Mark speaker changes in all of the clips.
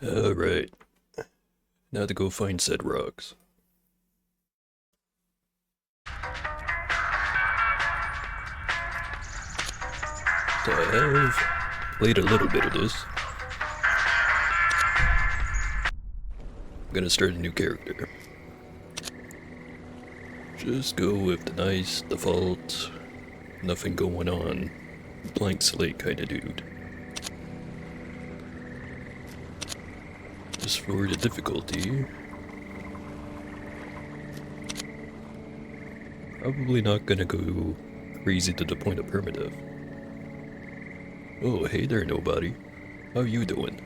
Speaker 1: Alright, now to go find said rocks. So I have played a little bit of this. I'm gonna start a new character. Just go with the nice, default, nothing going on, blank slate kind of dude. Just for the difficulty, probably not gonna go crazy to the point of primitive. Oh, hey there, nobody. How you doing?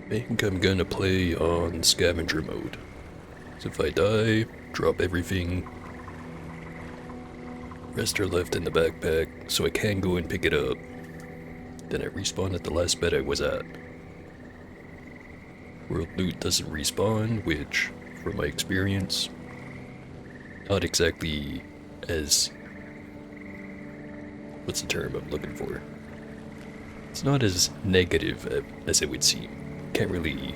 Speaker 1: I think I'm gonna play on scavenger mode. So if I die, drop everything. Rest are left in the backpack, so I can go and pick it up. Then I respawn at the last bed I was at. World loot doesn't respawn, which, from my experience, not exactly as... what's the term I'm looking for? It's not as negative as it would seem. Can't really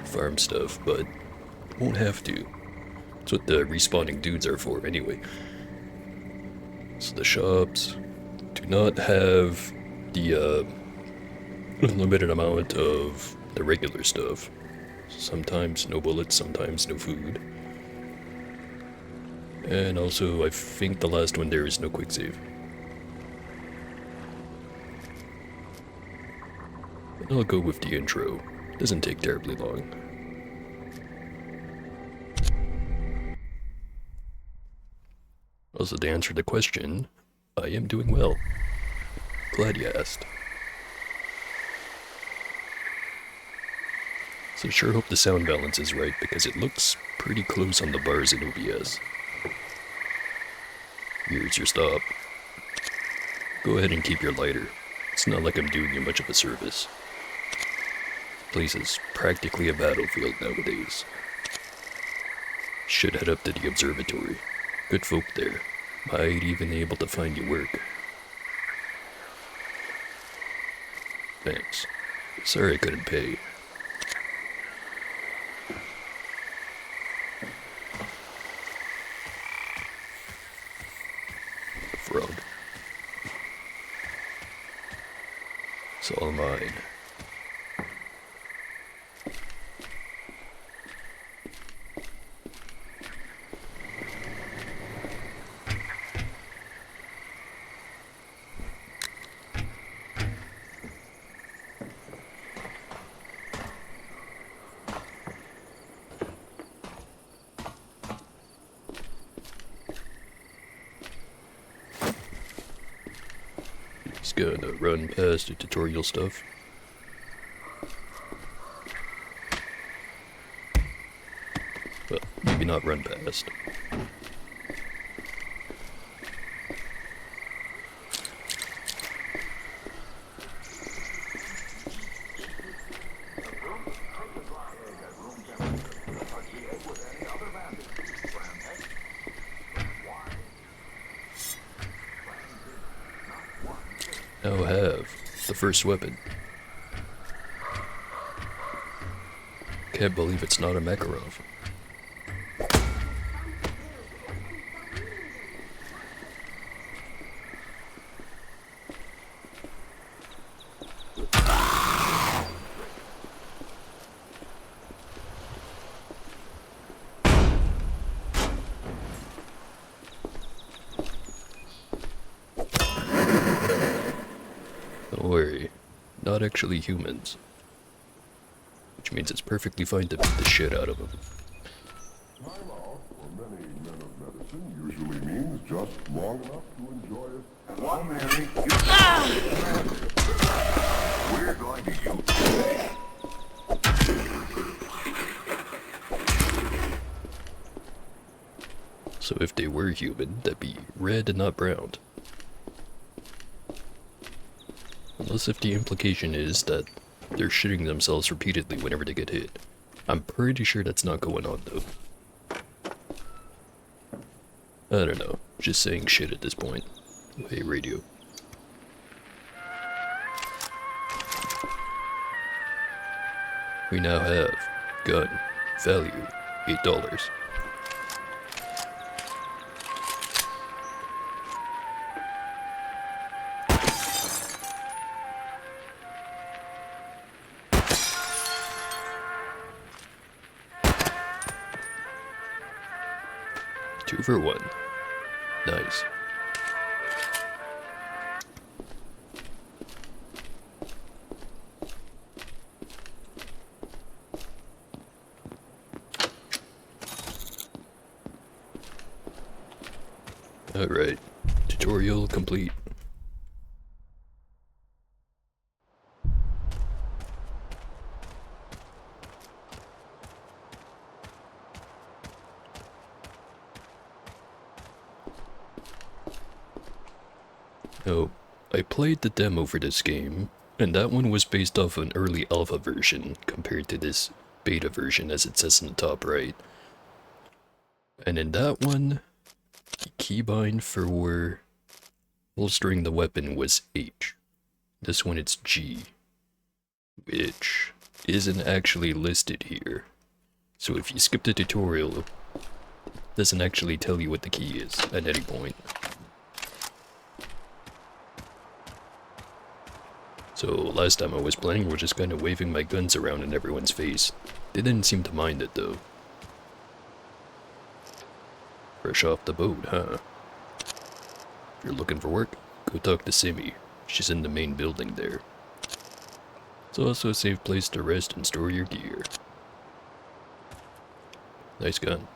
Speaker 1: farm stuff, but won't have to. That's what the respawning dudes are for anyway. So the shops do not have the unlimited amount of the regular stuff. Sometimes no bullets, sometimes no food. And also, I think the last one there is no quick save. But I'll go with the intro. Doesn't take terribly long. Also, to answer the question, I am doing well. Glad you asked. So sure hope the sound balance is right because it looks pretty close on the bars in OBS. Here's your stop. Go ahead and keep your lighter. It's not like I'm doing you much of a service. This place is practically a battlefield nowadays. Should head up to the observatory. Good folk there. Might even able to find you work. Thanks. Sorry I couldn't pay. Frog. It's all mine. Just gonna run past the tutorial stuff. Well, maybe not run past. Now have the first weapon. Can't believe it's not a Makarov. Don't worry, not actually humans. Which means it's perfectly fine to beat the shit out of them.
Speaker 2: Time out for many men of medicine usually means just long enough to enjoy it. One Mary, we're going to use.
Speaker 1: So if they were human, that'd be red and not brown. Unless if the implication is that they're shitting themselves repeatedly whenever they get hit. I'm pretty sure that's not going on though. I don't know, just saying shit at this point. Hey, radio. We now have gun value $8. Two for one. Nice. Alright, tutorial complete. Oh, I played the demo for this game, and that one was based off an early alpha version compared to this beta version as it says in the top right. And in that one, the keybind for holstering the weapon was H. This one it's G, which isn't actually listed here. So if you skip the tutorial, it doesn't actually tell you what the key is at any point. So last time I was playing, we're just kind of waving my guns around in everyone's face. They didn't seem to mind it though. Fresh off the boat, huh? If you're looking for work, go talk to Simi. She's in the main building there. It's also a safe place to rest and store your gear. Nice gun.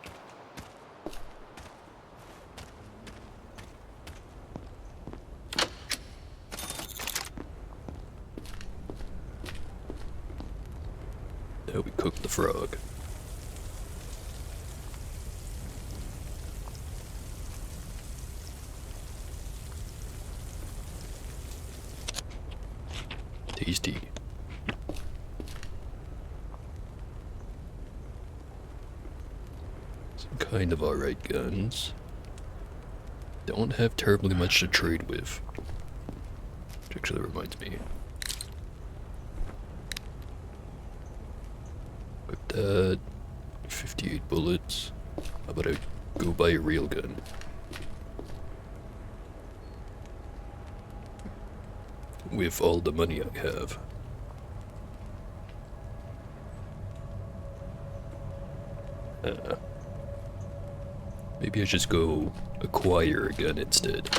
Speaker 1: Now we cook the frog. Tasty. Some kind of alright guns. Don't have terribly much to trade with. Which actually reminds me. With that, 58 bullets. How about I go buy a real gun? With all the money I have. Maybe I just go acquire a gun instead.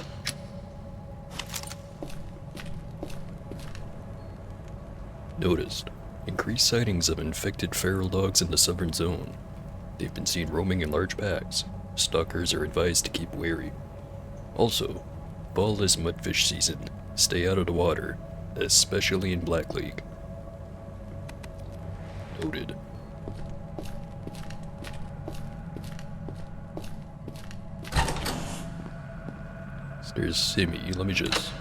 Speaker 1: Noticed. Increased sightings of infected feral dogs in the southern zone. They've been seen roaming in large packs. Stalkers are advised to keep wary. Also, fall is mudfish season. Stay out of the water, especially in Black Lake. Noted. So there's Simi. Let me just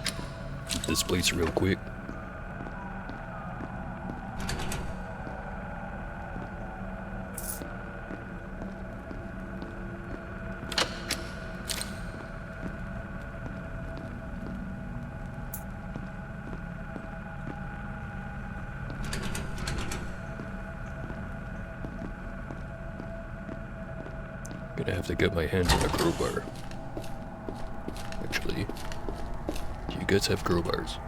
Speaker 1: keep this place real quick. Gonna have to get my hands on a crowbar. Actually, do you guys have crowbars?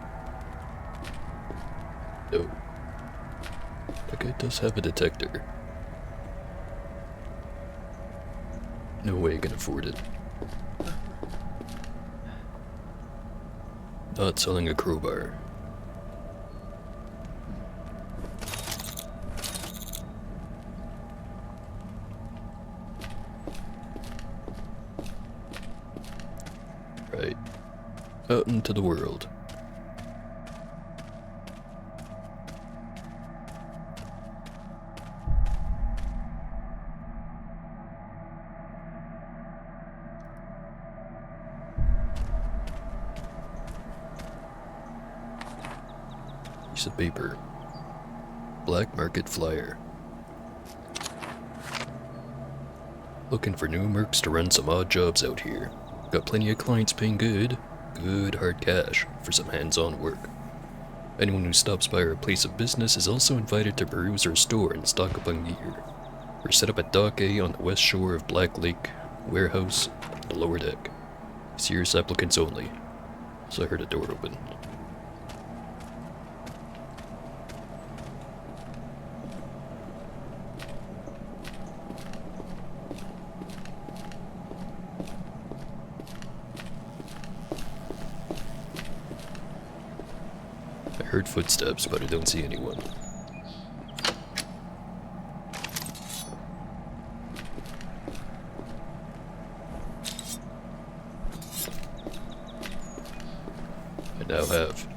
Speaker 1: No. That guy does have a detector. No way I can afford it. Not selling a crowbar. Right. Out into the world. Piece of paper. Black market flyer. Looking for new mercs to run some odd jobs out here. Got plenty of clients paying good. good hard cash for some hands-on work. Anyone who stops by our place of business is also invited to peruse our store and stock up on gear. We're set up at Dock A on the west shore of Black Lake, warehouse, the lower deck. Serious applicants only. So I heard a door open. I heard footsteps, but I don't see anyone. I now have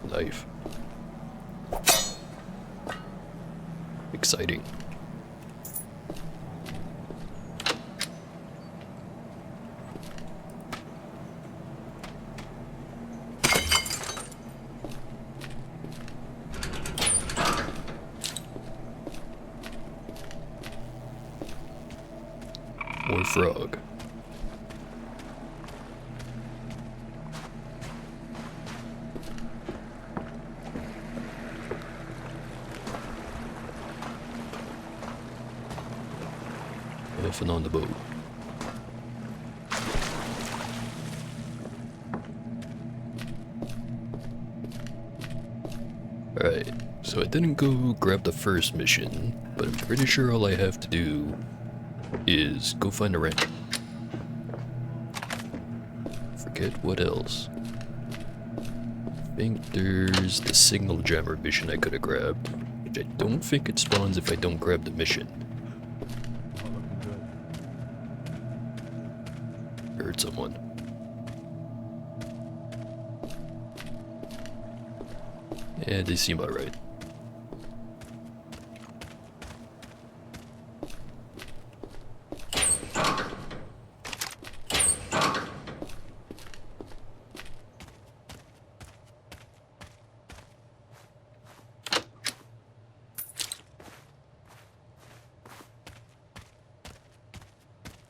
Speaker 1: a knife. Exciting. More frog. Off and on the boat. Alright, so I didn't go grab the first mission, but I'm pretty sure all I have to do is go find a wrench. Forget what else. I think there's the signal jammer mission I could have grabbed, which I don't think it spawns if I don't grab the mission. Heard someone. Yeah, they seem alright.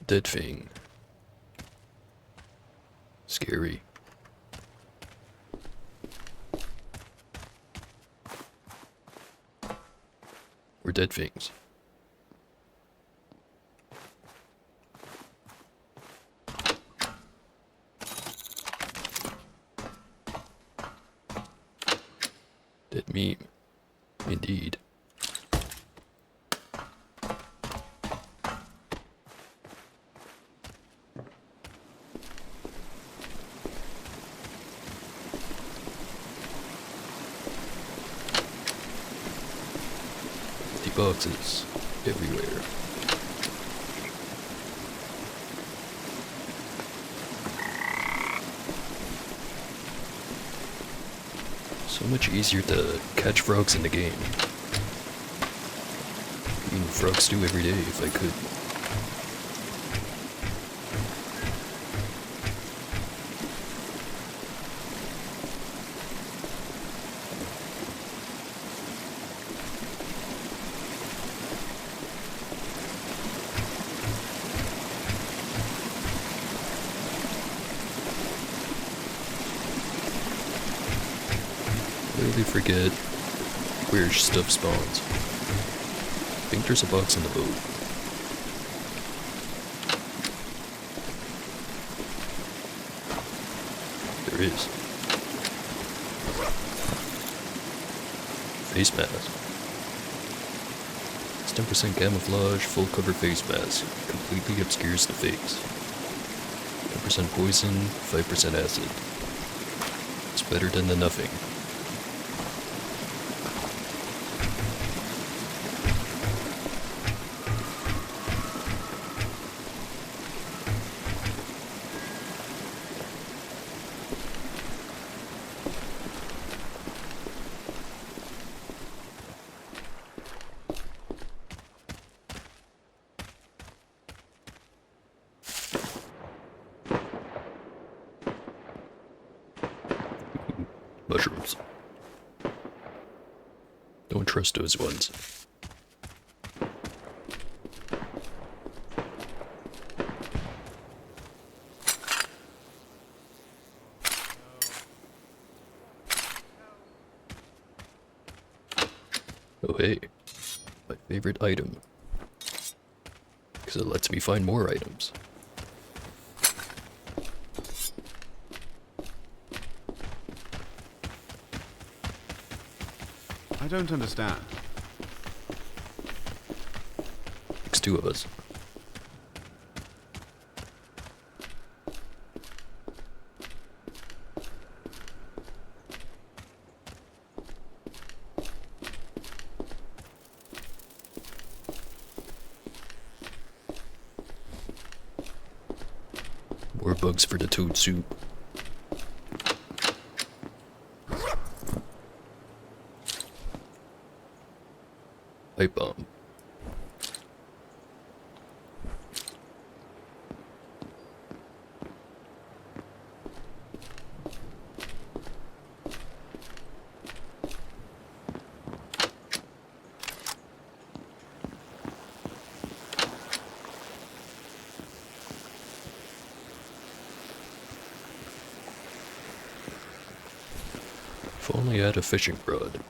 Speaker 1: Dead thing. Scary. We're dead things. Dead meme. Indeed. Boxes everywhere. So much easier to catch frogs in the game. Eating frog stew every day if I could. Literally forget where stuff spawns. I think there's a box on the boat. There is. Face mask. It's 10% camouflage, full cover face mask. Completely obscures the face. 10% poison, 5% acid. It's better than the nothing. Mushrooms. Don't trust those ones. Oh hey, my favorite item. Because it lets me find more items.
Speaker 3: I don't understand.
Speaker 1: It's two of us. More bugs for the toad soup. Pipe bomb. If only I had a fishing rod.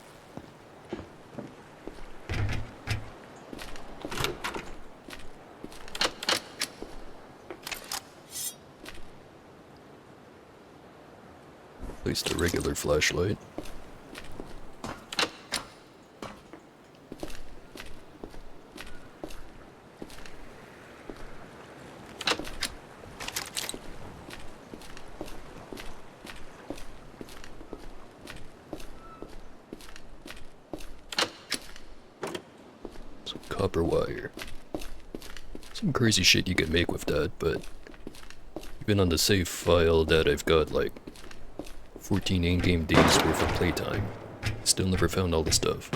Speaker 1: At least a regular flashlight. Some copper wire. Some crazy shit you can make with that, but even on the save file that I've got like 14 in-game days worth of playtime, still never found all the stuff.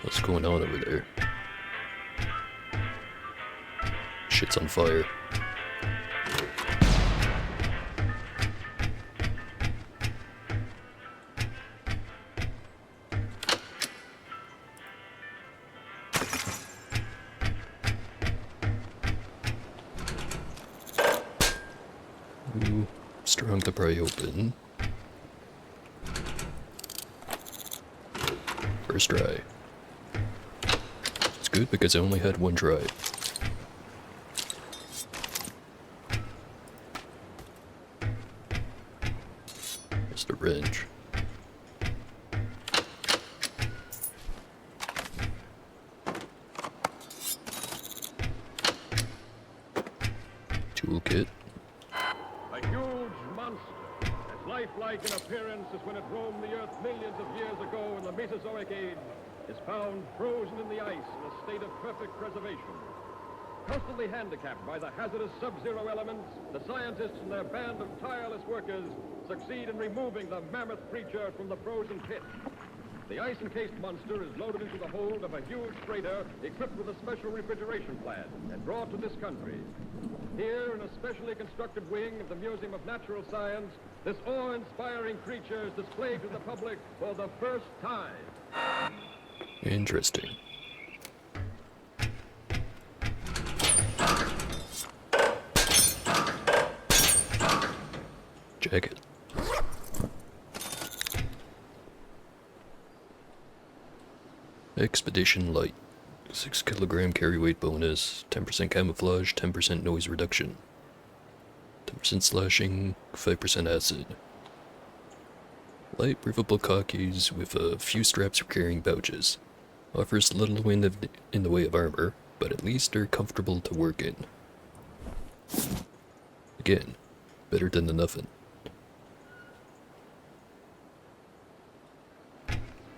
Speaker 1: What's going on over there? Shit's on fire. Ooh, strong to pry open. First try. It's good because I only had one try. There's the wrench. Toolkit.
Speaker 4: A huge monster, as lifelike in appearance as when it roamed the earth millions of years ago in the Mesozoic age, is found frozen in the ice in a state of perfect preservation. Constantly handicapped by the hazardous sub-zero elements, the scientists and their band of tireless workers succeed in removing the mammoth creature from the frozen pit. The ice-encased monster is loaded into the hold of a huge freighter equipped with a special refrigeration plant and brought to this country. Here, in a specially constructed wing of the Museum of Natural Science, this awe-inspiring creature is displayed to the public for the first time.
Speaker 1: Interesting. Jacket. Expedition Light. 6 kilogram carry weight bonus, 10% camouflage, 10% noise reduction, 10% slashing, 5% acid. Light breathable khakis with a few straps for carrying pouches. Offers little in the way of armor, but at least they're comfortable to work in. Again, better than the nothing.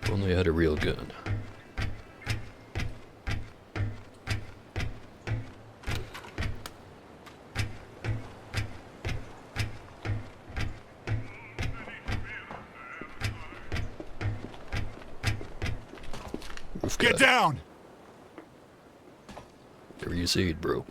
Speaker 1: If only I had a real gun.
Speaker 3: Get down!
Speaker 1: Whatever you say, bro.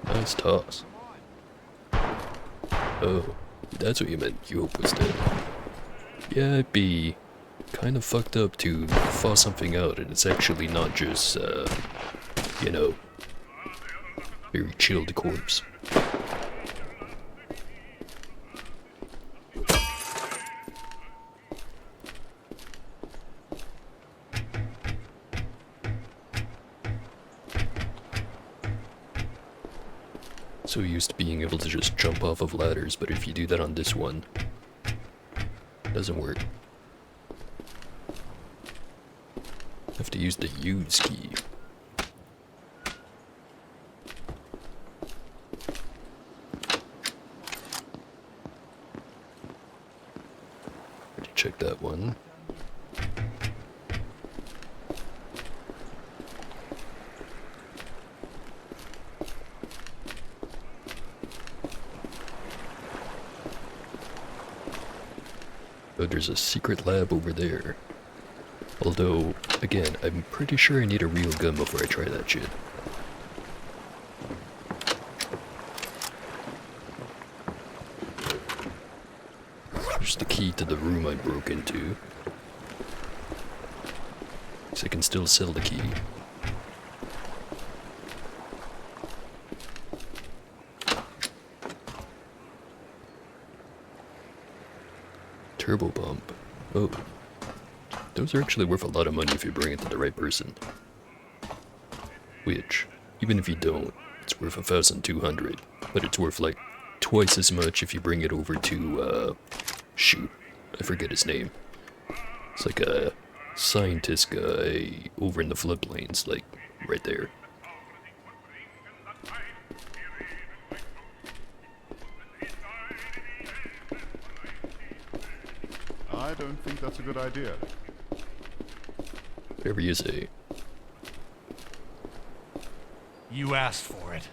Speaker 1: Nice toss. Oh, That's what you meant. You hope was dead. Yeah, it'd be kind of fucked up to thaw something out, and it's actually not just, you know, very chilled corpse. So used to being able to just jump off of ladders, but if you do that on this one, it doesn't work. Have to use the use key. Already checked that one. Oh, there's a secret lab over there. Although, again, I'm pretty sure I need a real gun before I try that shit. There's the key to the room I broke into. So I can still sell the key. Turbo pump. Oh. Those are actually worth a lot of money if you bring it to the right person. Which, even if you don't, it's worth 1,200. But it's worth like twice as much if you bring it over to, shoot, I forget his name. It's like a scientist guy over in the floodplains, like, right there.
Speaker 3: I don't think that's a good idea.
Speaker 1: Whatever you say.
Speaker 5: You asked for it.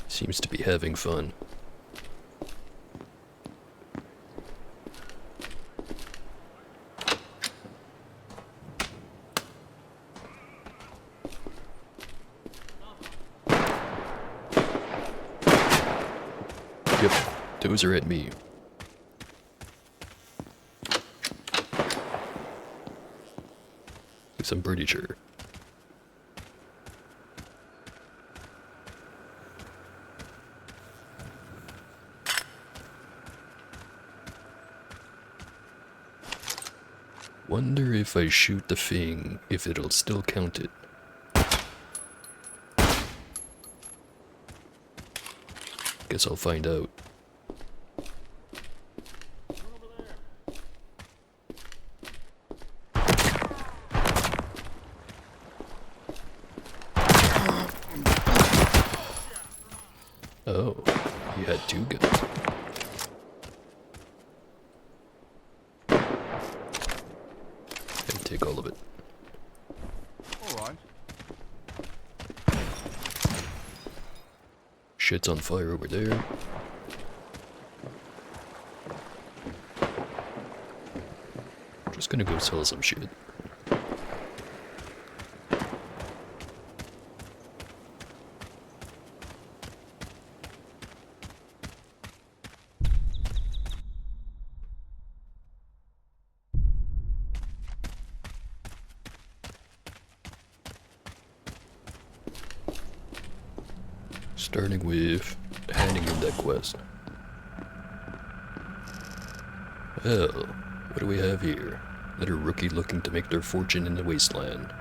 Speaker 1: Seems to be having fun. Yep, those are at me. I'm pretty sure. Wonder if I shoot the thing, if it'll still count it. Guess I'll find out. Oh, you had two guns. I'll take all of it.
Speaker 3: Alright.
Speaker 1: Shit's on fire over there. Just gonna go sell some shit. Starting with handing in that quest. Well, what do we have here? Another rookie looking to make their fortune in the wasteland.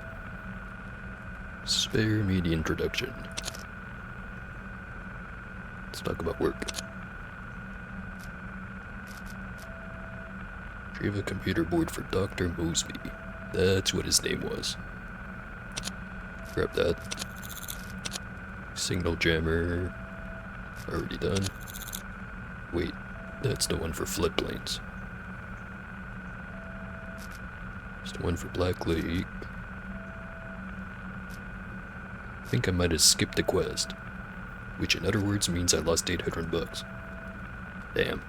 Speaker 1: Spare me the introduction. Let's talk about work. Retrieve a computer board for Dr. Mosby. That's what his name was. Grab that. Signal jammer. Already done. Wait, that's the one for floodplains. It's the one for Black Lake. I think I might have skipped the quest. Which in other words means I lost 800 bucks. Damn.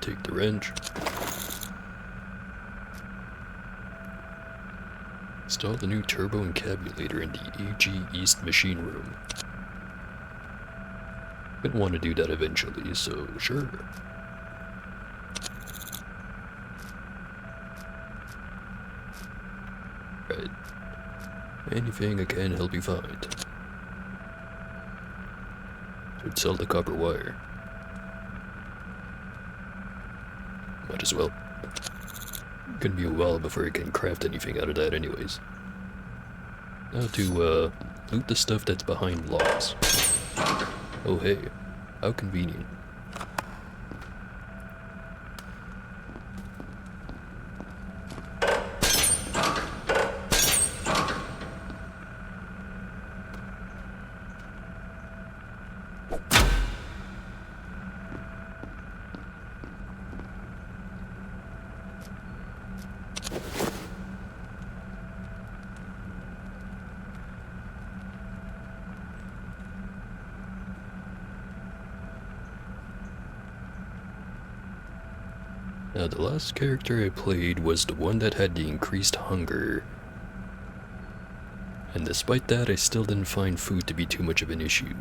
Speaker 1: Take the wrench. Install the new turbo encabulator in the AG East machine room. I'd want to do that eventually, so sure. Right. Anything I can help you find. Should sell the copper wire. Might as well. Gonna be a while before I can craft anything out of that anyways. Now to, loot the stuff that's behind locks. Oh hey, how convenient. Now, the last character I played was the one that had the increased hunger. And despite that, I still didn't find food to be too much of an issue.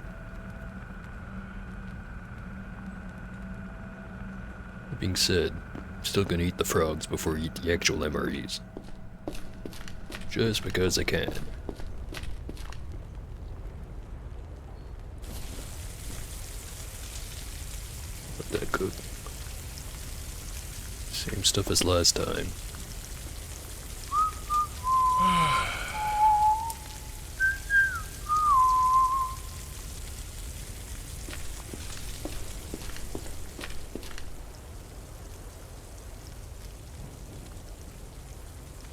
Speaker 1: That being said, I'm still gonna eat the frogs before I eat the actual MREs. Just because I can. Let that cook. Same stuff as last time.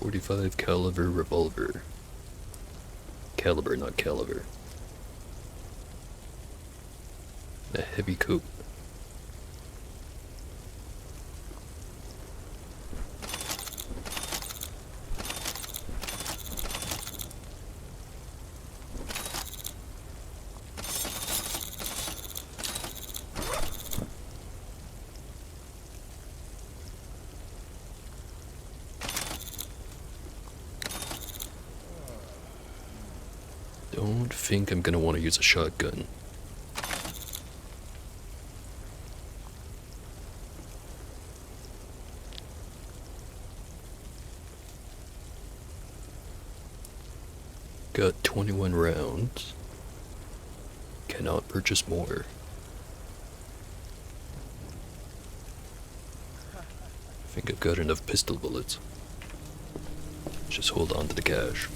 Speaker 1: .45 caliber revolver. Caliber, not caliber. A heavy coat. Don't think I'm gonna want to use a shotgun. Got 21 rounds. Cannot purchase more. I think I've got enough pistol bullets. Just hold on to the cash.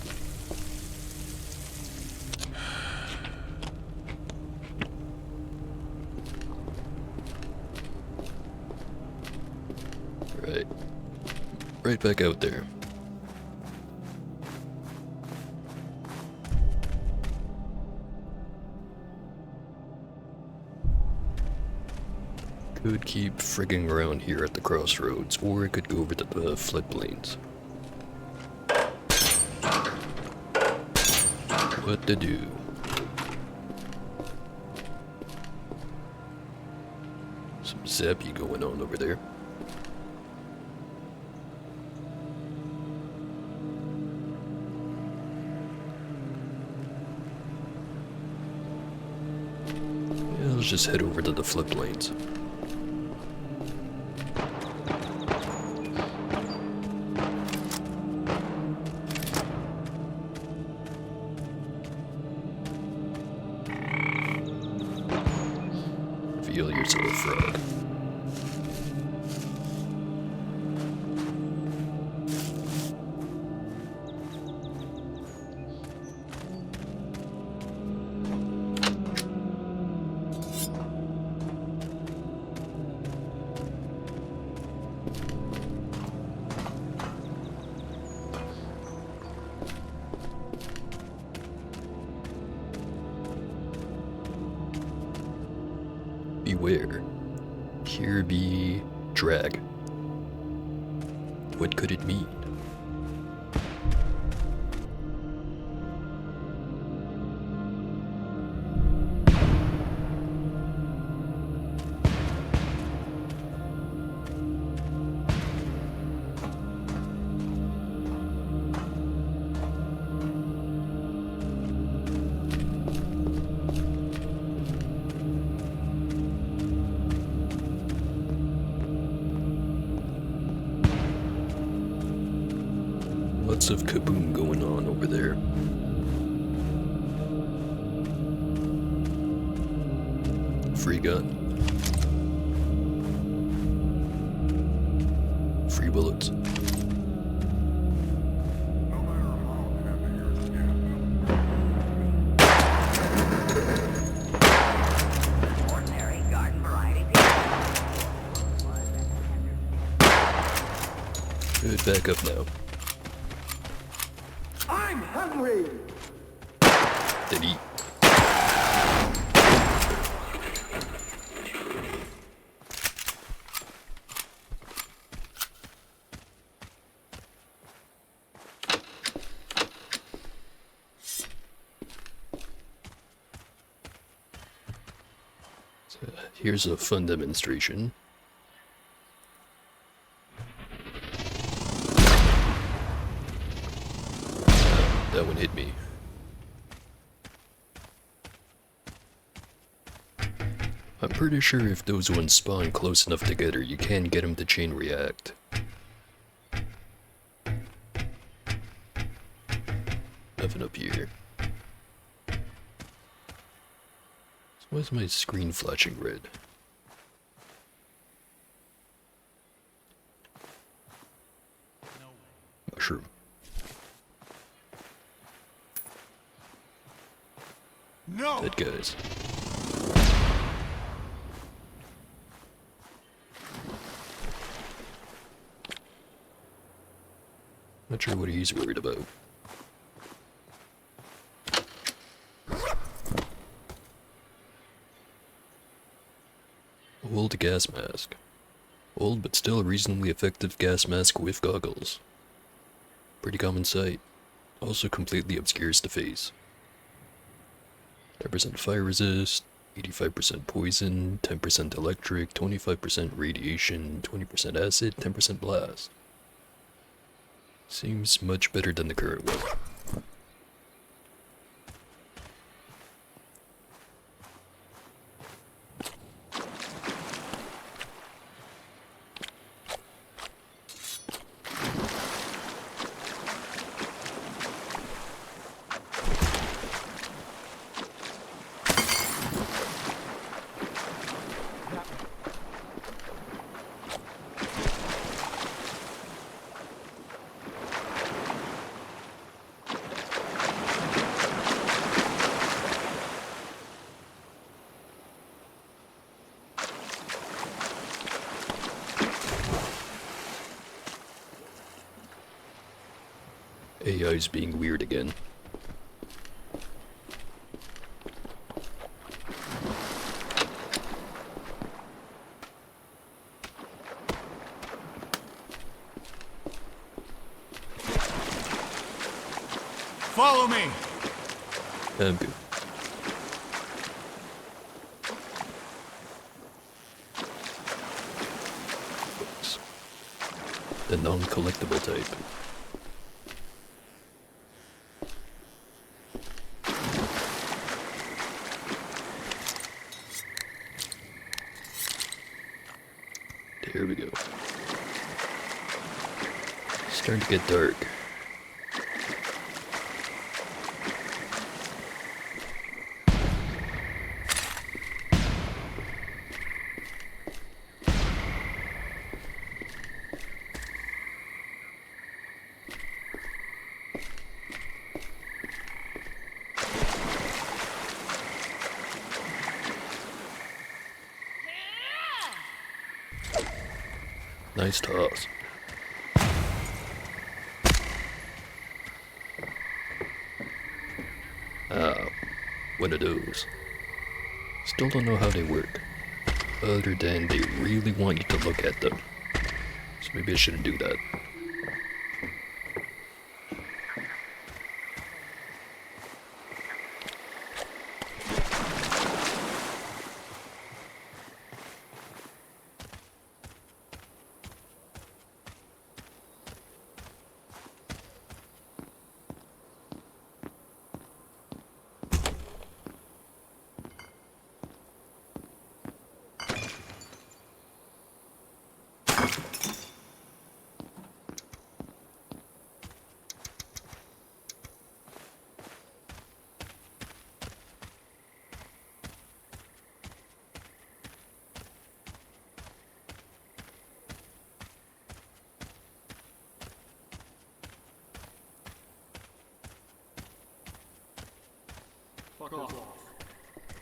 Speaker 1: Right back out there. Could keep frigging around here at the crossroads, or I could go over to the floodplains. What to do? Some zappy going on over there. Let's just head over to the floodplains. Feel yourself a frog. Beware. Here be drag. What could it mean? of kaboom going on over there. Free gun. Free bullets.
Speaker 6: Ordinary garden variety.
Speaker 1: Good, back up now.
Speaker 6: I'm hungry.
Speaker 1: Then eat. So, here's a fun demonstration. That one hit me. I'm pretty sure if those ones spawn close enough together, you can get them to chain react. Nothing up here. So why is my screen flashing red? Mushroom.
Speaker 5: No!
Speaker 1: Dead guys. Not sure what he's worried about. Old gas mask. Old but still reasonably effective gas mask with goggles. Pretty common sight. Also completely obscures the face. 10% fire resist, 85% poison, 10% electric, 25% radiation, 20% acid, 10% blast. Seems much better than the current one. AI's being weird again.
Speaker 5: Follow me!
Speaker 1: I'm good. Books. The non-collectible type. There we go. Starting to get dark. Nice toss. Ah, one of those. Still don't know how they work. Other than they really want you to look at them. So maybe I shouldn't do that.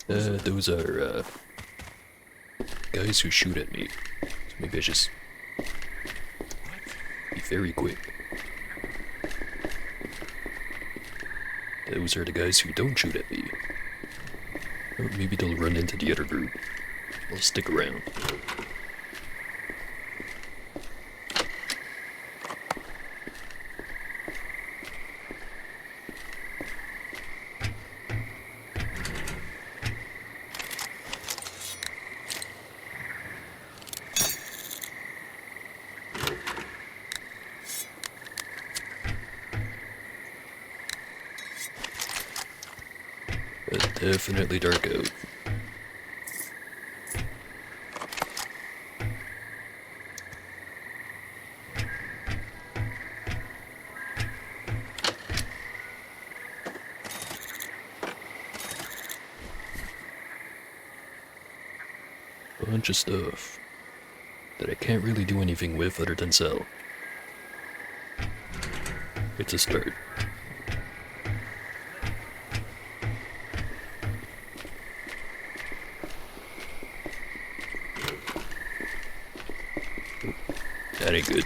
Speaker 1: Those are, guys who shoot at me. So maybe I just be very quick. Those are the guys who don't shoot at me. Or maybe they'll run into the other group. I'll stick around. Definitely dark out. Bunch of stuff that I can't really do anything with other than sell. It's a start. That ain't good.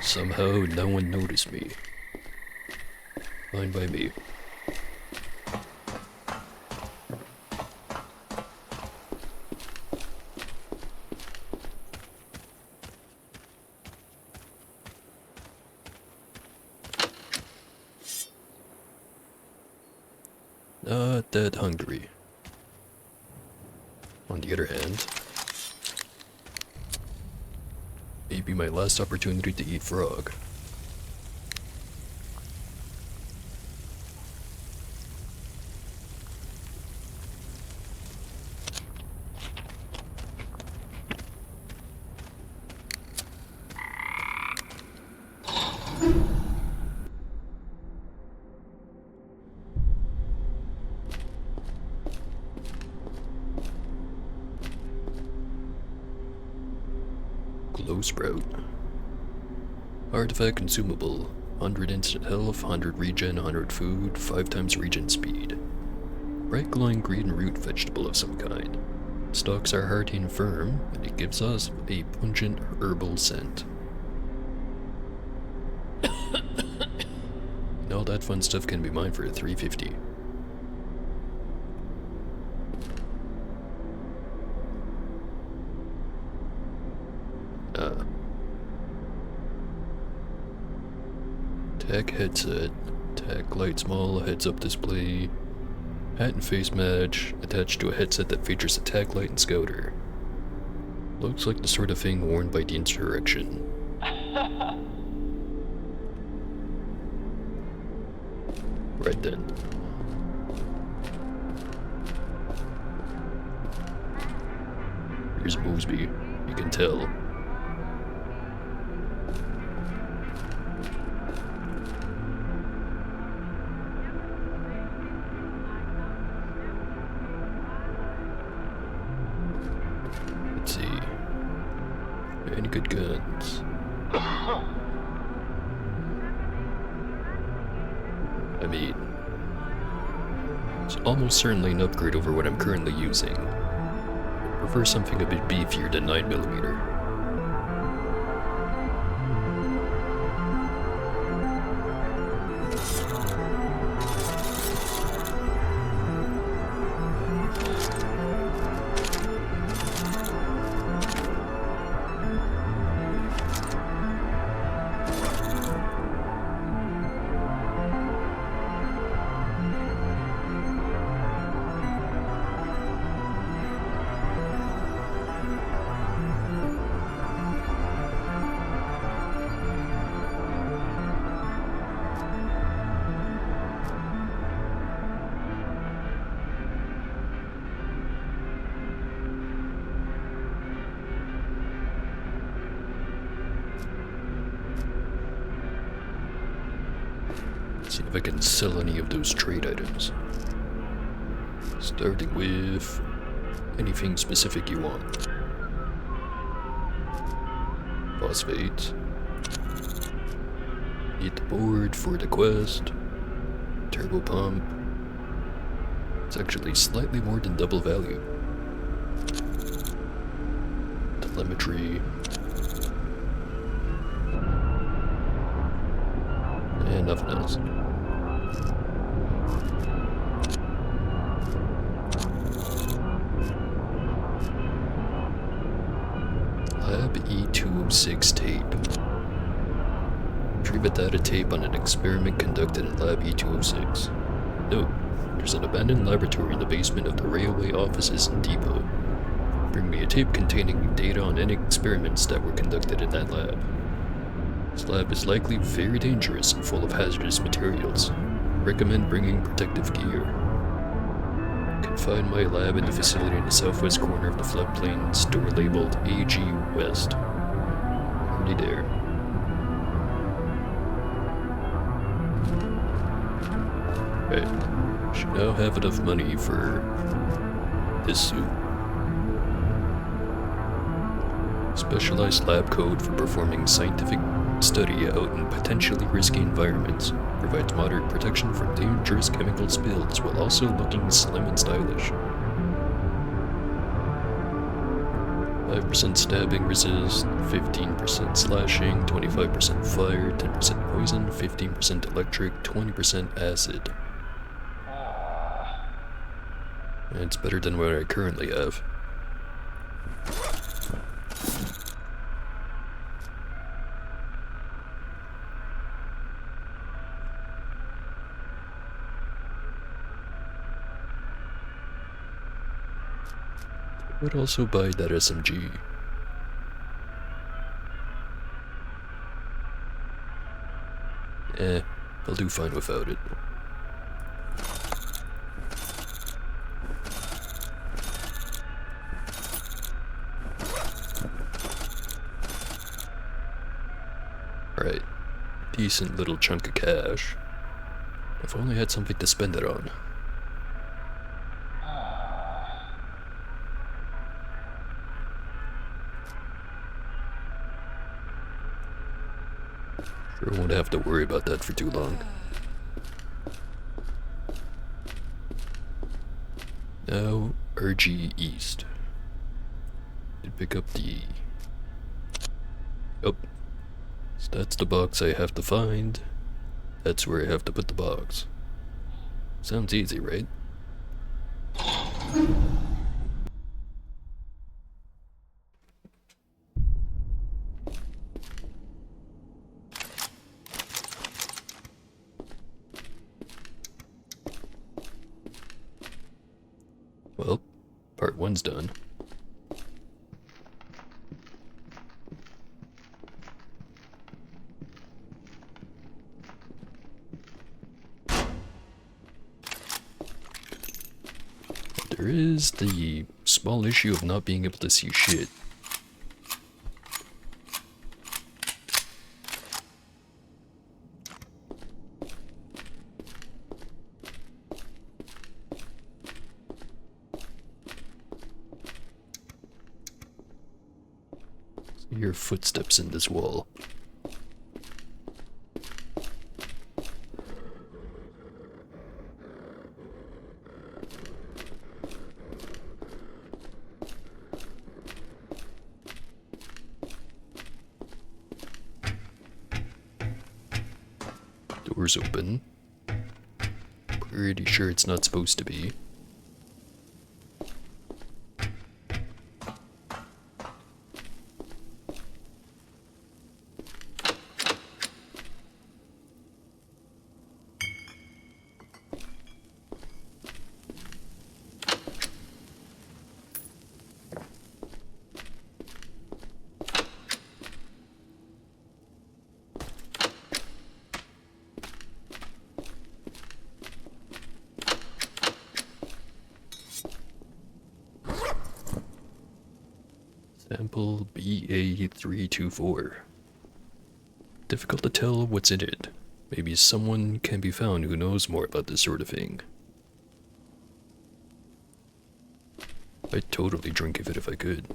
Speaker 1: Somehow no one noticed me. Fine by me. Not that hungry. On the other hand, maybe my last opportunity to eat frog. Glow sprout. Artifact consumable. 100 instant health, 100 regen, 100 food, 5 times regen speed. Bright glowing green root vegetable of some kind. Stalks are hearty and firm, and it gives us a pungent herbal scent. And all that fun stuff can be mine for 350. Tech headset, tech light small heads up display, hat and face match, attached to a headset that features a tech light and scouter. Looks like the sort of thing worn by the insurrection. Right then. Here's Mosby, you can tell. Let's see. Any good guns? I mean, it's almost certainly an upgrade over what I'm currently using. I prefer something a bit beefier than 9mm. See if I can sell any of those trade items. Starting with anything specific you want. Phosphate. Need the board for the quest. Turbo pump. It's actually slightly more than double value. Telemetry. And nothing else. Lab E206 tape. Retrieve data tape on an experiment conducted in Lab E206. Note, there's an abandoned laboratory in the basement of the railway offices and depot. Bring me a tape containing data on any experiments that were conducted in that lab. This lab is likely very dangerous and full of hazardous materials. Recommend bringing protective gear. You can find my lab in the facility in the southwest corner of the floodplain, store labeled AG West. Already there. Right. Should now have enough money for this suit. Specialized lab coat for performing scientific study out in potentially risky environments. Provides moderate protection from dangerous chemical spills while also looking slim and stylish. 5% stabbing resist, 15% slashing, 25% fire, 10% poison, 15% electric, 20% acid. And it's better than what I currently have. I would also buy that SMG. I'll do fine without it. Alright, decent little chunk of cash. If only I had something to spend it on. Sure won't have to worry about that for too long. Now, RG East. Did pick up the... Oh. So that's the box I have to find. That's where I have to put the box. Sounds easy, right? Well, part one's done. There is the small issue of not being able to see shit. Hear footsteps in this wall. Door's open. Pretty sure it's not supposed to be. Sample BA324. Difficult to tell what's in it. Maybe someone can be found who knows more about this sort of thing. I'd totally drink of it if I could.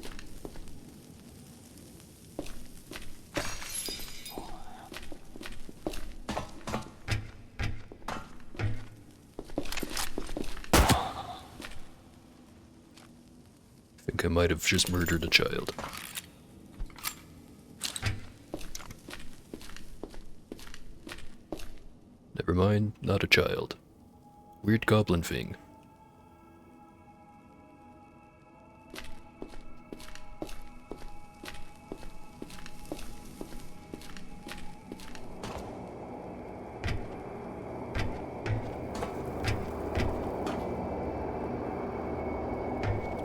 Speaker 1: I think I might have just murdered a child. Never mind, not a child. Weird goblin thing.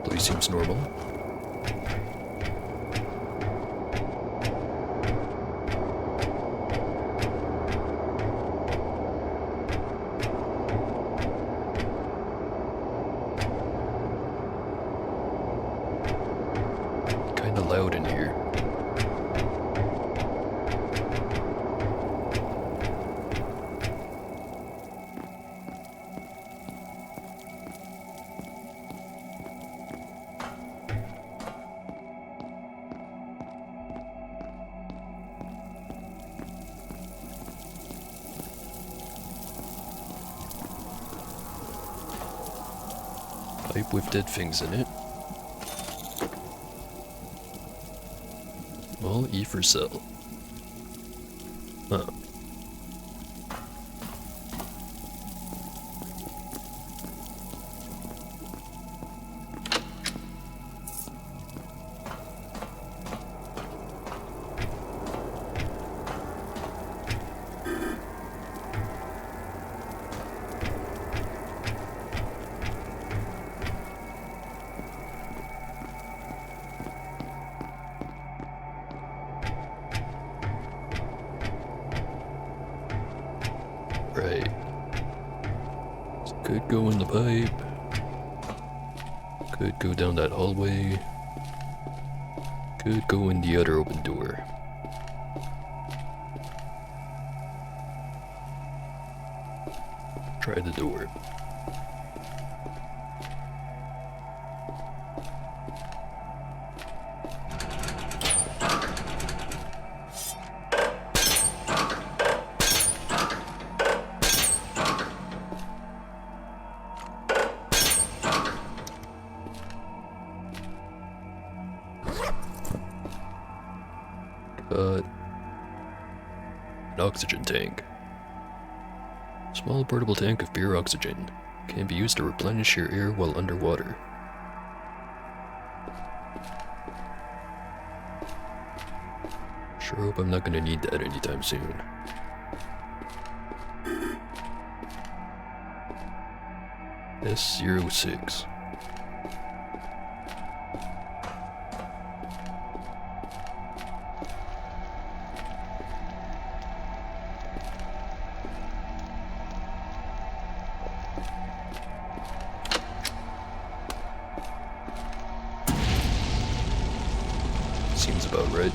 Speaker 1: Place seems normal. Kinda loud in here. Pipe with dead things in it. All E for cell. Huh. Right. This could go in the pipe. Could go down that hallway. Could go in the other open door. Try the door. An oxygen tank. Small portable tank of pure oxygen. Can be used to replenish your air while underwater. Sure hope I'm not gonna need that anytime soon. S06. Seems about right.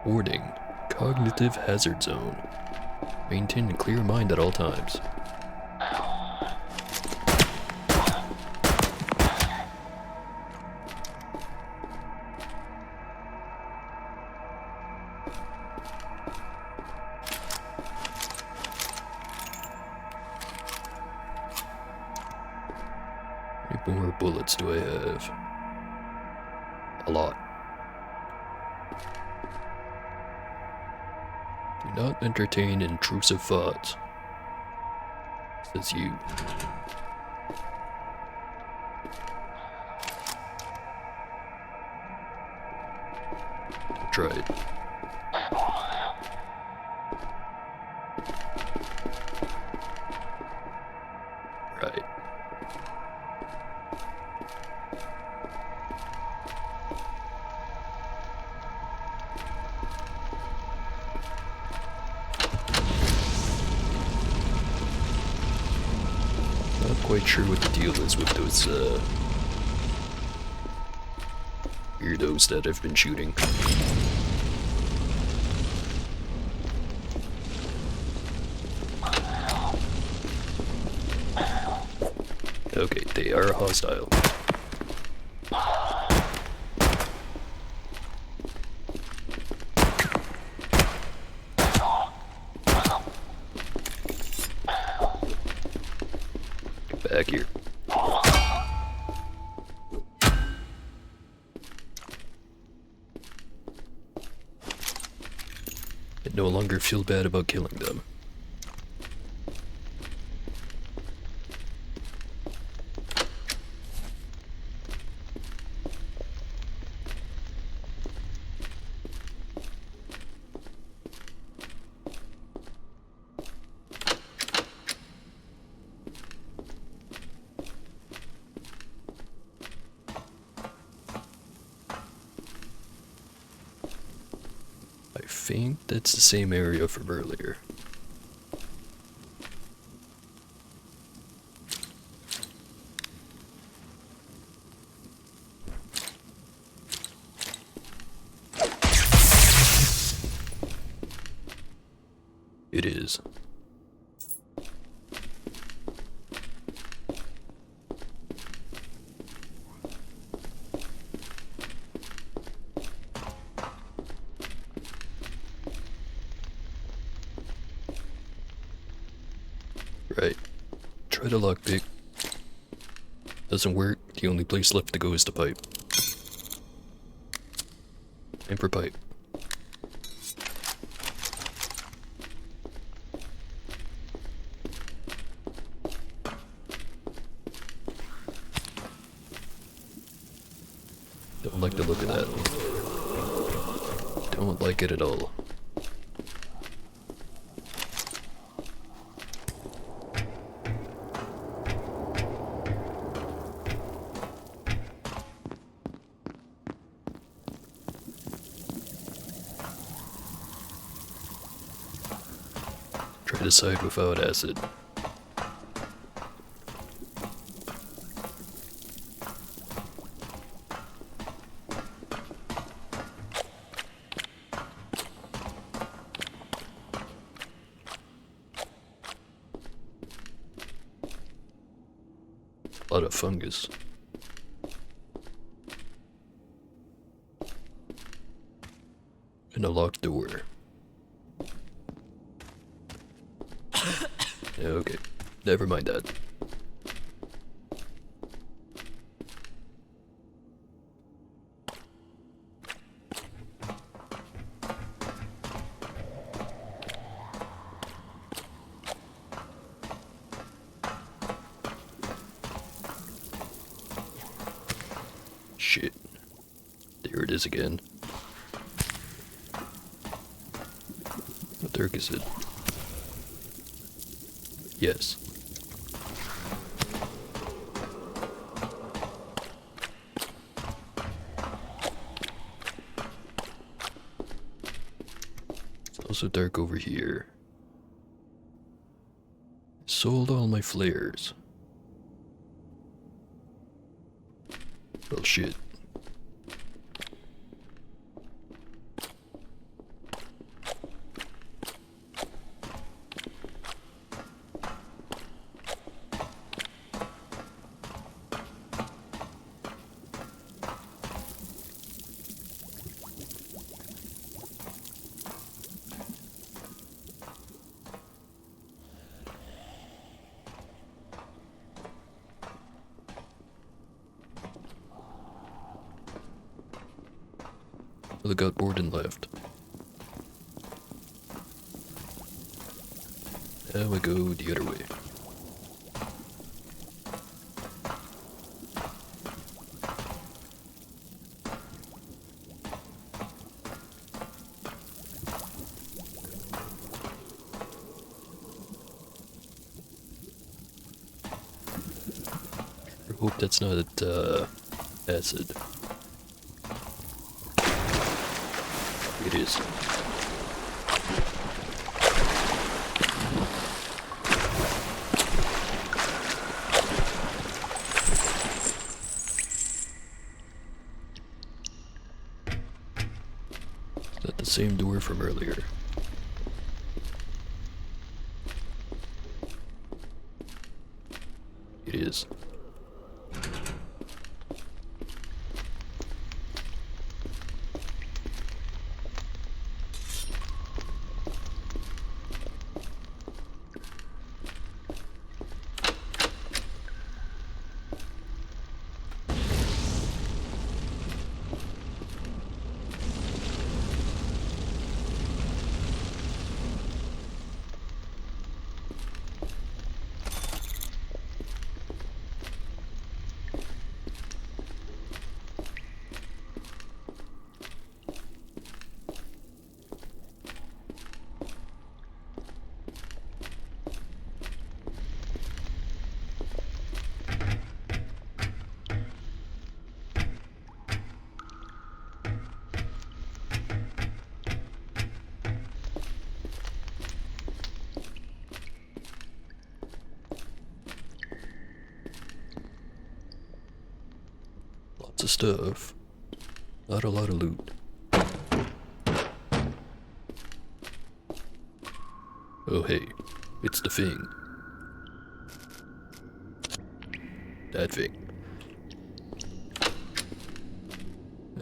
Speaker 1: Warning. Cognitive hazard zone. Maintain a clear mind at all times. How many more bullets do I have? A lot. Do not entertain intrusive thoughts. Says you. Try it. Right. quite sure what the deal is with those, weirdos that I've been shooting. Okay, they are hostile. Get back here. I no longer feel bad about killing them. I think that's the same area from earlier. It is. Right. Try the lockpick. Doesn't work. The only place left to go is the pipe. Aim for pipe. Don't like the look of that. Don't like it at all. Try to side without acid. A lot of fungus. And a locked door. Okay, never mind that. Shit. There it is again. What the heck is it? Yes. It's also dark over here. Sold all my flares. Well, shit. Well, I got bored and left. Now we go the other way. I hope that's not acid. It is. Same door from earlier. It is. Lots of stuff. Not a lot of loot. Oh hey, it's the thing. That thing.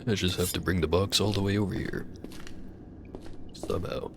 Speaker 1: I just have to bring the box all the way over here. Somehow.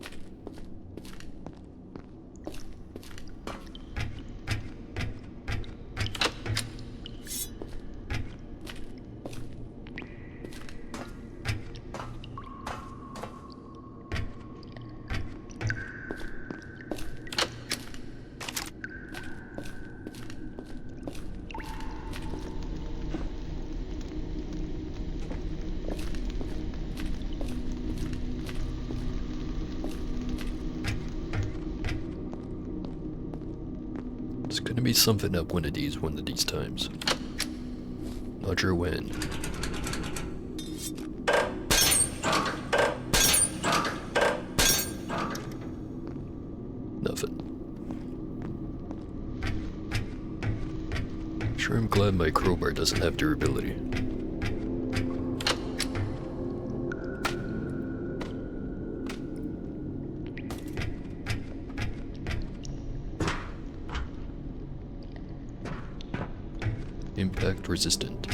Speaker 1: There's gonna be something up one of these times. Not sure when. Nothing. Sure, I'm glad my crowbar doesn't have durability. Impact resistant.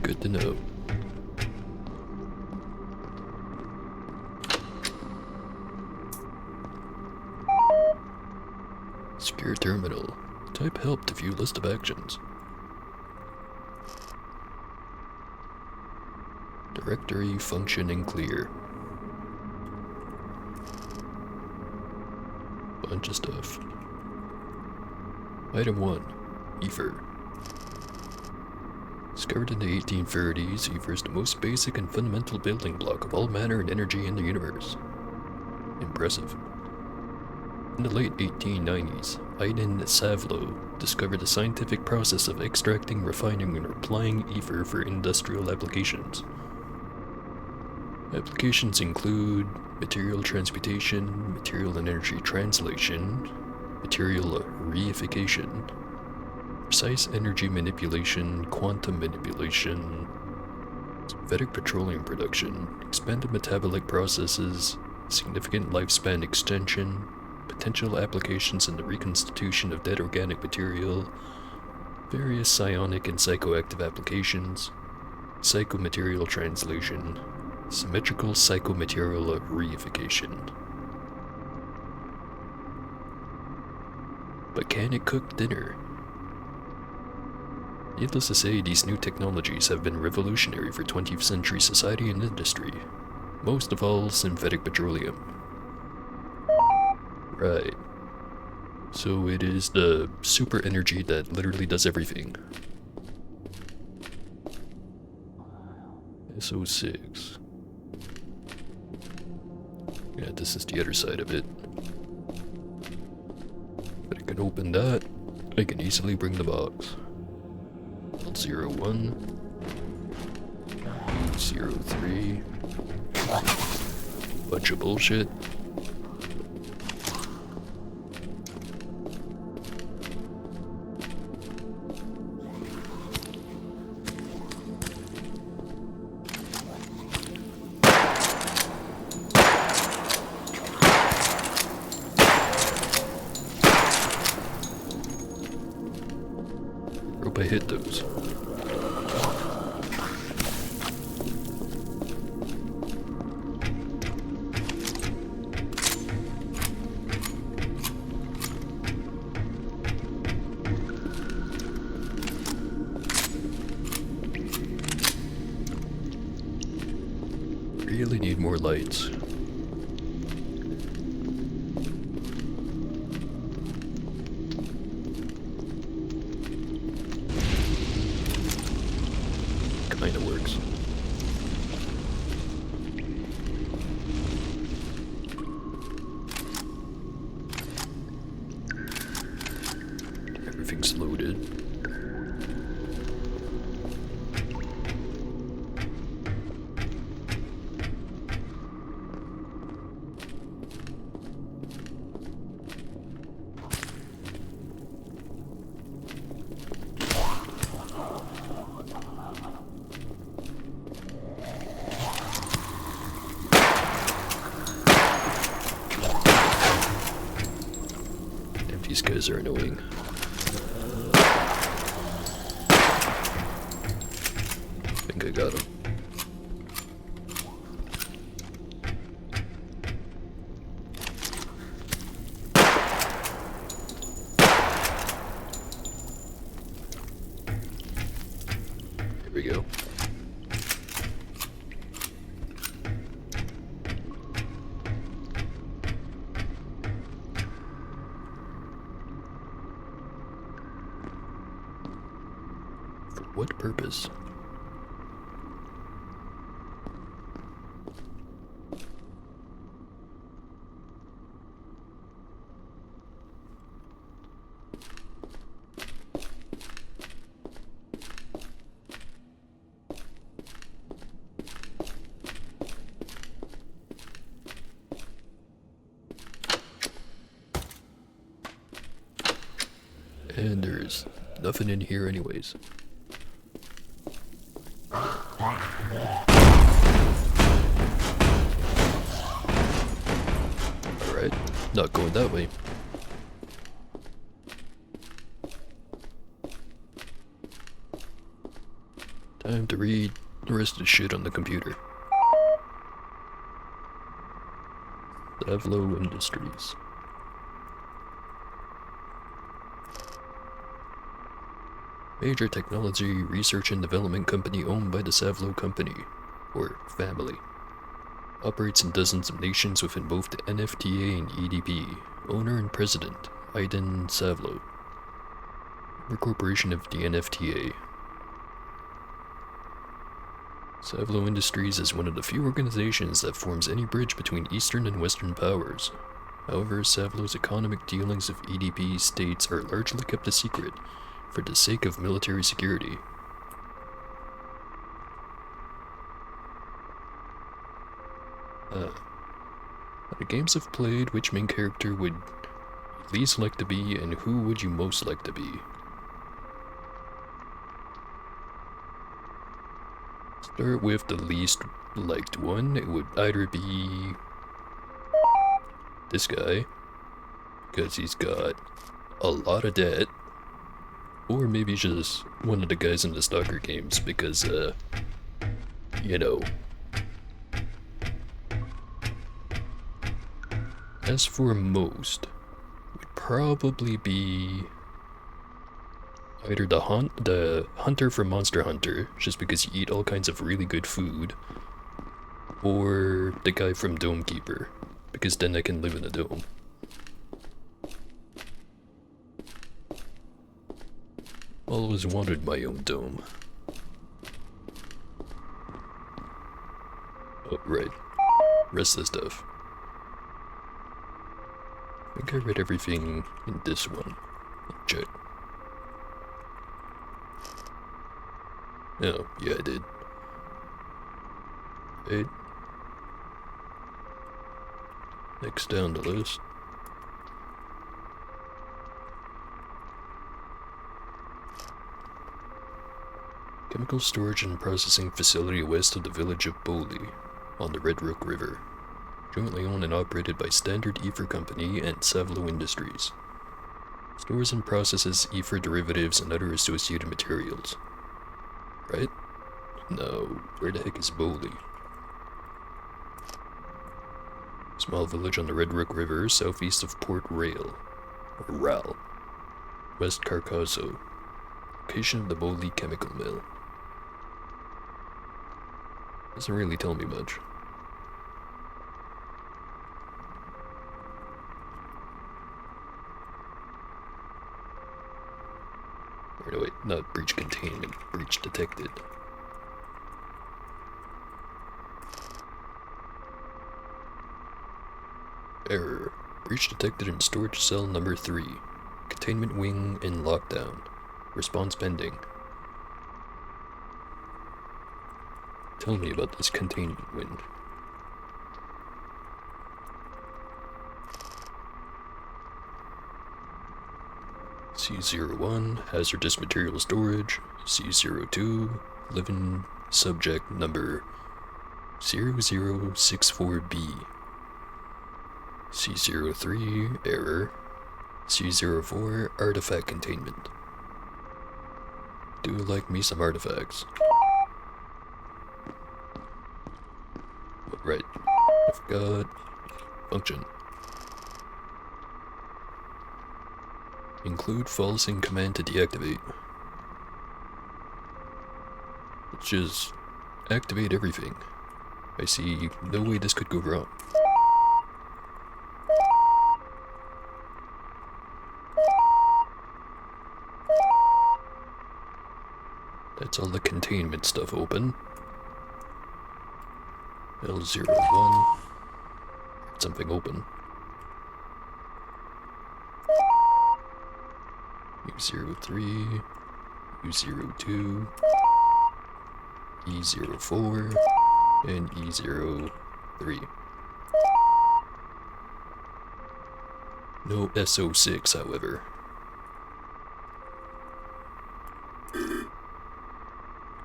Speaker 1: Good to know. Secure terminal. Type help to view list of actions. Directory functioning clear. Bunch of stuff. Item 1. Ether. Discovered in the 1830s, ether is the most basic and fundamental building block of all matter and energy in the universe. Impressive. In the late 1890s, Iden Savlo discovered the scientific process of extracting, refining, and applying ether for industrial applications. Applications include material transmutation, material and energy translation, material reification, precise energy manipulation, quantum manipulation, synthetic petroleum production, expanded metabolic processes, significant lifespan extension, potential applications in the reconstitution of dead organic material, various psionic and psychoactive applications, psychomaterial translation, symmetrical psychomaterial reification. But can it cook dinner? Needless to say, these new technologies have been revolutionary for 20th century society and industry. Most of all, synthetic petroleum. Right. So it is the super energy that literally does everything. SO6. Yeah, this is the other side of it. But I can open that. I can easily bring the box. 01 03. Bunch of bullshit. I hit those. Really need more lights. Kinda works. Everything's loaded. These guys are annoying. I think I got him. Here we go. What purpose? And there's nothing in here anyways. Alright, not going that way. Time to read the rest of the shit on the computer. Savlo Industries. Major technology research and development company owned by the Savlo Company, or family. Operates in dozens of nations within both the NFTA and EDP. Owner and president, Aiden Savlo. Member corporation of the NFTA. Savlo Industries is one of the few organizations that forms any bridge between Eastern and Western powers. However, Savlo's economic dealings with EDP states are largely kept a secret, for the sake of military security. The games I've played, which main character would you least like to be, and who would you most like to be? Start with the least liked one. It would either be this guy, because he's got a lot of debt, or maybe just one of the guys in the Stalker games, because, you know. As for most, would probably be either the hunter from Monster Hunter, just because you eat all kinds of really good food, or the guy from Dome Keeper, because then I can live in a dome. Always wanted my own dome. Oh, right. Rest of the stuff. I think I read everything in this one. Check. Oh, yeah, I did. Right. Next down the list. Chemical storage and processing facility west of the village of Bowley, on the Red Rook River. Jointly owned and operated by Standard Ether Company and Savlo Industries. Stores and processes ether derivatives and other associated materials. Right? No, where the heck is Bowley? Small village on the Red Rook River, southeast of Port Rail. Or Ral. West Carcoso. Location of the Bowley Chemical Mill. Doesn't really tell me much. Or no, wait, not breach containment, breach detected. Error. Breach detected in storage cell number 3. Containment wing in lockdown. Response pending. Tell me about this containment wing. C01, hazardous material storage. C02, living subject number 0064B. C03, error. C04, artifact containment. Do like me some artifacts. Right, I forgot. Function. Include false in command to deactivate. Let's just activate everything. I see no way this could go wrong. That's all the containment stuff open. L01. Something open. U03. U02. E04. And E03. No SO6, however.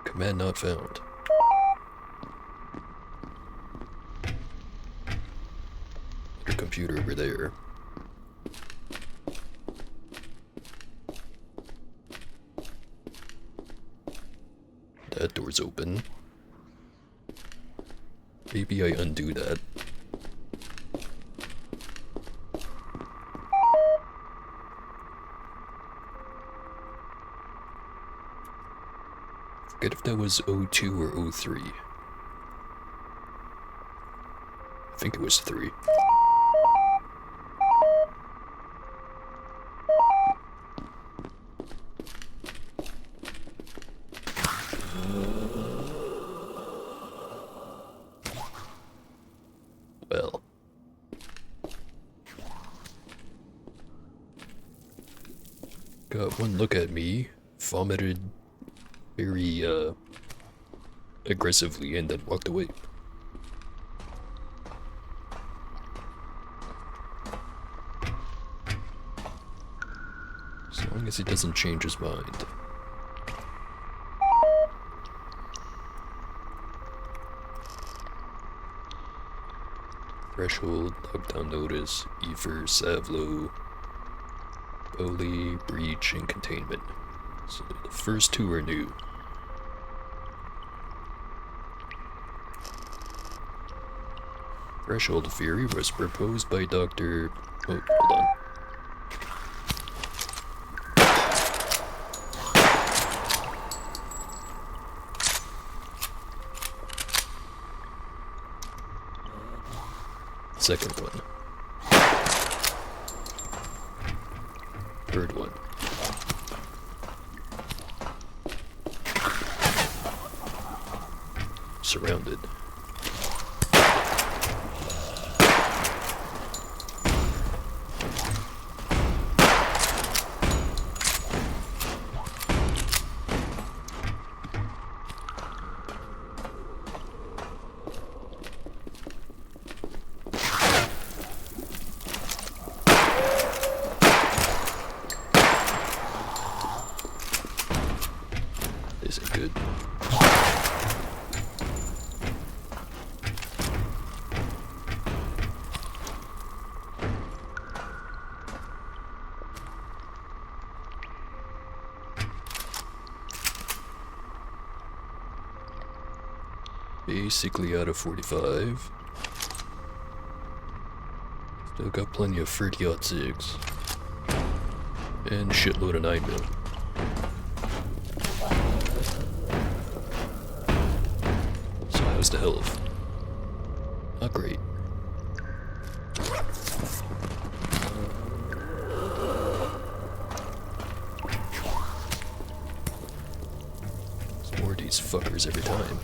Speaker 1: Command not found. Your computer over there. That door's open. Maybe I undo that. Forget if that was O2 or O3. I think it was 3. Well. Got one look at me, vomited very, aggressively and then walked away. As long as he doesn't change his mind. Threshold, lockdown notice, Ether, Savlo, Bowley, breach, and containment. So the first two are new. Threshold Fury was proposed by Dr. Oh, hold on. Second one. Third one. Surrounded. Isn't good. Basically out of 45. Still got plenty of 30-06. And a shitload of 9mm. So how's the health? Not great. There's more of these fuckers every time.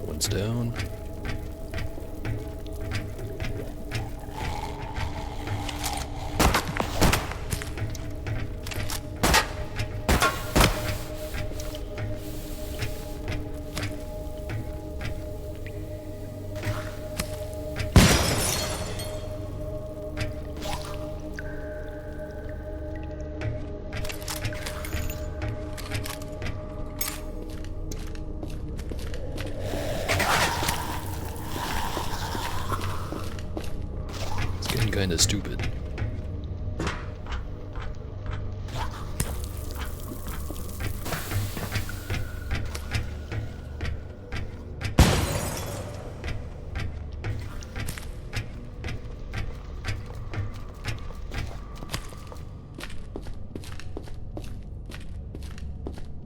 Speaker 1: One's down. Kinda stupid.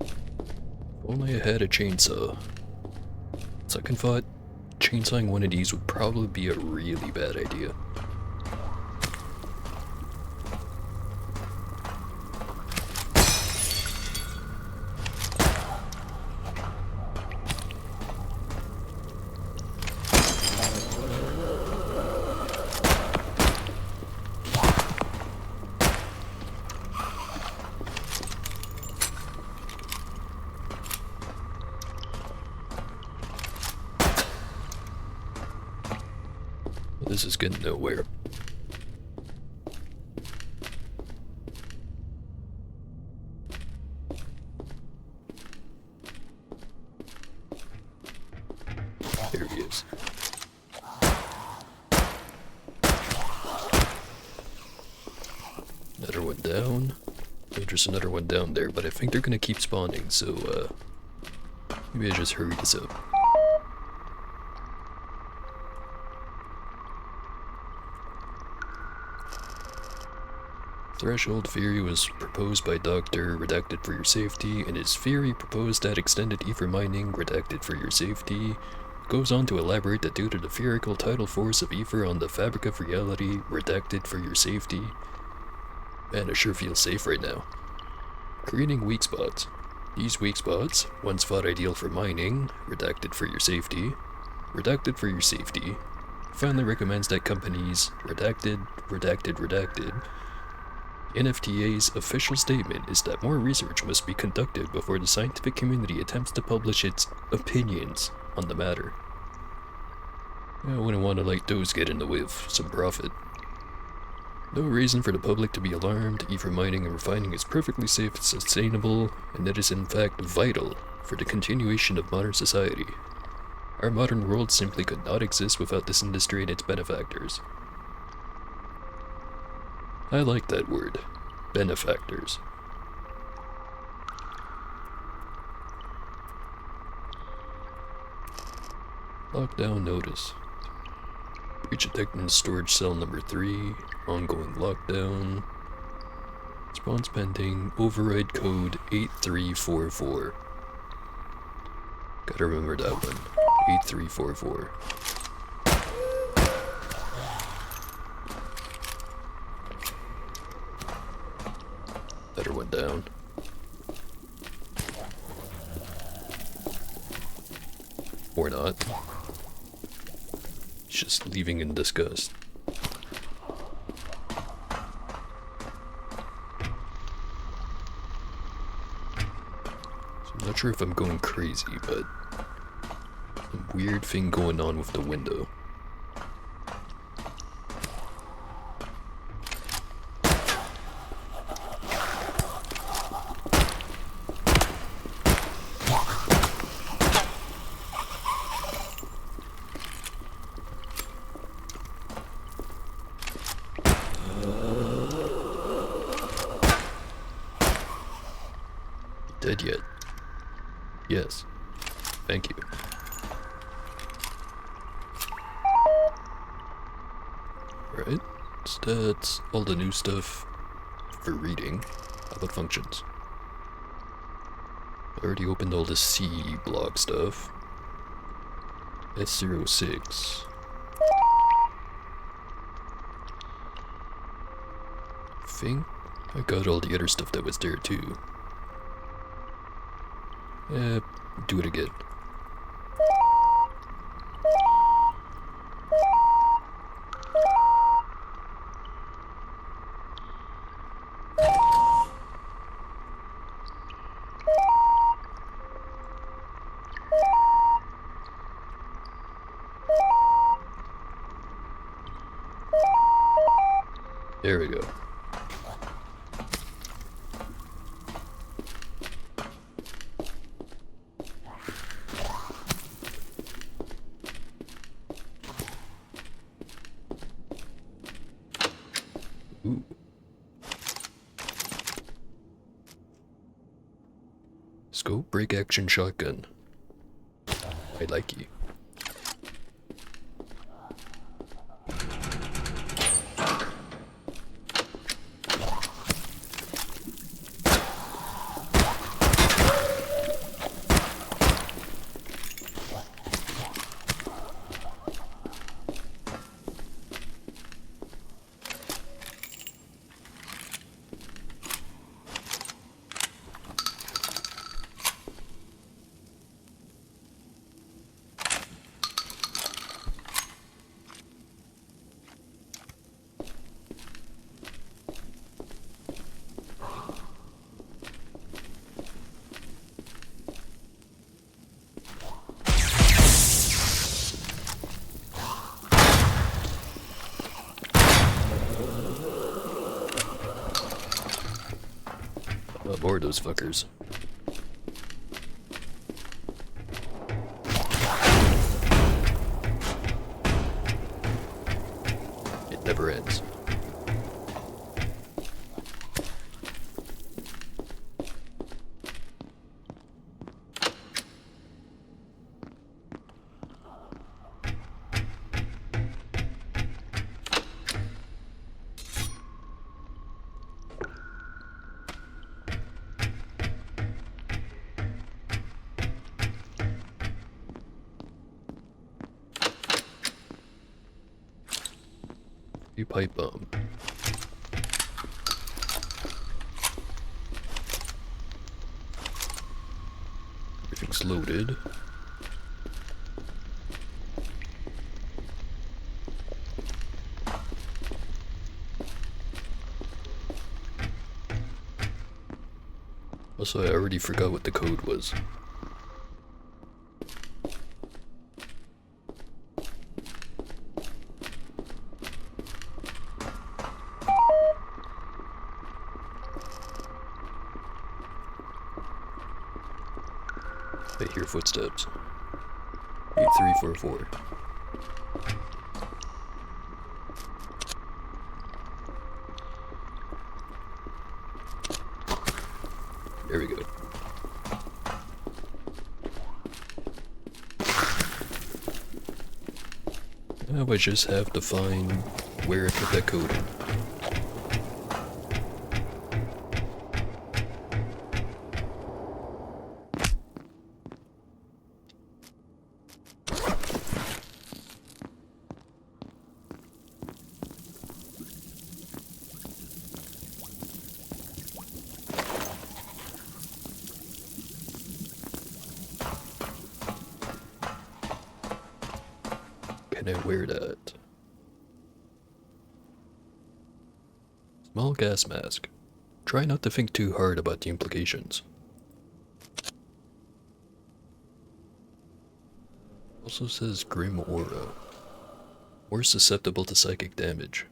Speaker 1: If only I had a chainsaw. Second thought, chainsawing one of these would probably be a really bad idea. This is getting nowhere. There he is. Another one down. There's another one down there, but I think they're gonna keep spawning, so maybe I just hurry this up. Threshold theory was proposed by Dr. redacted for your safety, and his theory proposed that extended ether mining, redacted for your safety, goes on to elaborate that due to the theoretical tidal force of ether on the fabric of reality, redacted for your safety. Man, I sure feel safe right now. Creating weak spots. These weak spots, once thought ideal for mining, redacted for your safety, finally recommends that companies, redacted, NFTA's official statement is that more research must be conducted before the scientific community attempts to publish its opinions on the matter. I wouldn't want to let those get in the way of some profit. No reason for the public to be alarmed. Ether mining and refining is perfectly safe and sustainable, and it is in fact vital for the continuation of modern society. Our modern world simply could not exist without this industry and its benefactors. I like that word. Benefactors. Lockdown notice. Breach detected in storage cell number 3. Ongoing lockdown. Response pending. Override code 8344. Gotta remember that one. 8344. Better one down. Or not. Just leaving in disgust. Not sure if I'm going crazy, but a weird thing going on with the window. Dead yet? Yes. Thank you. Right. So that's all the new stuff for reading. How about functions? I already opened all the C block stuff. S06. Think I got all the other stuff that was there too. Do it again. There we go. Ooh. Scope break action shotgun. I like you. More of those fuckers. It never ends. You pipe bomb. Everything's loaded. Also, I already forgot what the code was. I hear footsteps. 8344. There we go. Now I just have to find where I put that code in. Can I wear that? Small gas mask. Try not to think too hard about the implications. Also says Grim Aura. Or susceptible to psychic damage.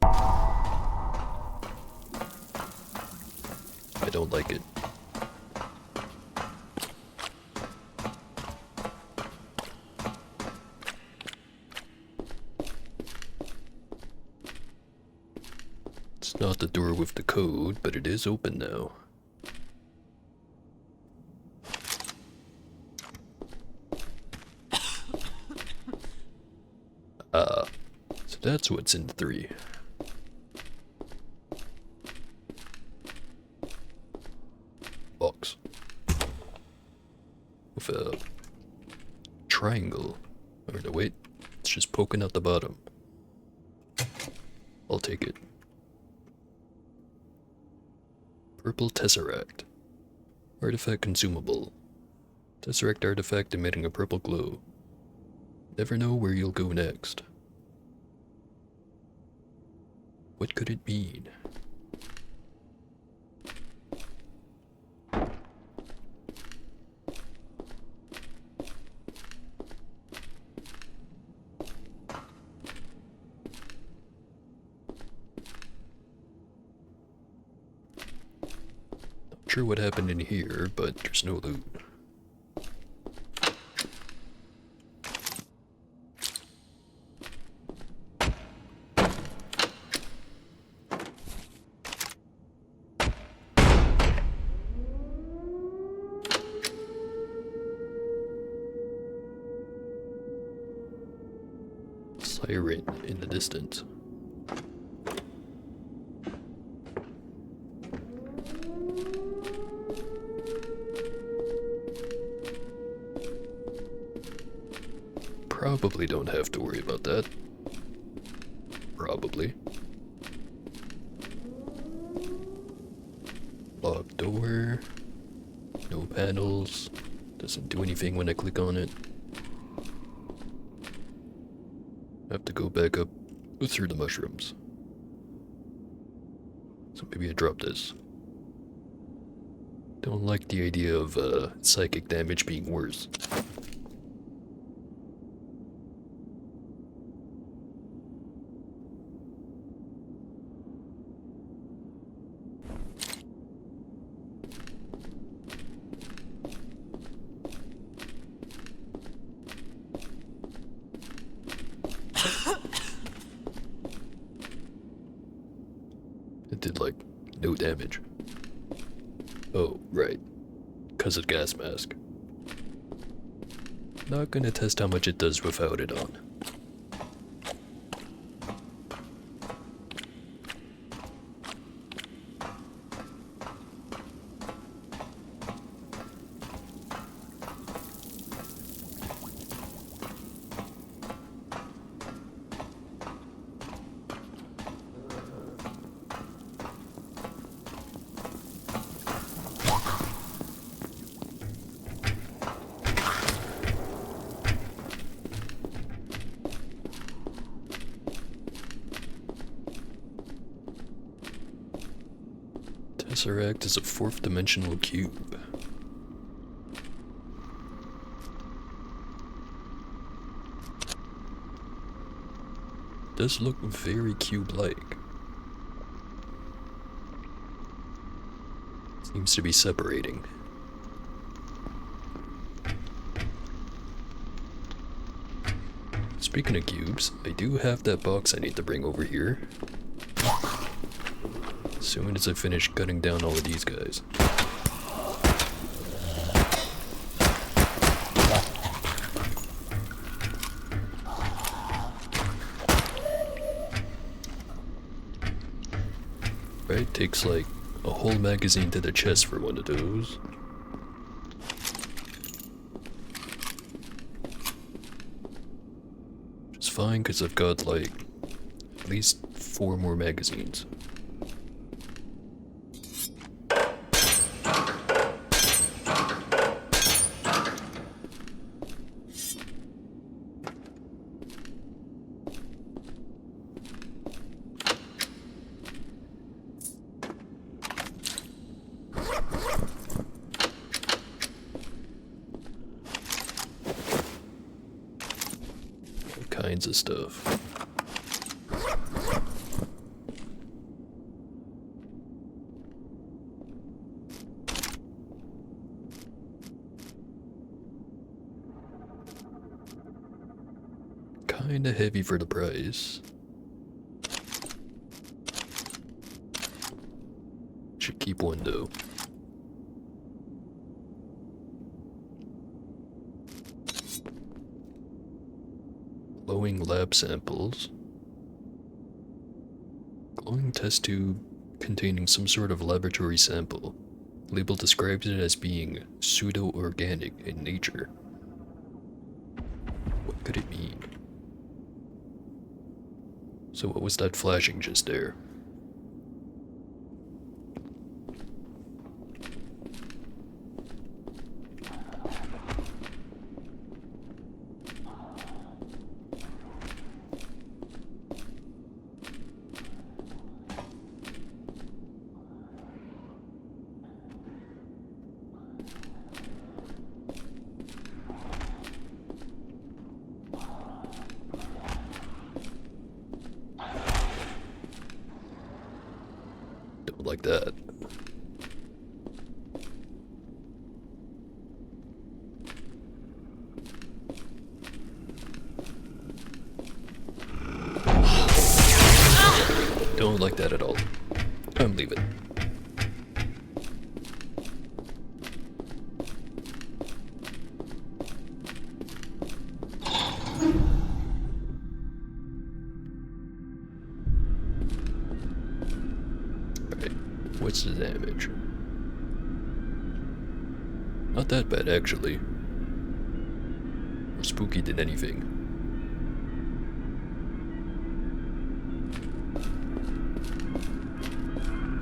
Speaker 1: I don't like it. It's not the door with the code, but it is open now. So that's what's in 3. Box. With a triangle. Or no, wait. It's just poking out the bottom. I'll take it. Purple Tesseract. Artifact consumable. Tesseract artifact emitting a purple glow. Never know where you'll go next. What could it mean? Not sure what happened in here, but there's no loot. Siren in the distance. Probably don't have to worry about that. Probably. Locked door. No panels. Doesn't do anything when I click on it. I have to go back up through the mushrooms. So maybe I drop this. Don't like the idea of psychic damage being worse. It did, like, no damage. Oh, right. 'Cause of gas mask. Not gonna test how much it does without it on. Tesseract is a 4th dimensional cube. Does look very cube-like. Seems to be separating. Speaking of cubes, I do have that box I need to bring over here. As soon as I finish cutting down all of these guys. Right, takes like a whole magazine to the chest for one of those. Which is fine because I've got like at least 4 more magazines. kinds of stuff. Kinda heavy for the price. Should keep one though. Glowing lab samples. Glowing test tube containing some sort of laboratory sample. Label describes it as being pseudo-organic in nature. What could it mean? So what was that flashing just there? Like that. Don't like that at all. I'm leaving. What's the damage? Not that bad, actually. More spooky than anything.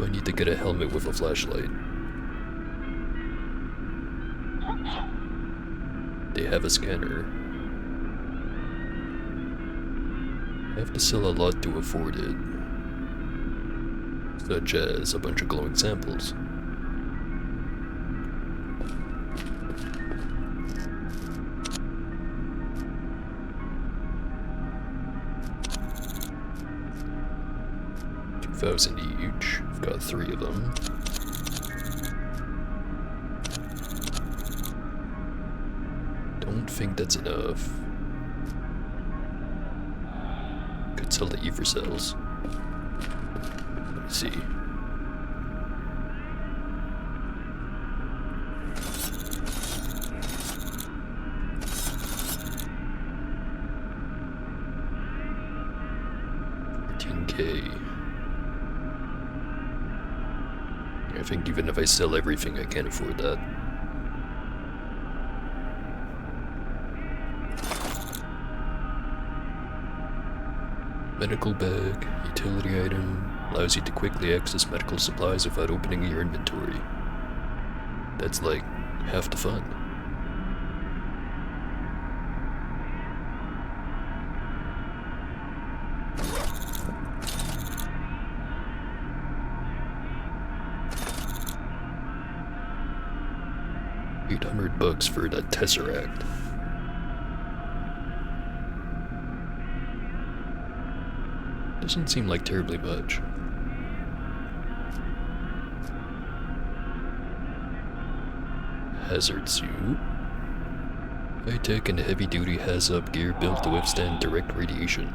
Speaker 1: I need to get a helmet with a flashlight. They have a scanner. I have to sell a lot to afford it. Such as a bunch of glowing samples. $2,000 each. I've got 3 of them. Don't think that's enough. Could sell the ether cells. See. $14K. I think even if I sell everything, I can't afford that. Medical bag, utility item, allows you to quickly access medical supplies without opening your inventory. That's like half the fun. $800 for that Tesseract. Doesn't seem like terribly much. Hazard suit. High-tech and heavy-duty has-up gear built to withstand direct radiation.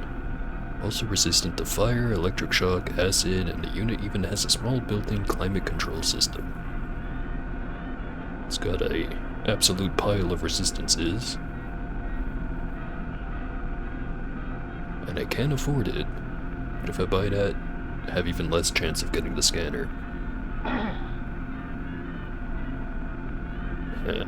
Speaker 1: Also resistant to fire, electric shock, acid, and the unit even has a small built-in climate control system. It's got a absolute pile of resistances. And I can't afford it. But if I buy that, I have even less chance of getting the scanner. Yeah.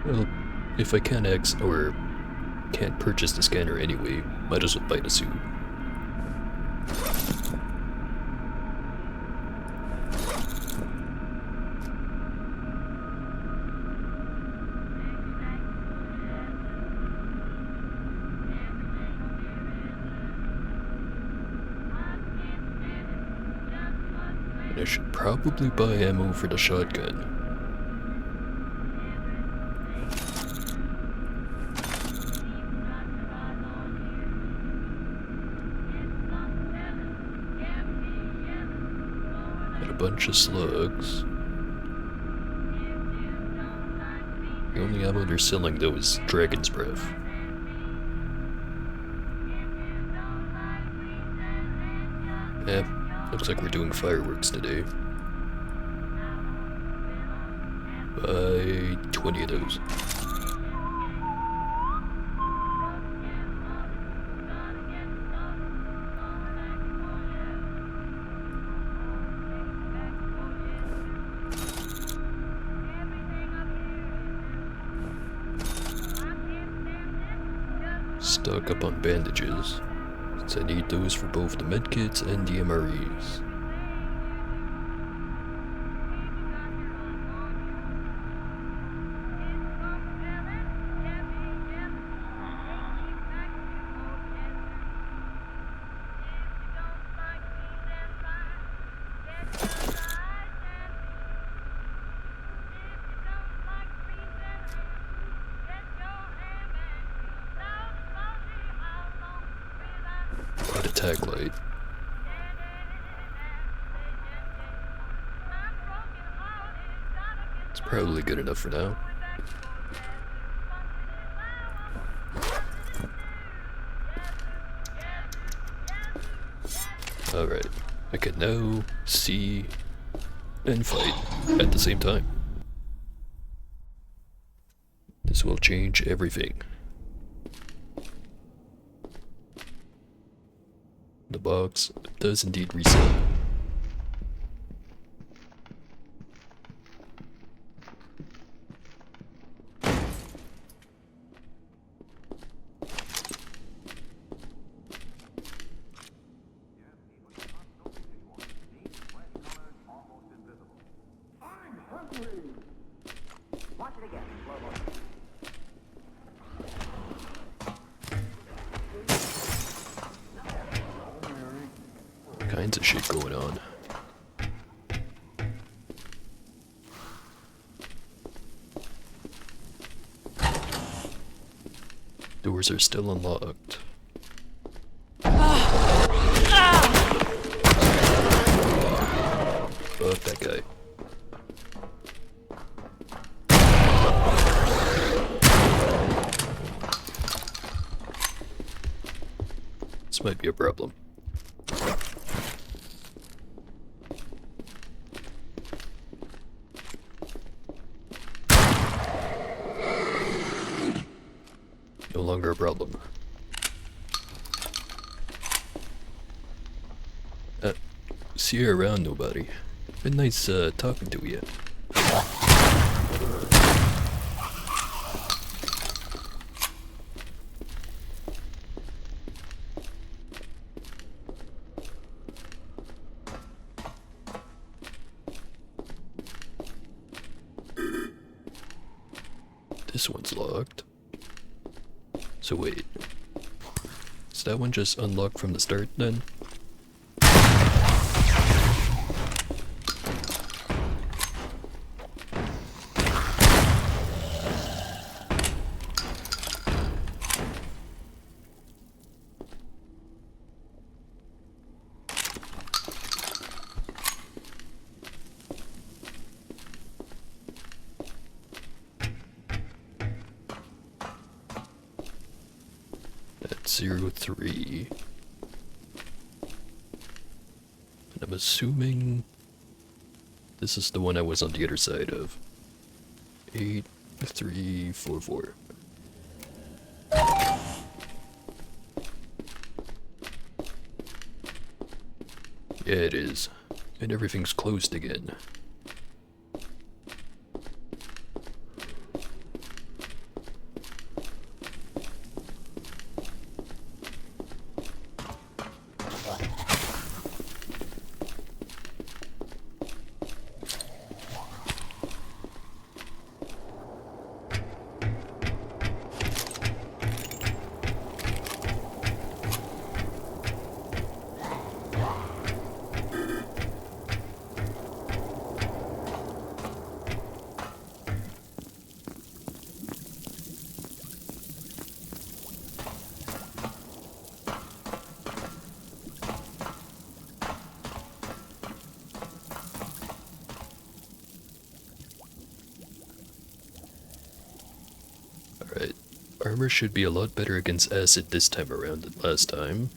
Speaker 1: Well, if I can't can't purchase the scanner anyway, might as well buy the suit. I should probably buy ammo for the shotgun. And a bunch of slugs. The only ammo they're selling though is Dragon's Breath. Looks like we're doing fireworks today. Buy 20 of those. Stock up on bandages, since I need those for both the medkits and the MREs. Tag light. It's probably good enough for now. Alright, I can now see and fight at the same time. This will change everything. The box does indeed reset.
Speaker 6: I'm hungry. Watch it again, slow motion.
Speaker 1: Kinds of shit going on. Doors are still unlocked. Fuck that guy. This might be a problem. No longer a problem. See you around, nobody. Been nice talking to you. This one's locked. So wait, is that one just unlocked from the start then? That's 03. And I'm assuming this is the one I was on the other side of. 8344. Yeah, it is. And everything's closed again. armor should be a lot better against acid this time around than last time.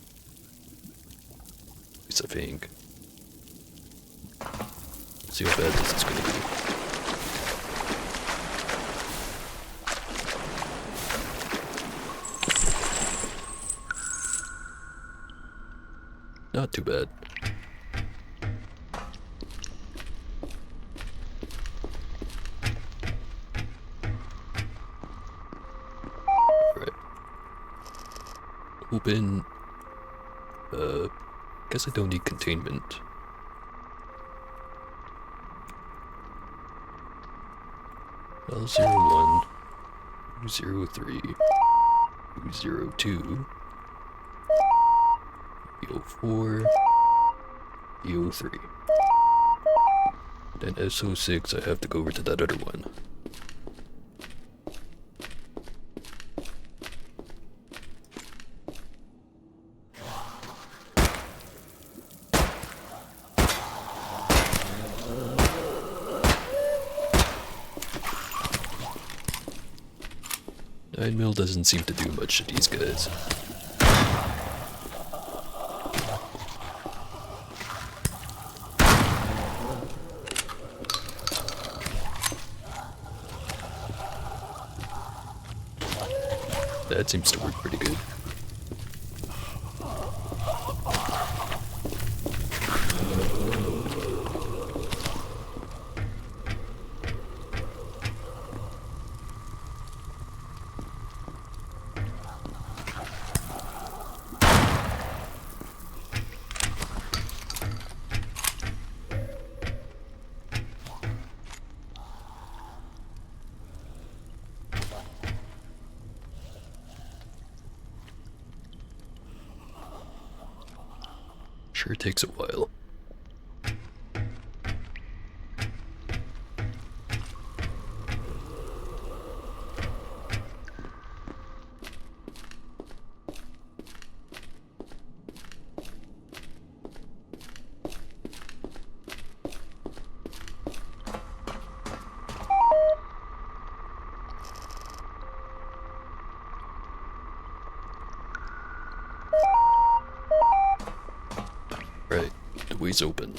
Speaker 1: At least I think. See how bad this is gonna be. Not too bad. Alright. Open. Guess I don't need containment. L01, 203, 202, E04, E03. Then S06, I have to go over to that other one. Nine mil doesn't seem to do much to these guys. That seems to work pretty good. Sure takes a while. Right, the way's open.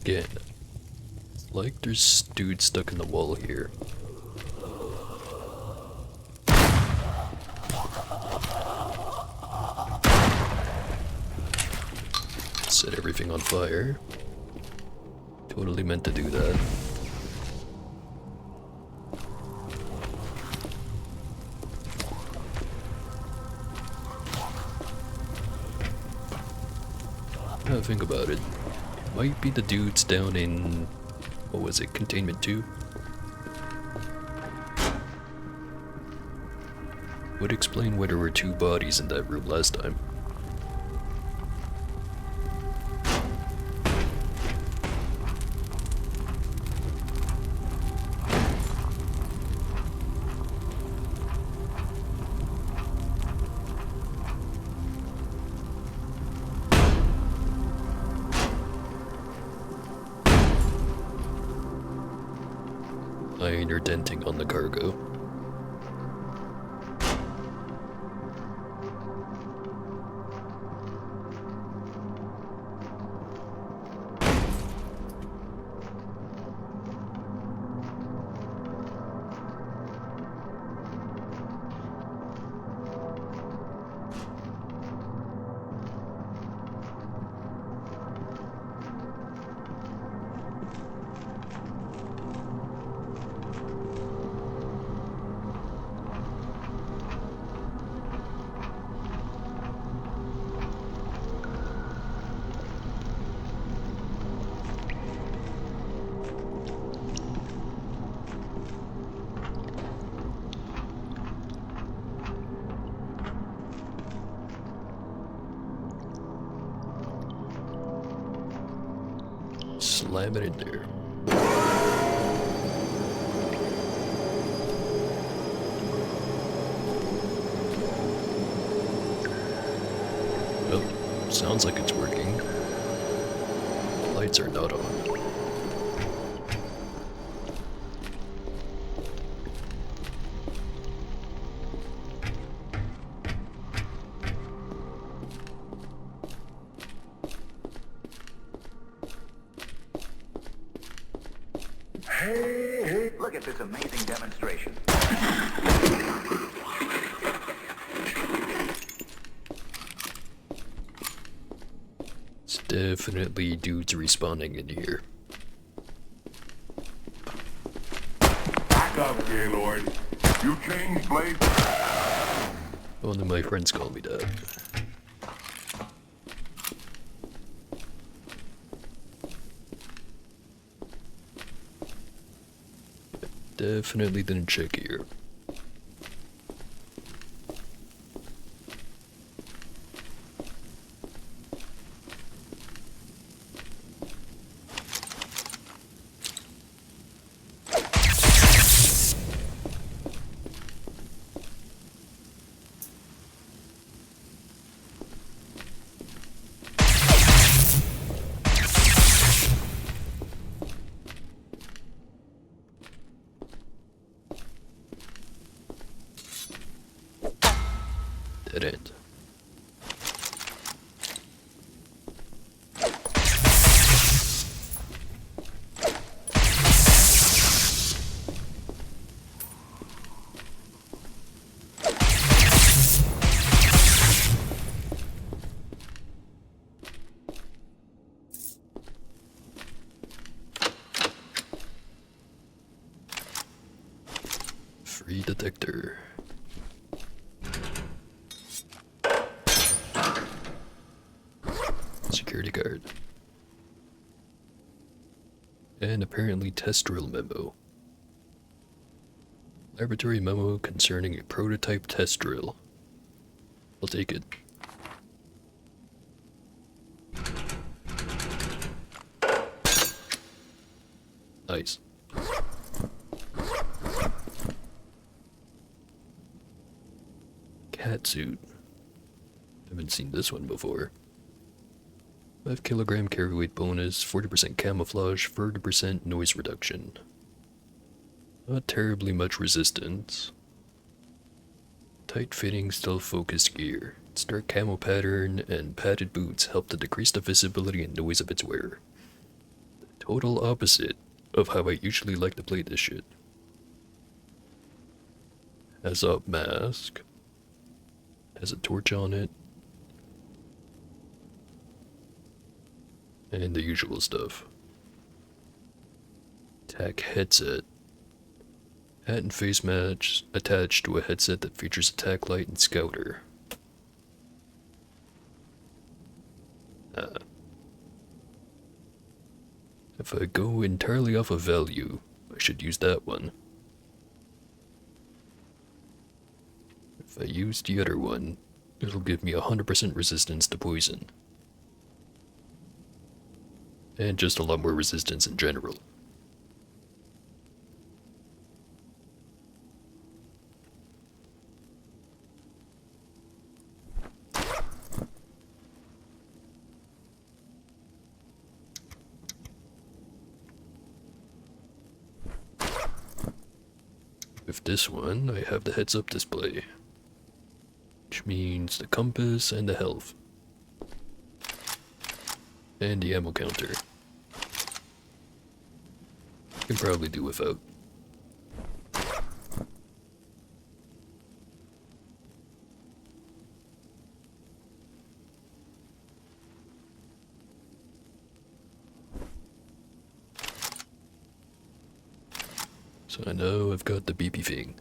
Speaker 1: Again, it's like there's dudes stuck in the wall here. Set everything on fire. Totally meant to do that. Now that I think about it, might be the dudes down in, what was it, Containment 2? Would explain why there were two bodies in that room last time. Iron or denting on the cargo. slam it in there. Well, sounds like it's working. Lights are not on.
Speaker 6: Look at this amazing demonstration.
Speaker 1: It's definitely dudes respawning in here.
Speaker 2: Back up, Gaylord. You changed, Blade?
Speaker 1: One of my friends call me that. Definitely didn't check here. Dead end. Free detector. Security guard. And apparently test drill memo. Laboratory memo concerning a prototype test drill. I'll take it. Nice. Cat suit. Haven't seen this one before. 5 kilogram carry weight bonus, 40% camouflage, 30% noise reduction. Not terribly much resistance. Tight fitting, stealth focused gear. Its dark camo pattern and padded boots help to decrease the visibility and noise of its wearer. The total opposite of how I usually like to play this shit. Has a mask. Has a torch on it. And the usual stuff. Tac headset. Hat and face match attached to a headset that features a tac light and scouter. If I go entirely off of value, I should use that one. If I use the other one, it'll give me 100% resistance to poison. And just a lot more resistance in general. With this one, I have the heads-up display, which means the compass and the health. And the ammo counter. Can probably do without. So I know I've got the BB thing.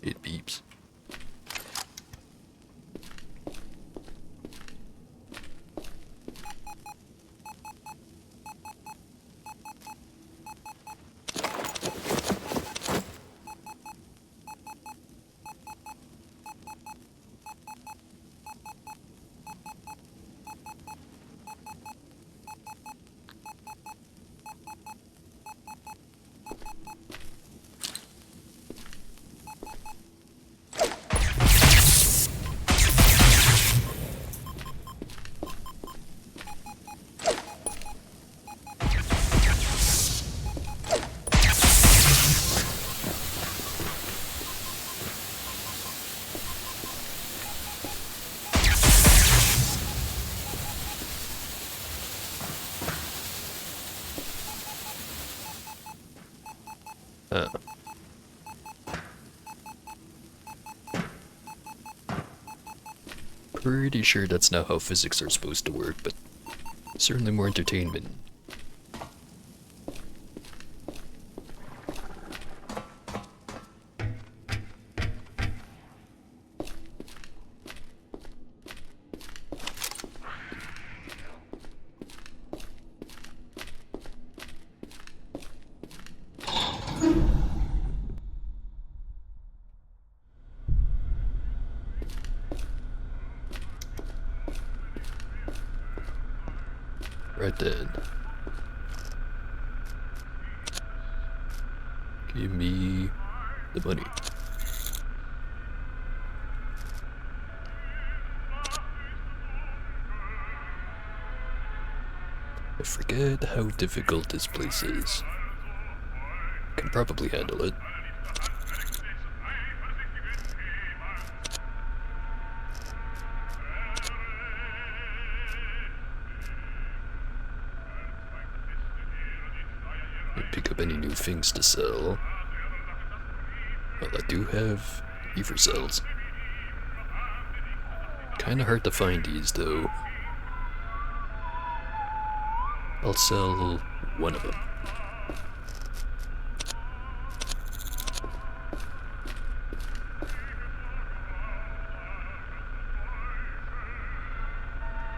Speaker 1: It beeps. Pretty sure that's not how physics are supposed to work, but certainly more entertainment. Right then. Give me the money. I forget how difficult this place is. Can probably handle it. Didn't pick up any new things to sell. Well, I do have ether cells. Kinda hard to find these though. I'll sell one of them.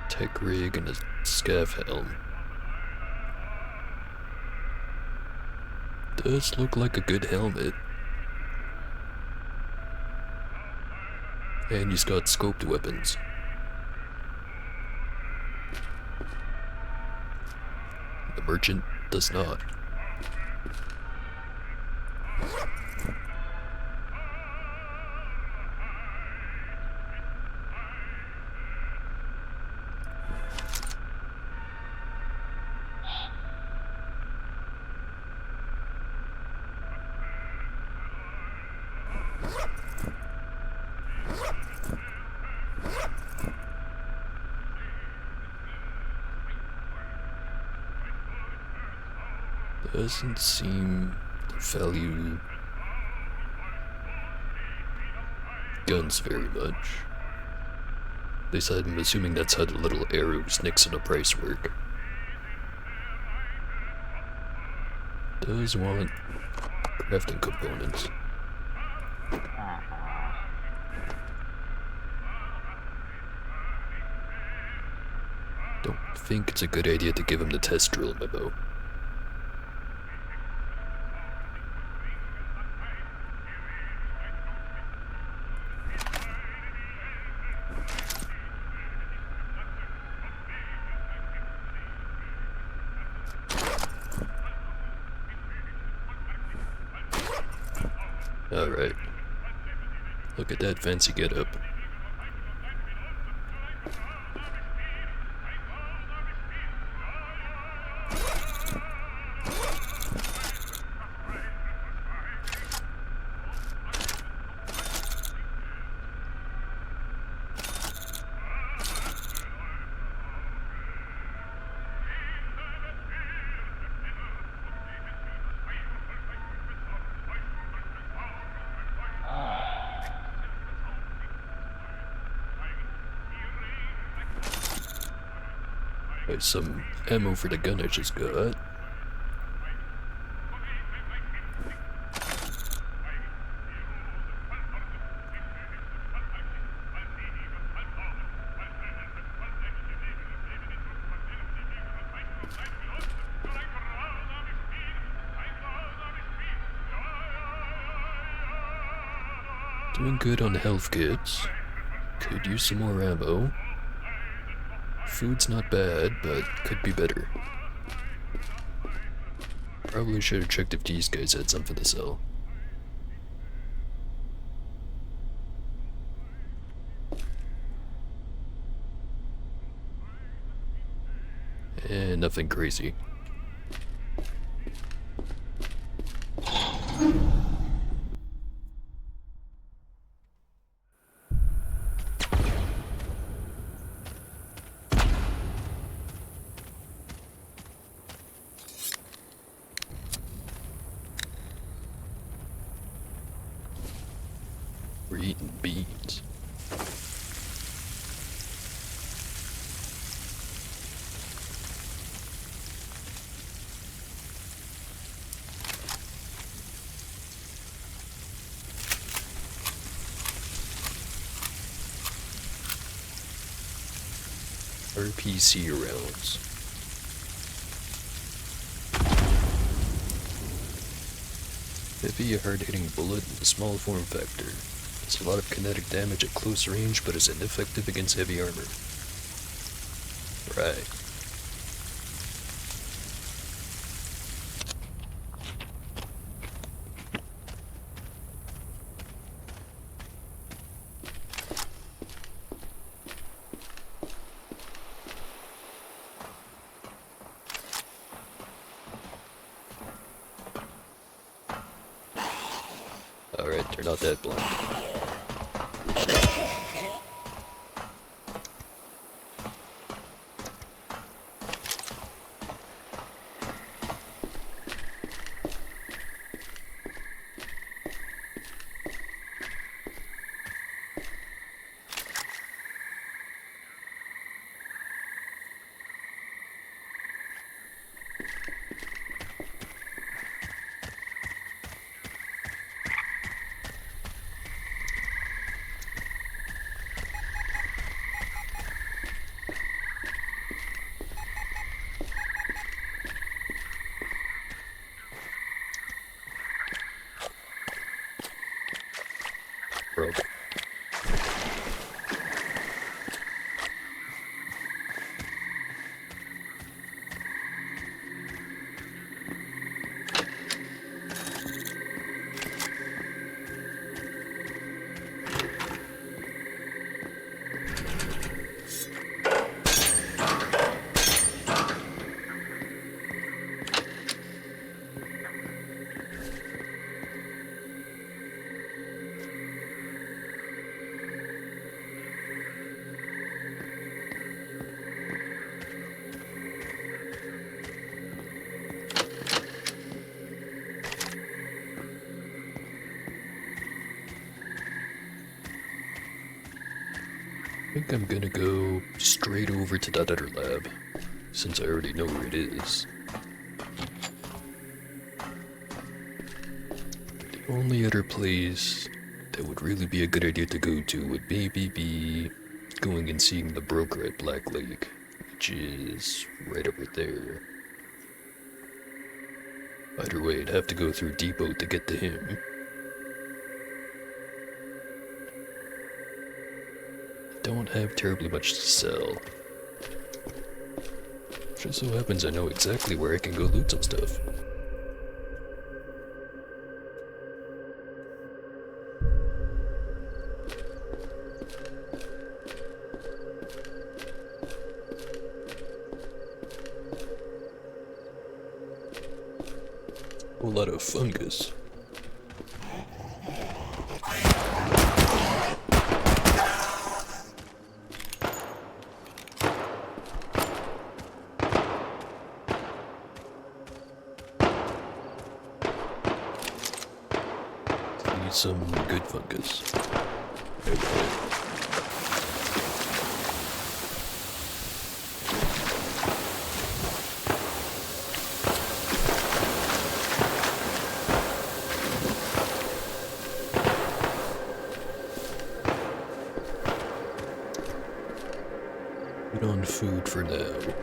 Speaker 1: Tech rig and a scav helm. Does look like a good helmet. And he's got scoped weapons. The merchant does not. Doesn't seem to value guns very much. At least I'm assuming that's how the little arrows next to the price work. Does want crafting components. Don't think it's a good idea to give him the test drill memo. Alright. Look at that fancy getup. There's some ammo for the gun I just got. Doing good on health kits. Could use some more ammo. Food's not bad, but could be better. Probably should have checked if these guys had something to sell. And nothing crazy. We're eating beans. RPC rounds. Heavy, hard-hitting bullet in a small form factor. Does a lot of kinetic damage at close range, but is ineffective against heavy armor. Right. Alright, they're not that blind. Broke. I think I'm gonna go straight over to that other lab, since I already know where it is. The only other place that would really be a good idea to go to would maybe be going and seeing the broker at Black Lake, which is right over there. Either way, I'd have to go through Depot to get to him. Don't have terribly much to sell. Just so happens I know exactly where I can go loot some stuff. Whole lot of fungus. Need some good fungus. Okay. Put on food for now.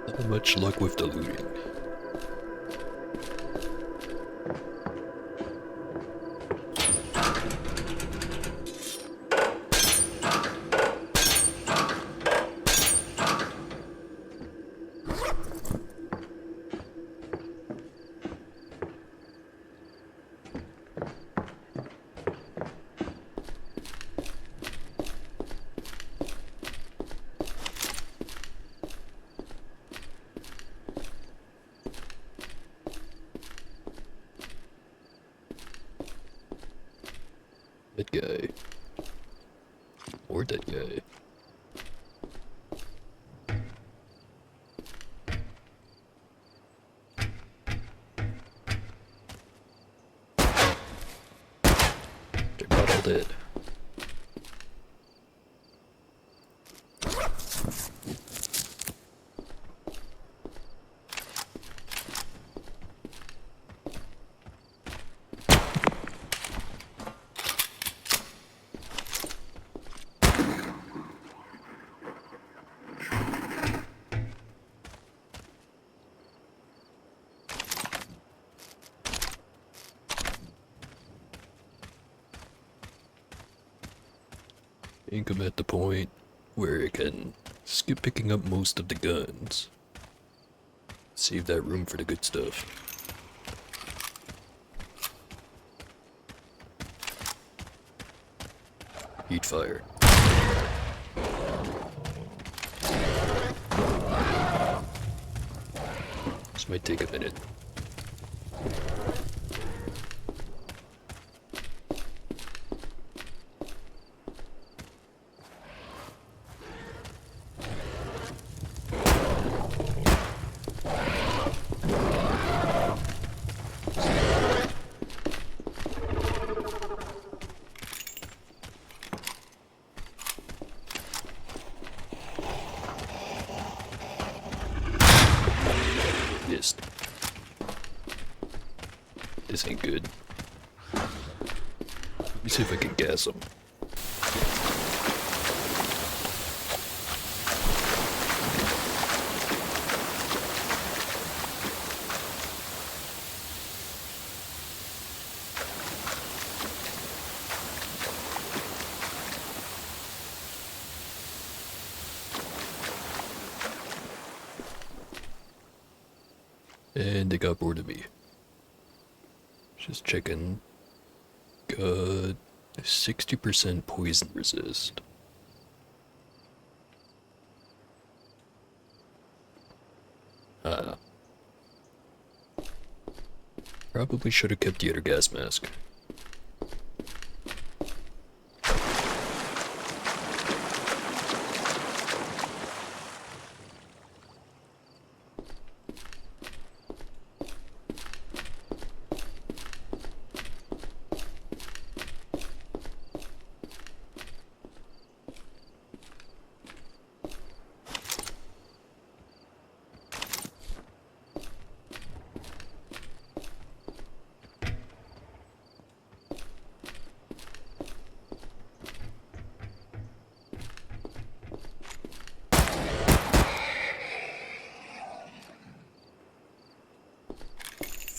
Speaker 1: Not much luck with the looting. That guy. Or that guy. They're not all dead. I think I'm at the point where I can skip picking up most of the guns. Save that room for the good stuff. Heat fire. This might take a minute. Missed. This ain't good. Let me see if I can gas him. And they got bored of me. Just checking. Got 60% poison resist. Ah. Probably should have kept the other gas mask.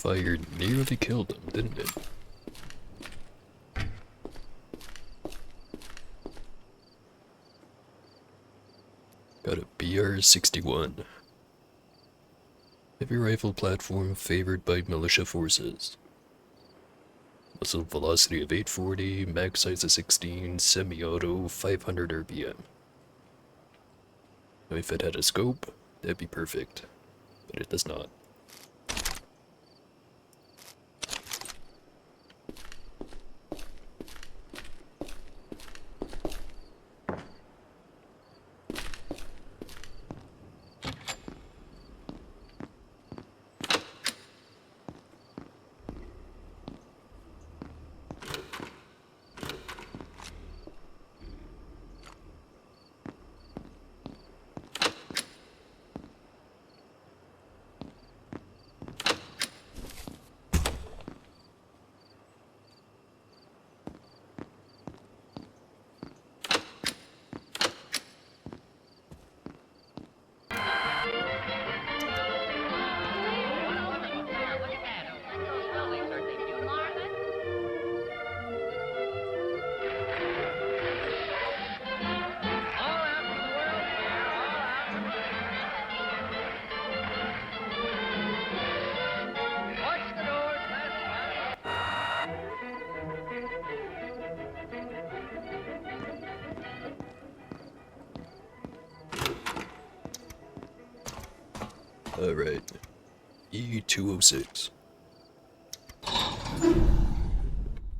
Speaker 1: Fire nearly killed him, didn't it? Got a BR-61. Heavy rifle platform favored by militia forces. Muzzle velocity of 840, mag size of 16, semi-auto, 500 RPM. Now if it had a scope, that'd be perfect. But it does not. Alright. E206.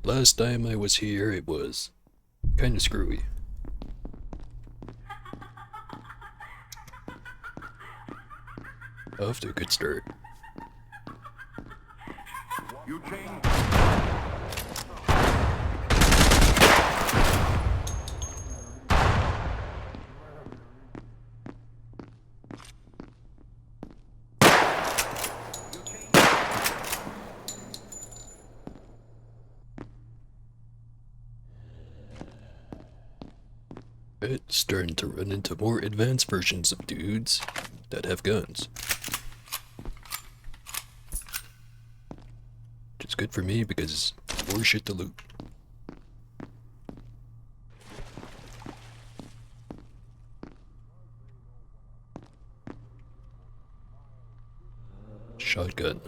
Speaker 1: Last time I was here, it was kinda screwy. Off to a good start.
Speaker 2: You change.
Speaker 1: It's starting to run into more advanced versions of dudes that have guns. Which is good for me because more shit to loot. Shotgun.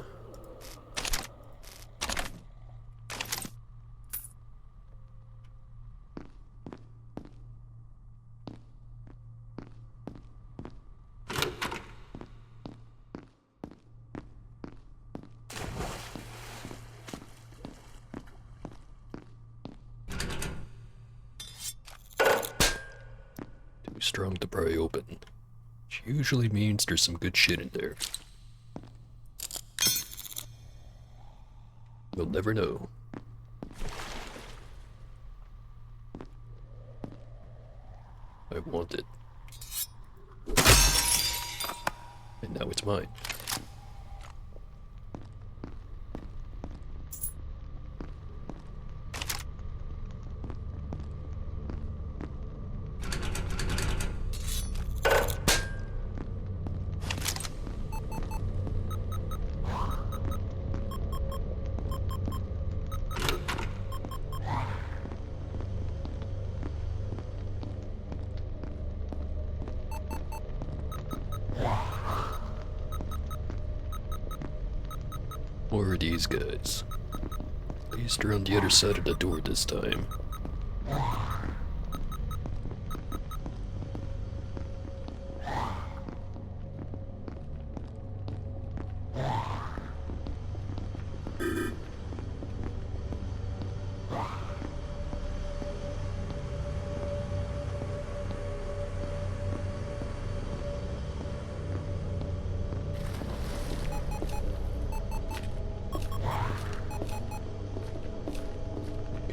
Speaker 1: Too strong to pry open. Which usually means there's some good shit in there. We'll never know. I want it. And now it's mine. More of these guys. At least they're on the other side of the door this time.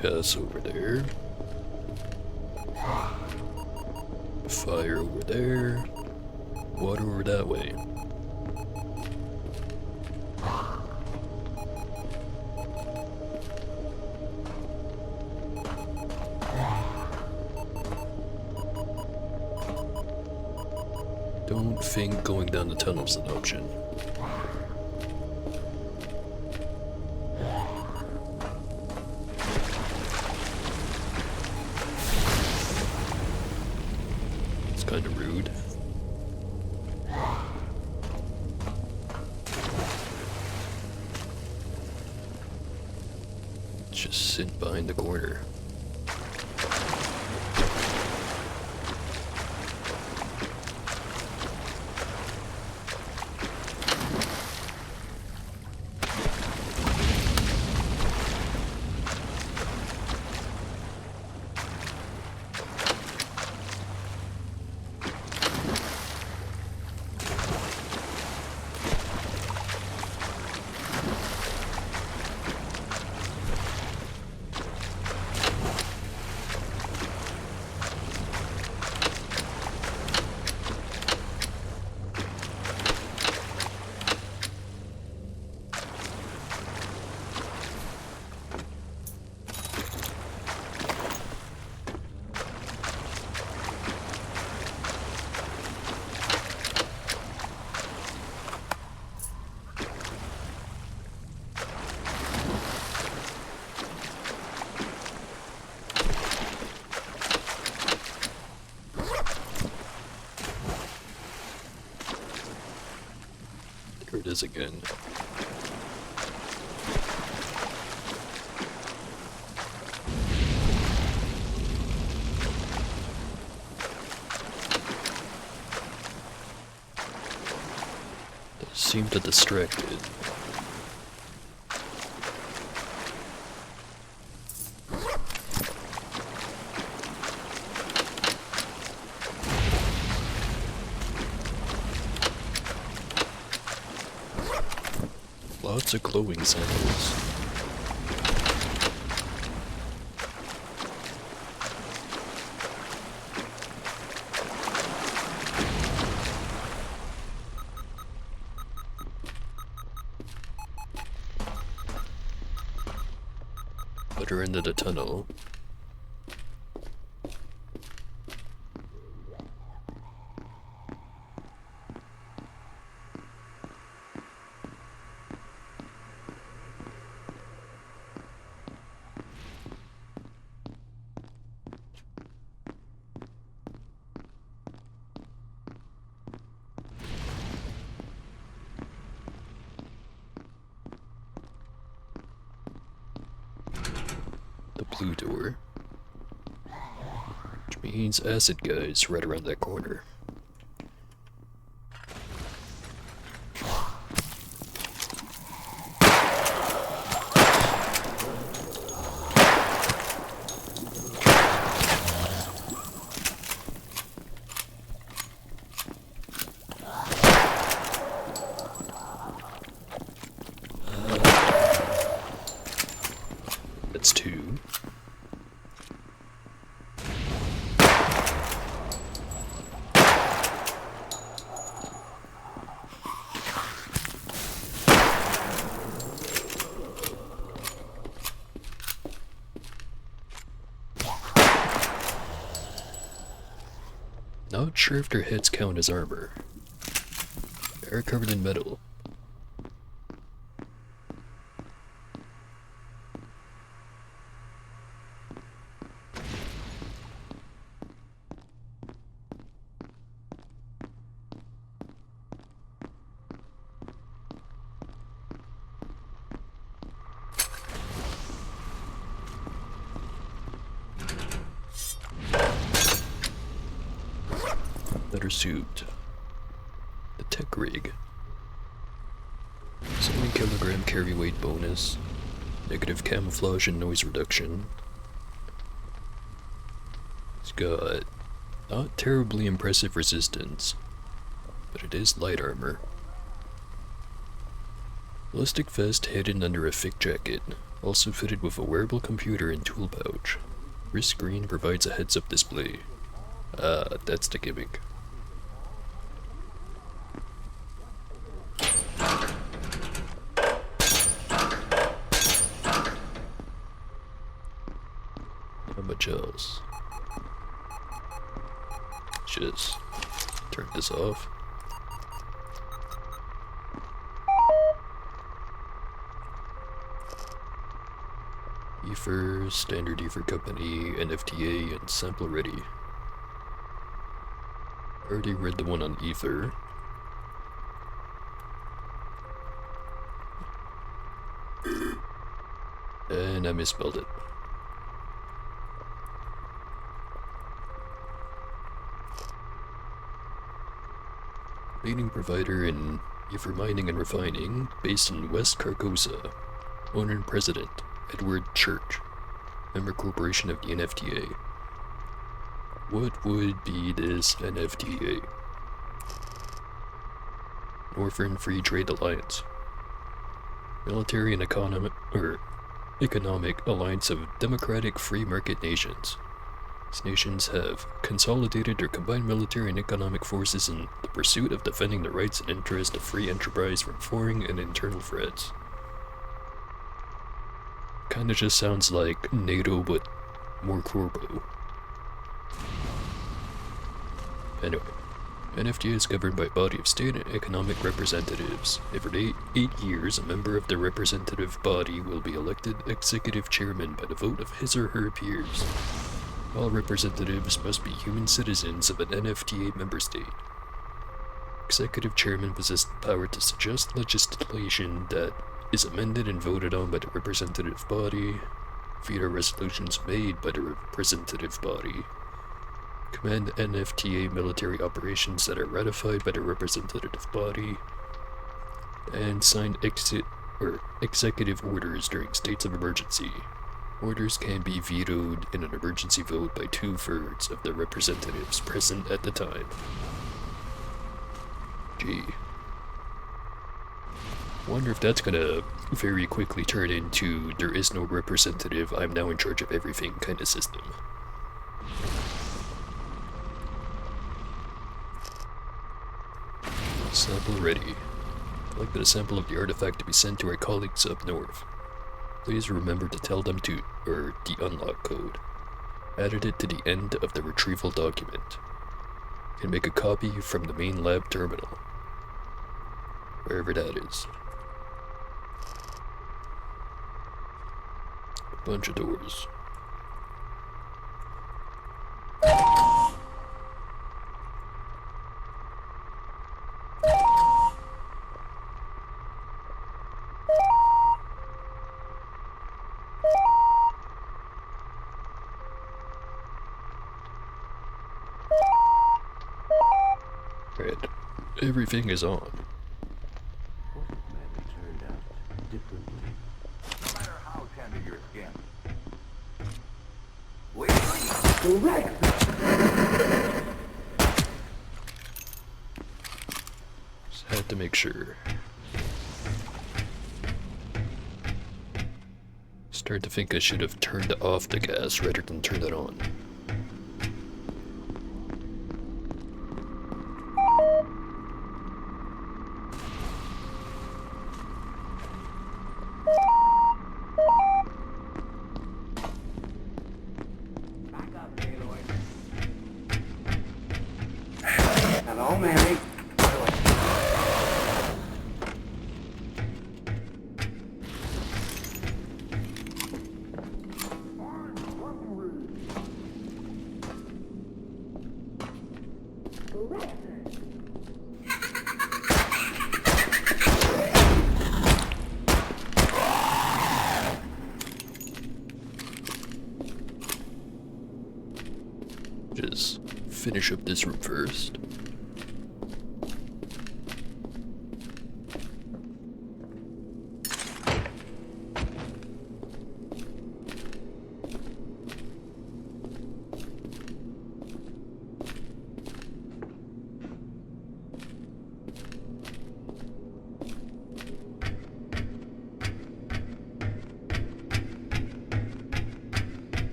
Speaker 1: Gas over there. Fire over there. Water over that way. Don't think going down the tunnel's an option. Kinda rude. Just sit behind the corner. Here it is again. Does seem to distract it. Lots of glowing samples. Put her into the tunnel. The blue door. Which means acid guy's right around that corner. That's two. Not sure if their heads count as armor. They're covered in metal. Letter suit. The tech rig. 70 kilogram carry weight bonus. Negative camouflage and noise reduction. It's got not terribly impressive resistance, but it is light armor. Ballistic vest hidden under a thick jacket, also fitted with a wearable computer and tool pouch. Wrist screen provides a heads-up display. Ah, that's the gimmick. How much else? Just turn this off. Ether, Standard Ether Company, NFTA, and Sample Ready. Already read the one on Ether. And I misspelled it. Leading provider in ether mining and refining, based in West Carcosa. Owner and president, Edward Church. Member corporation of the NFTA. What would be this NFTA? Northern Free Trade Alliance. Military and economic alliance of democratic free market nations. These nations have consolidated their combined military and economic forces in the pursuit of defending the rights and interests of free enterprise from foreign and internal threats. Kinda just sounds like NATO, but more corpo. Anyway, NFTA is governed by a body of state and economic representatives. Every 8 years, a member of the representative body will be elected executive chairman by the vote of his or her peers. All representatives must be human citizens of an NFTA member state. Executive chairman possesses the power to suggest legislation that is amended and voted on by the representative body, veto resolutions made by the representative body, command NFTA military operations that are ratified by the representative body, and sign executive orders during states of emergency. Orders can be vetoed in an emergency vote by 2/3 of the representatives present at the time. Gee. Wonder if that's gonna very quickly turn into there is no representative, I'm now in charge of everything kind of system. Sample ready. I'd like the sample of the artifact to be sent to our colleagues up north. Please remember to tell them to, the unlock code. Added it to the end of the retrieval document. You can make a copy from the main lab terminal. Wherever that is. A bunch of doors. Right. Everything is on.
Speaker 7: What if men turned out differently?
Speaker 8: No matter how tender your skin.
Speaker 6: Correct.
Speaker 1: Just had to make sure. Start to think I should have turned off the gas rather than turned it on.
Speaker 6: Back up, Gaylord. Hello, Mary.
Speaker 1: Just finish up this room first.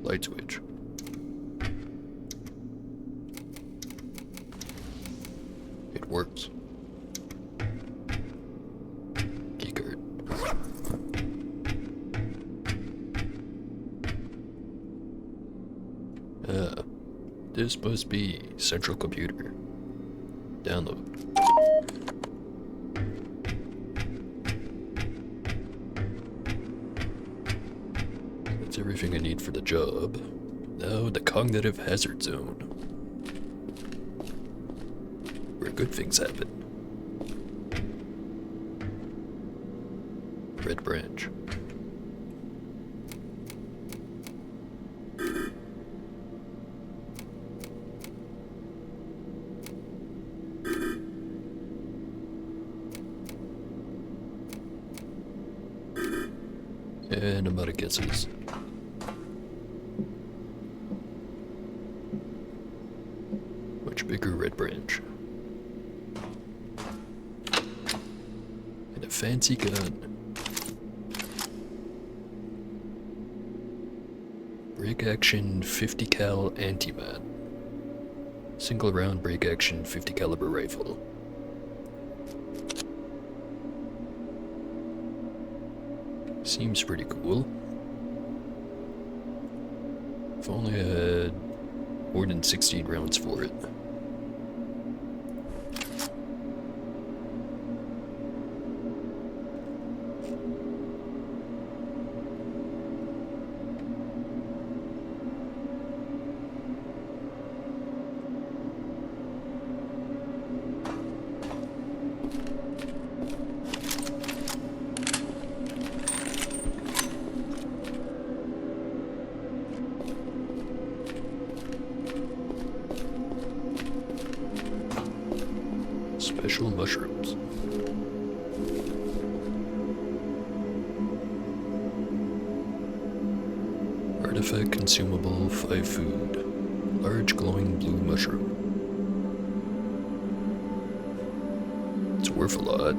Speaker 1: Light switch. It works. Keycard. This must be central computer. Download. That's everything I need for the job. Now the cognitive hazard zone. Where good things happen. Red branch. And I'm out of guesses. Much bigger red branch. And a fancy gun. Break action 50 cal anti-mat. Single round break action 50 caliber rifle. Seems pretty cool. If only I had more than 16 rounds for it. Special mushrooms. Artifact consumable 5 food. large glowing blue mushroom. It's worth a lot.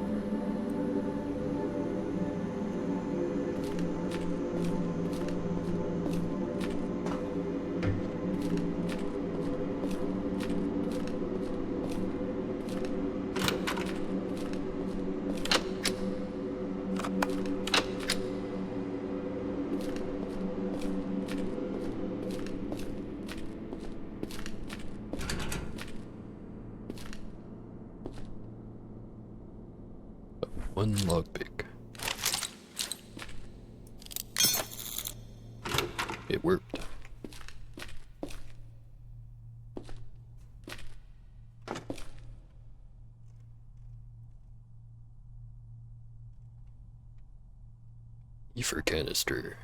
Speaker 1: One lockpick. It worked. Ether canister.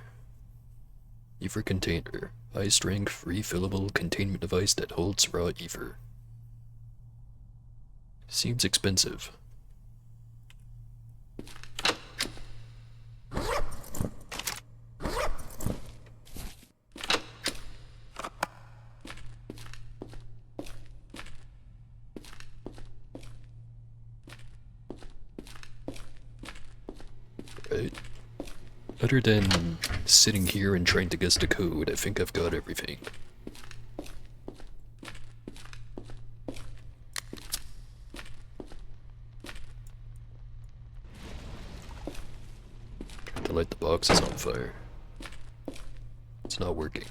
Speaker 1: Ether container. High strength, refillable containment device that holds raw ether. Seems expensive. Right. Other than sitting here and trying to guess the code, I think I've got everything. Trying to light the boxes on fire. It's not working.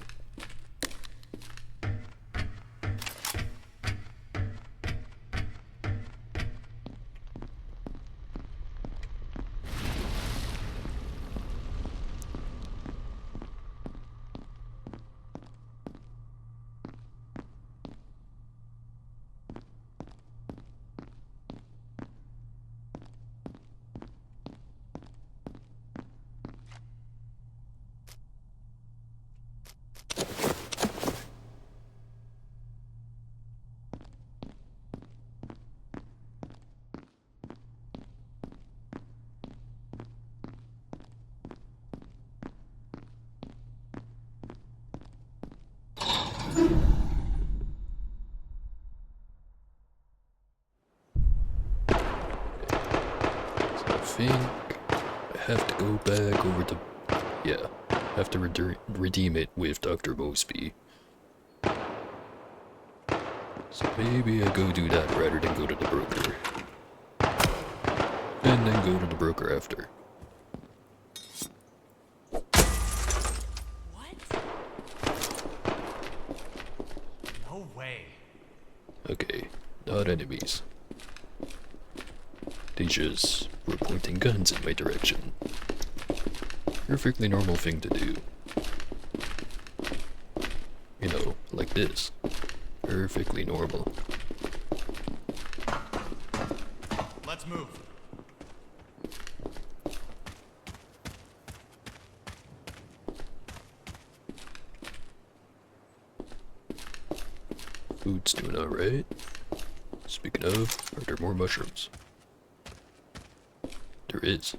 Speaker 1: I think I have to go back over to... Yeah, I have to redeem it with Dr. Mosby. So maybe I go do that rather than go to the broker. And then go to the broker after.
Speaker 5: What? No way.
Speaker 1: Okay, not enemies. They just were pointing guns in my direction. Perfectly normal thing to do. You know, like this. Perfectly normal.
Speaker 5: Let's move.
Speaker 1: Food's doing alright. Speaking of, are there more mushrooms? There is.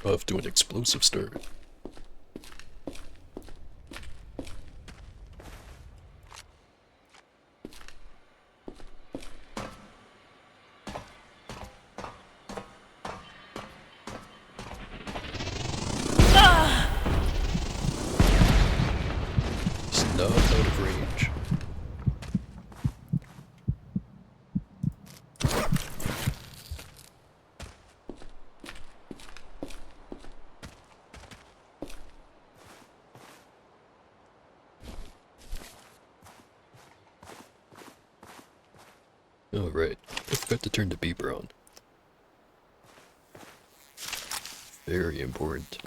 Speaker 1: Off to an explosive start. It's not out of range. Oh, right. I forgot to turn the beeper on. Very important.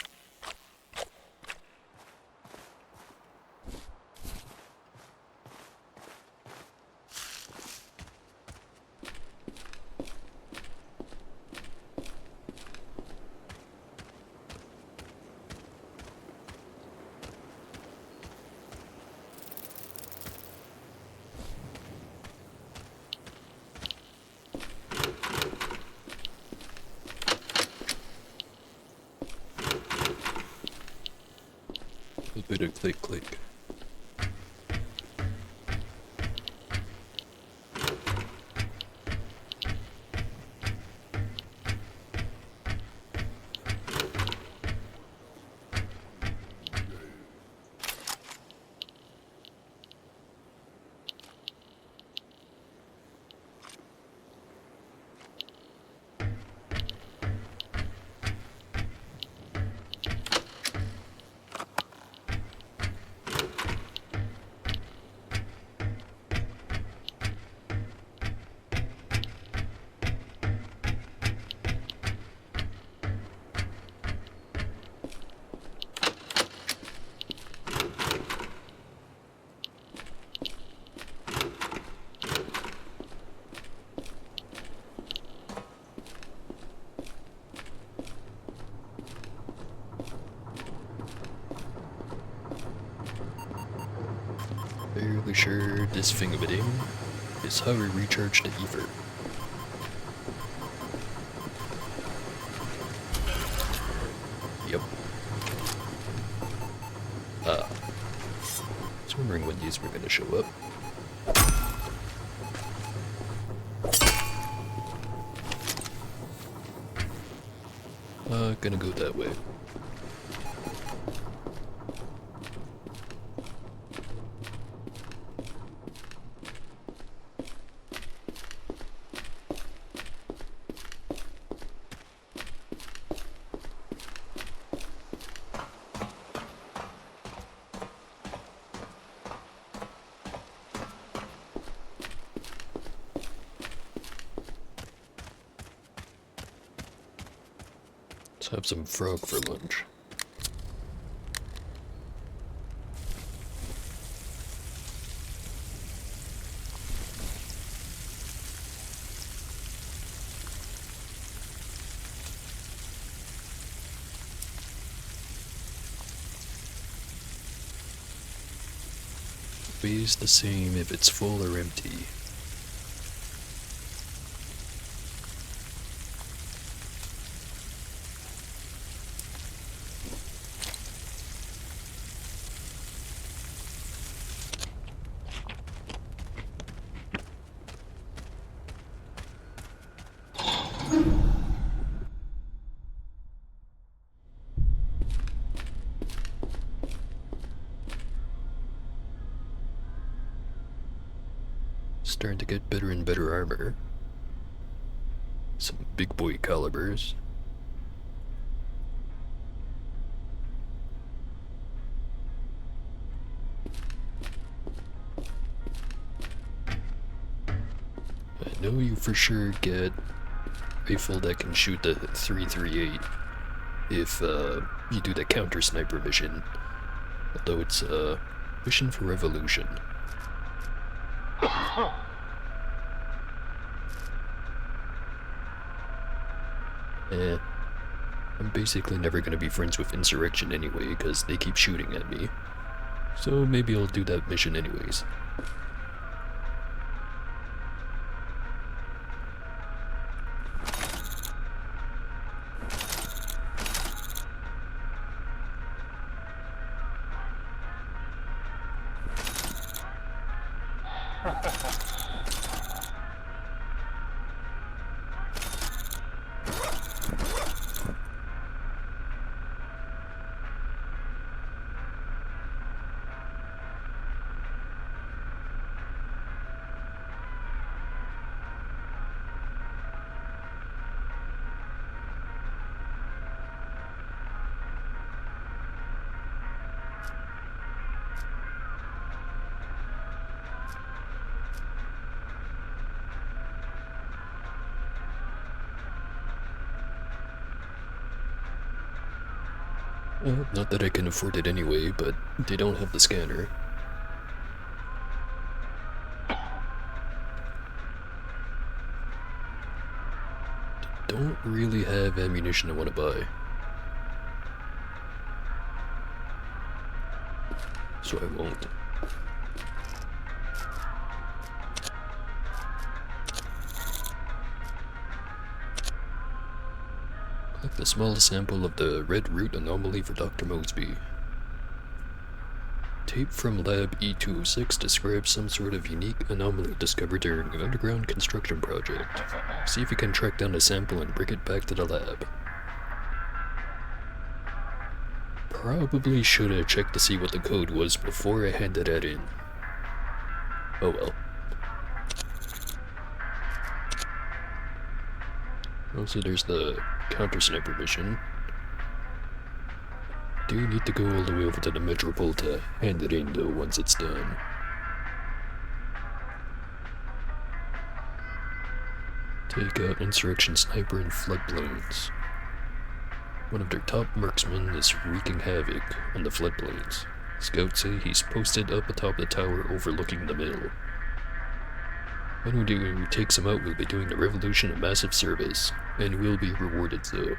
Speaker 1: A bit of click click. Fairly sure this thing of a ding is how we recharge the ether. Yep. Ah. I was wondering when these were gonna show up. Gonna go that way. Let's have some frog for lunch. Always the same if it's full or empty. Starting to get better and better armor. Some big boy calibers. I know you for sure get a rifle that can shoot the 338 if you do the counter sniper mission. Although it's a mission for revolution. I'm basically never gonna be friends with Insurrection anyway, because they keep shooting at me. So maybe I'll do that mission anyways. Well, not that I can afford it anyway, but they don't have the scanner. They don't really have ammunition I want to buy. So I won't. Collect the smallest sample of the red root anomaly for Dr. Mosby. Tape from Lab E206 describes some sort of unique anomaly discovered during an underground construction project. See if you can track down a sample and bring it back to the lab. Probably should have checked to see what the code was before I handed that in. Oh well. Also, there's the counter-sniper mission. Do need to go all the way over to the Metropole to hand it in though once it's done. Take out Insurrection Sniper and floodplains. One of their top marksmen is wreaking havoc on the floodplains. Scouts say he's posted up atop the tower overlooking the mill. Anyone who takes him out will be doing the Revolution a massive service, and will be rewarded so.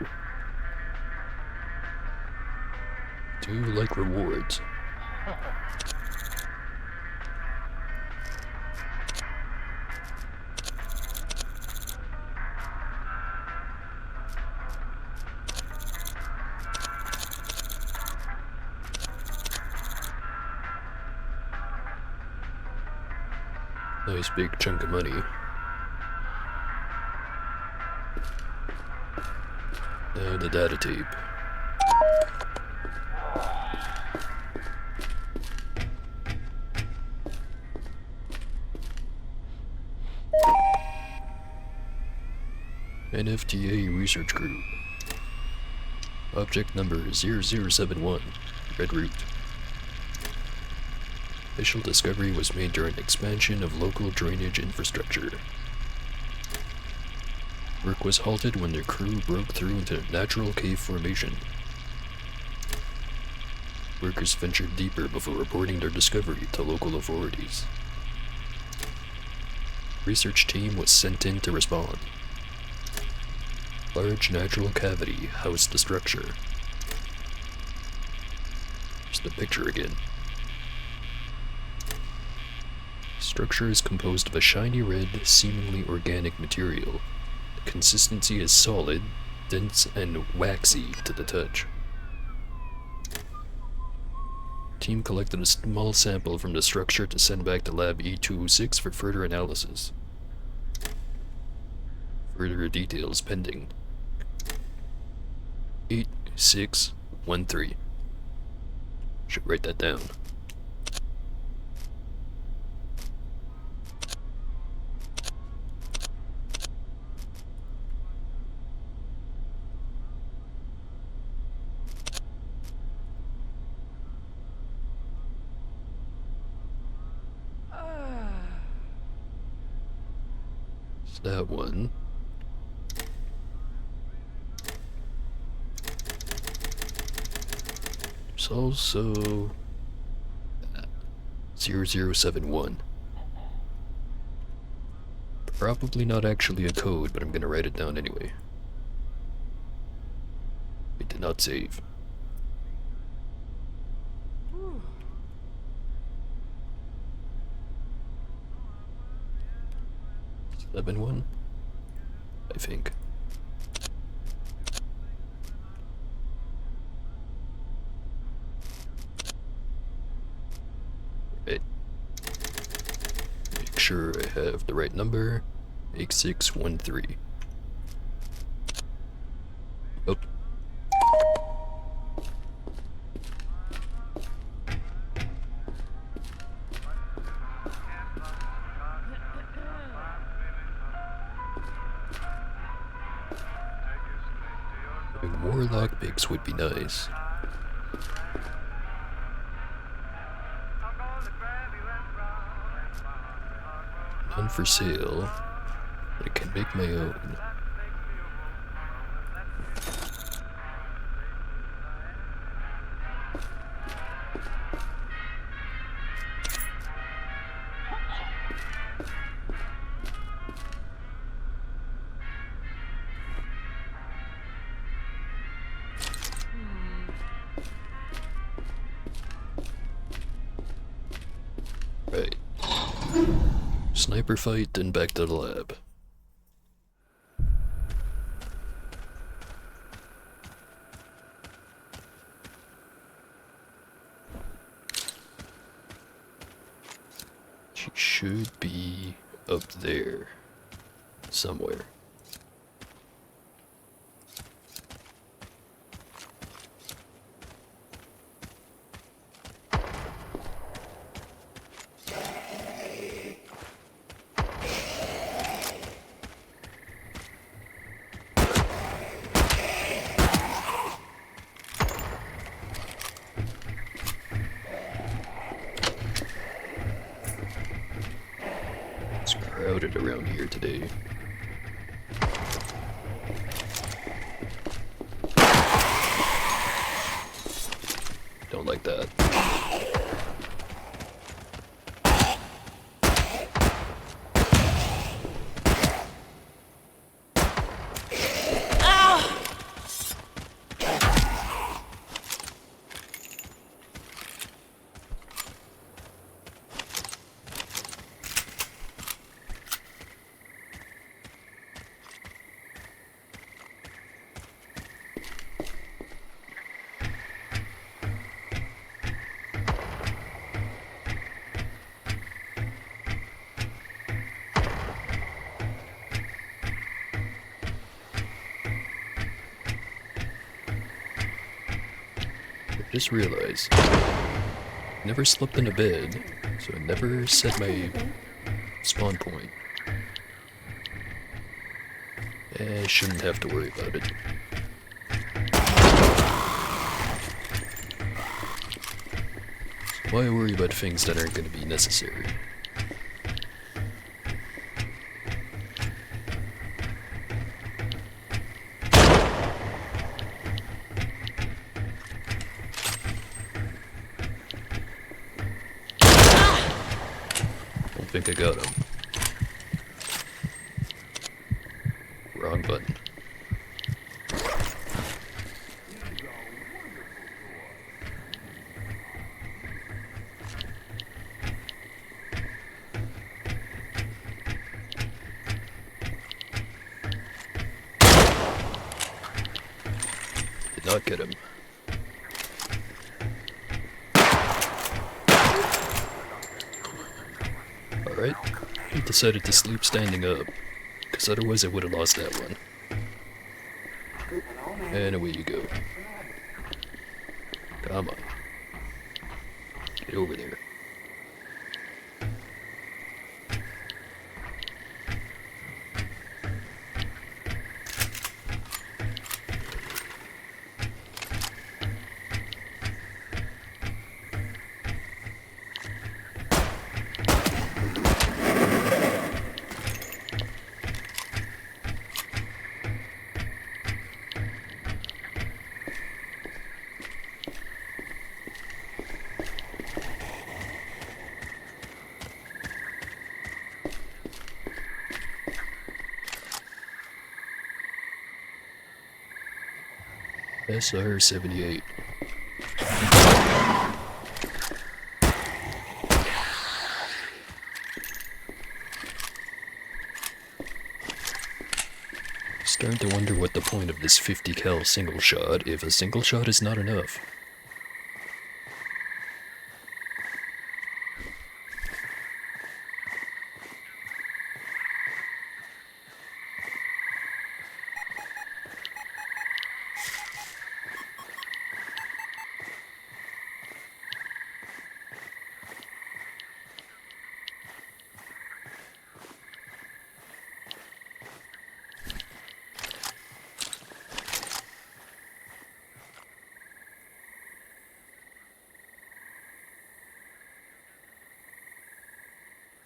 Speaker 1: Do you like rewards? Nice big chunk of money. Now the data tape. NFTA Research Group. Object number 0071, Red Route. Official discovery was made during expansion of local drainage infrastructure. Work was halted when the crew broke through into a natural cave formation. Workers ventured deeper before reporting their discovery to local authorities. Research team was sent in to respond. Large natural cavity housed the structure. Just a picture again. Structure is composed of a shiny red, seemingly organic material. The consistency is solid, dense, and waxy to the touch. Team collected a small sample from the structure to send back to Lab E206 for further analysis. Further details pending. 8613. Should write that down. So that one. There's also 0071. Probably not actually a code, but I'm gonna write it down anyway. It did not save. Seven one, I think. Right. Make sure I have the right number. 8613. Oh. Having more lockpicks would be nice. None for sale, but I can make my own. Right. Sniper fight, then back to the lab. should be up there somewhere. It's crowded around here today. Don't like that. I just realized, I never slept in a bed, so I never set my spawn point. I shouldn't have to worry about it. So why worry about things that aren't going to be necessary? I think I got him. Wrong button. Did not get him. Alright, he decided to sleep standing up, because otherwise I would have lost that one. And away you go. Come on. Get over there. SR-78. Starting to wonder what the point of this 50 cal single shot if a single shot is not enough.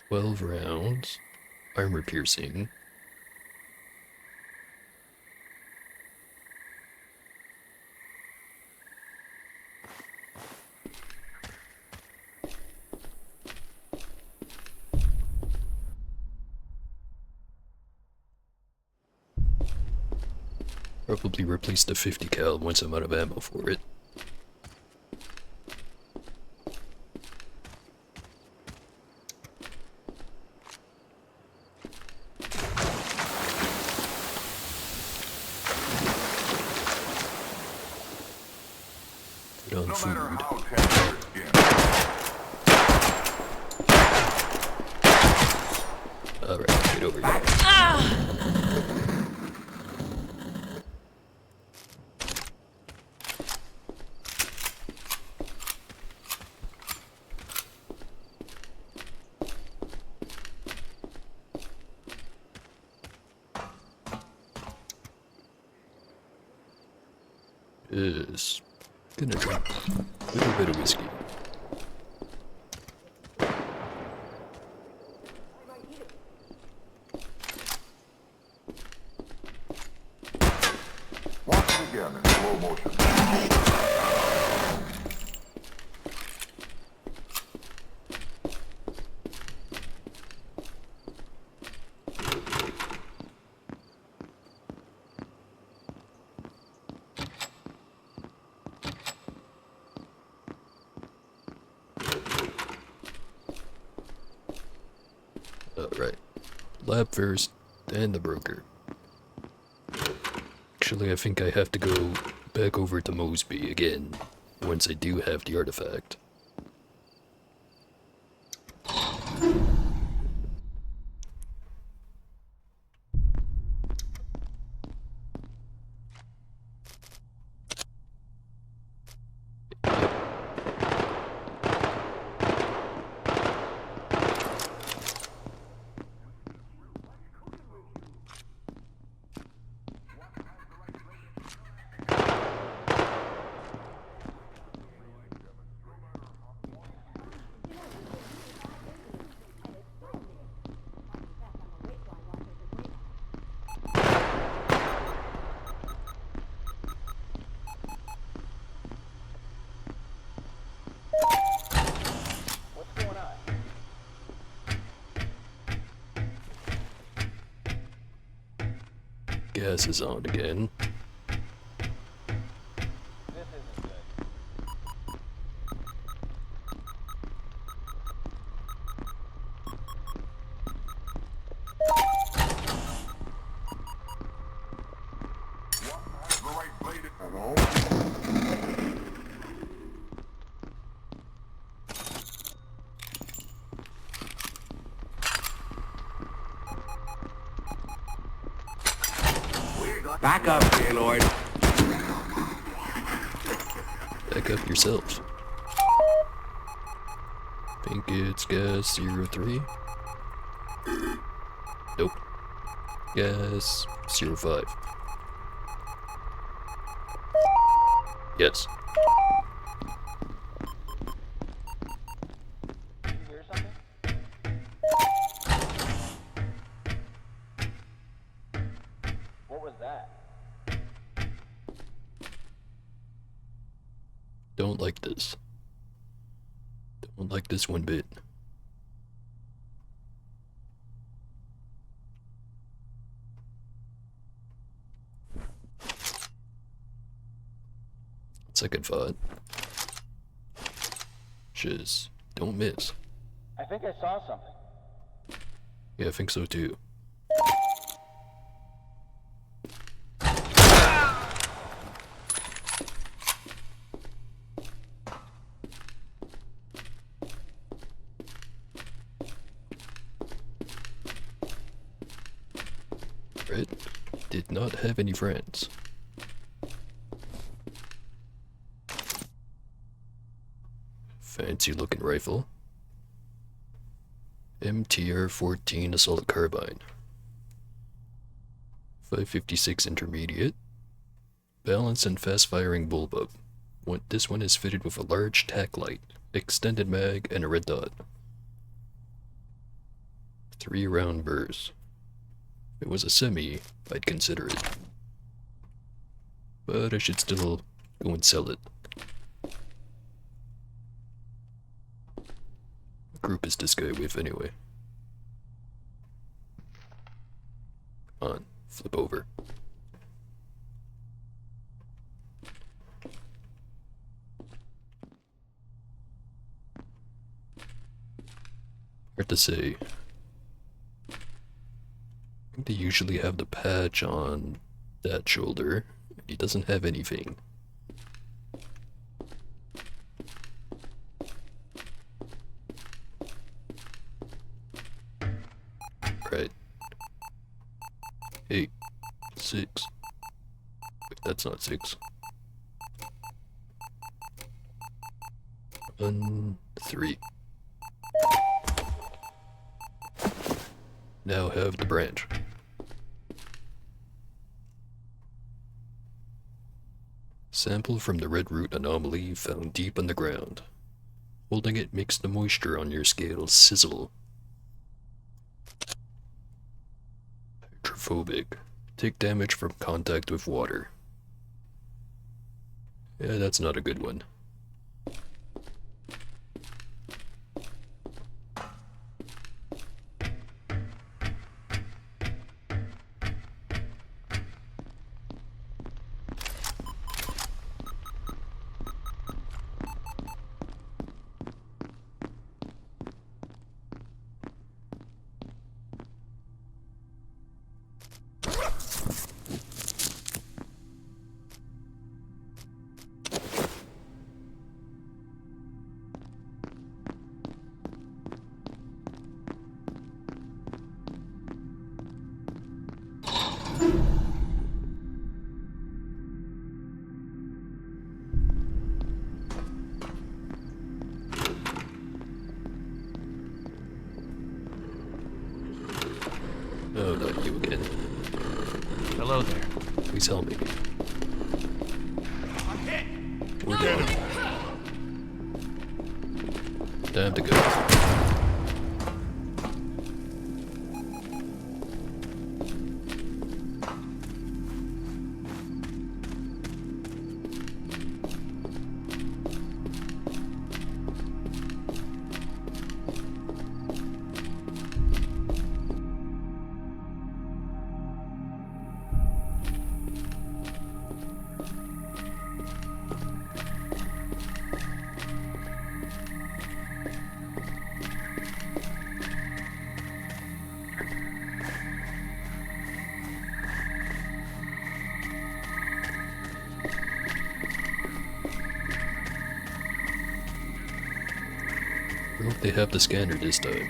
Speaker 1: "12 rounds, armor piercing." Probably replace the 50 cal once I'm out of ammo for it. Put on
Speaker 8: No matter
Speaker 1: food.
Speaker 8: how tender your skin.
Speaker 1: Alright, get over here. Is gonna drink a little bit of whiskey.
Speaker 2: Watch it again in slow motion.
Speaker 1: Alright. Lab first, then the broker. Actually, I think I have to go back over to Mosby again, once I do have the artifact. Gas is on again.
Speaker 2: The right blade. Hello?
Speaker 7: Back up, Gaylord.
Speaker 1: Back up yourself. Think it's gas 03? Nope. Gas 05. Yes. Don't like this. Don't like this one bit. Second thought. Shiz. Don't miss.
Speaker 9: I think I saw something.
Speaker 1: Yeah, I think so too. Red did not have any friends. Fancy looking rifle. MTR-14 assault carbine. 556 intermediate. Balanced and fast firing bullpup. This one is fitted with a large tack light, extended mag, and a red dot. 3-round burst. If it was a semi, I'd consider it. But I should still go and sell it. What group is this guy with anyway? Come on, flip over. Hard to say. I think they usually have the patch on that shoulder. He doesn't have anything. Right. 6. Wait, that's not 6. 1, 3. Now have the branch. Sample from the red root anomaly found deep underground. Holding it makes the moisture on your scales sizzle. Hydrophobic. Take damage from contact with water. Yeah, that's not a good one. Oh, not you again.
Speaker 5: Hello there.
Speaker 1: Please help me.
Speaker 5: I'm hit!
Speaker 1: We're done. Time to go. I hope they have the scanner this time.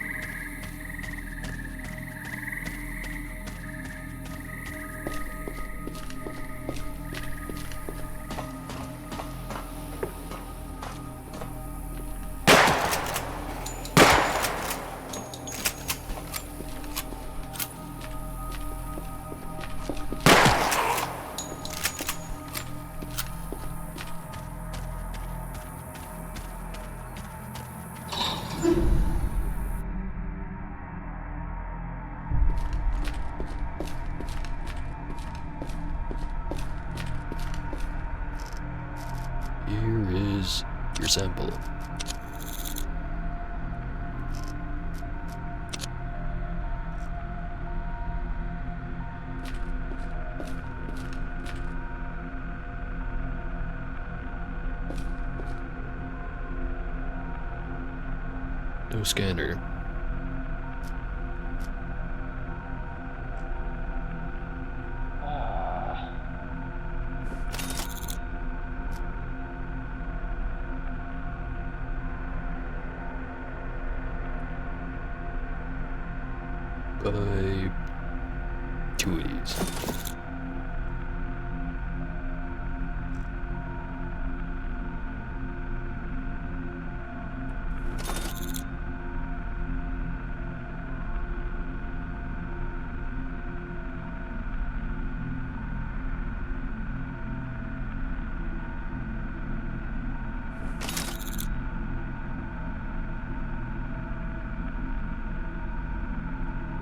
Speaker 1: Here is your sample. No scanner. By 2 of these.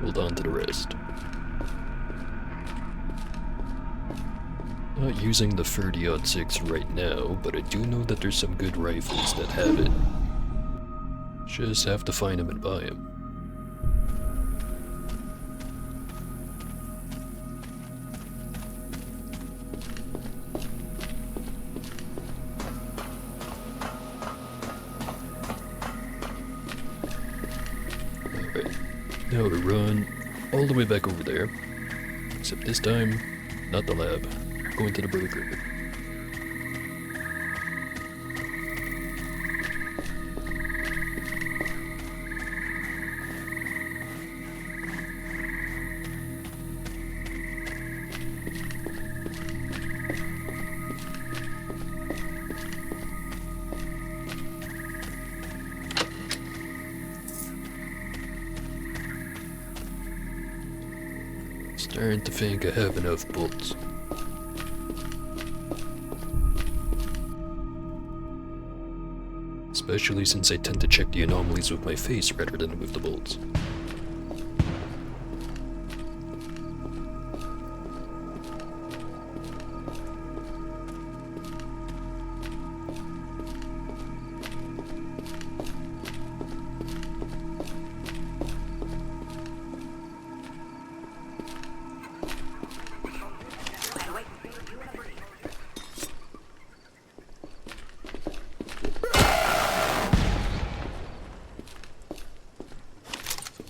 Speaker 1: Hold on to the rest. Not using the 30-06 right now, but I do know that there's some good rifles that have it. Just have to find them and buy them. Alright, now to run all the way back over there. Except this time, not the lab. Going to the broker. Starting to think I have enough bolts. Especially since I tend to check the anomalies with my face rather than with the bolts.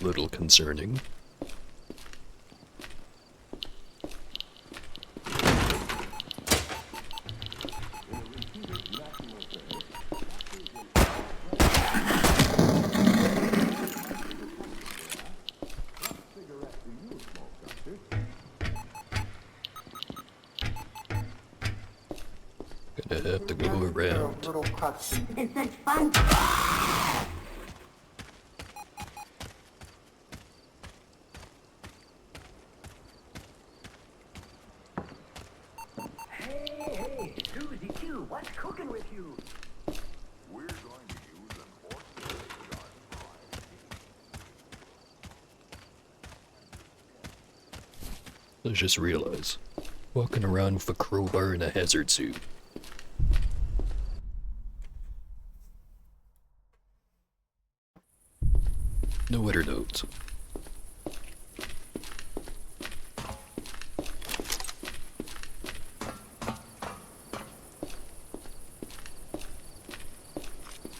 Speaker 1: A little concerning. Gonna have to go around.
Speaker 6: It's such fun. Hey, Susie Q, what's cooking with you?
Speaker 8: We're going to use an ordinary garden variety.
Speaker 1: I just realized, walking around with a crowbar and a hazard suit. No other notes.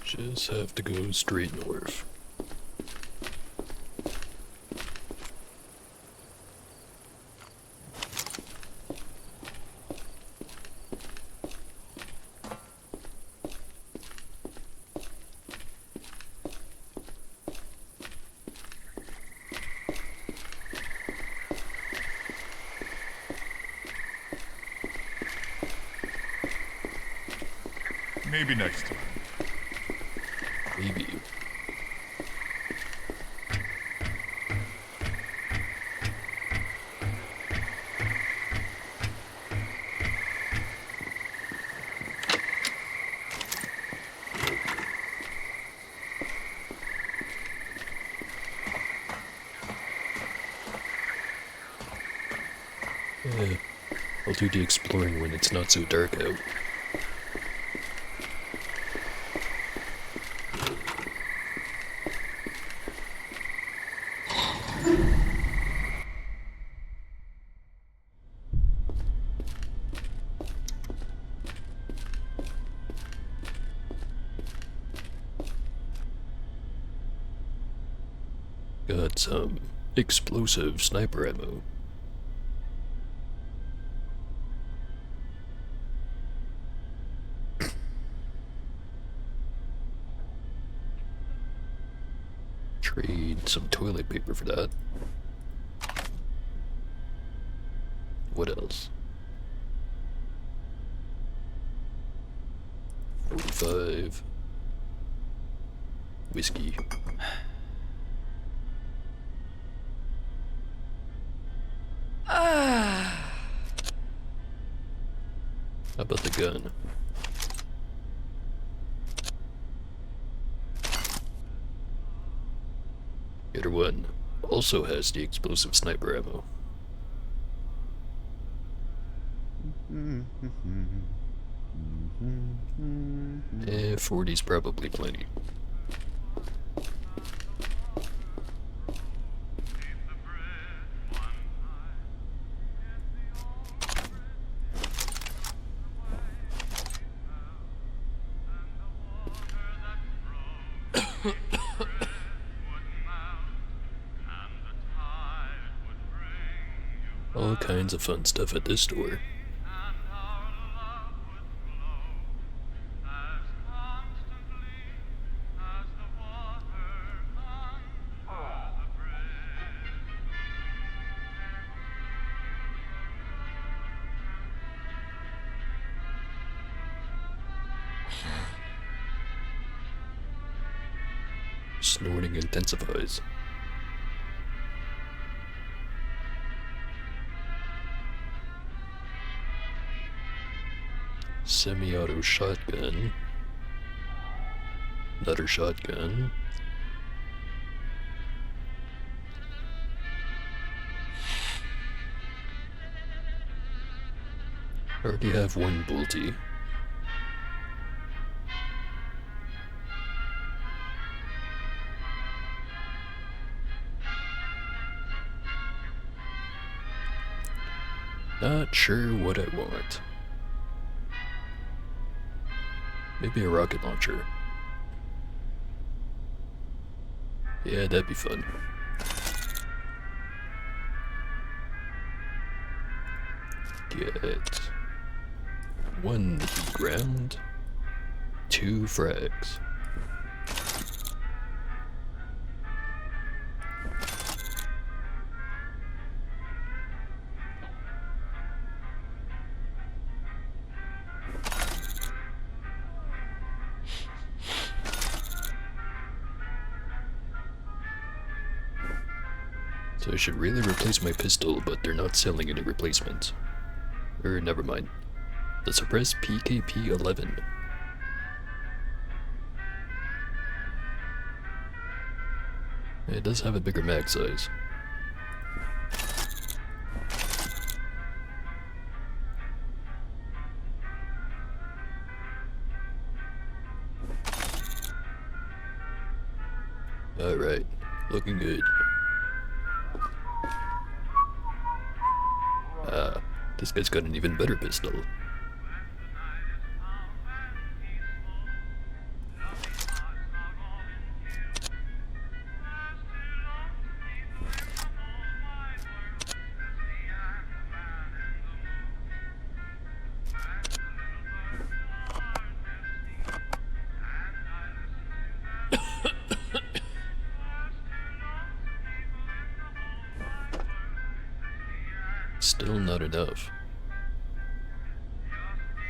Speaker 1: Just have to go straight north.
Speaker 3: Maybe next time.
Speaker 1: Maybe. Yeah, I'll do the exploring when it's not so dark out. Got some explosive sniper ammo. Trade some toilet paper for that. What else? 45. Whiskey. How about the gun? The other one also has the explosive sniper ammo. 40's probably plenty. All kinds of fun stuff at this store. Snorting intensifies. Semi-auto shotgun. Another shotgun. I already have one bolty. Not sure what I want. Maybe a rocket launcher. Yeah, that'd be fun. Get 1 ground, 2 frags. So I should really replace my pistol, but they're not selling any replacements. Or never mind. The suppressed PKP-11. It does have a bigger mag size. Alright, looking good. This guy's got an even better pistol. Still not enough.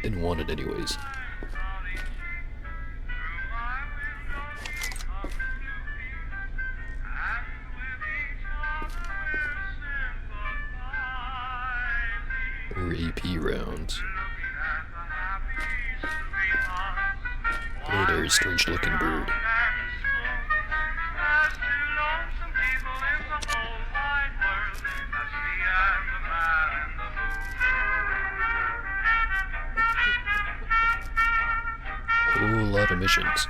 Speaker 1: Didn't want it anyways. Or AP rounds. Oh, there's a strange looking bird. Whole lot of missions.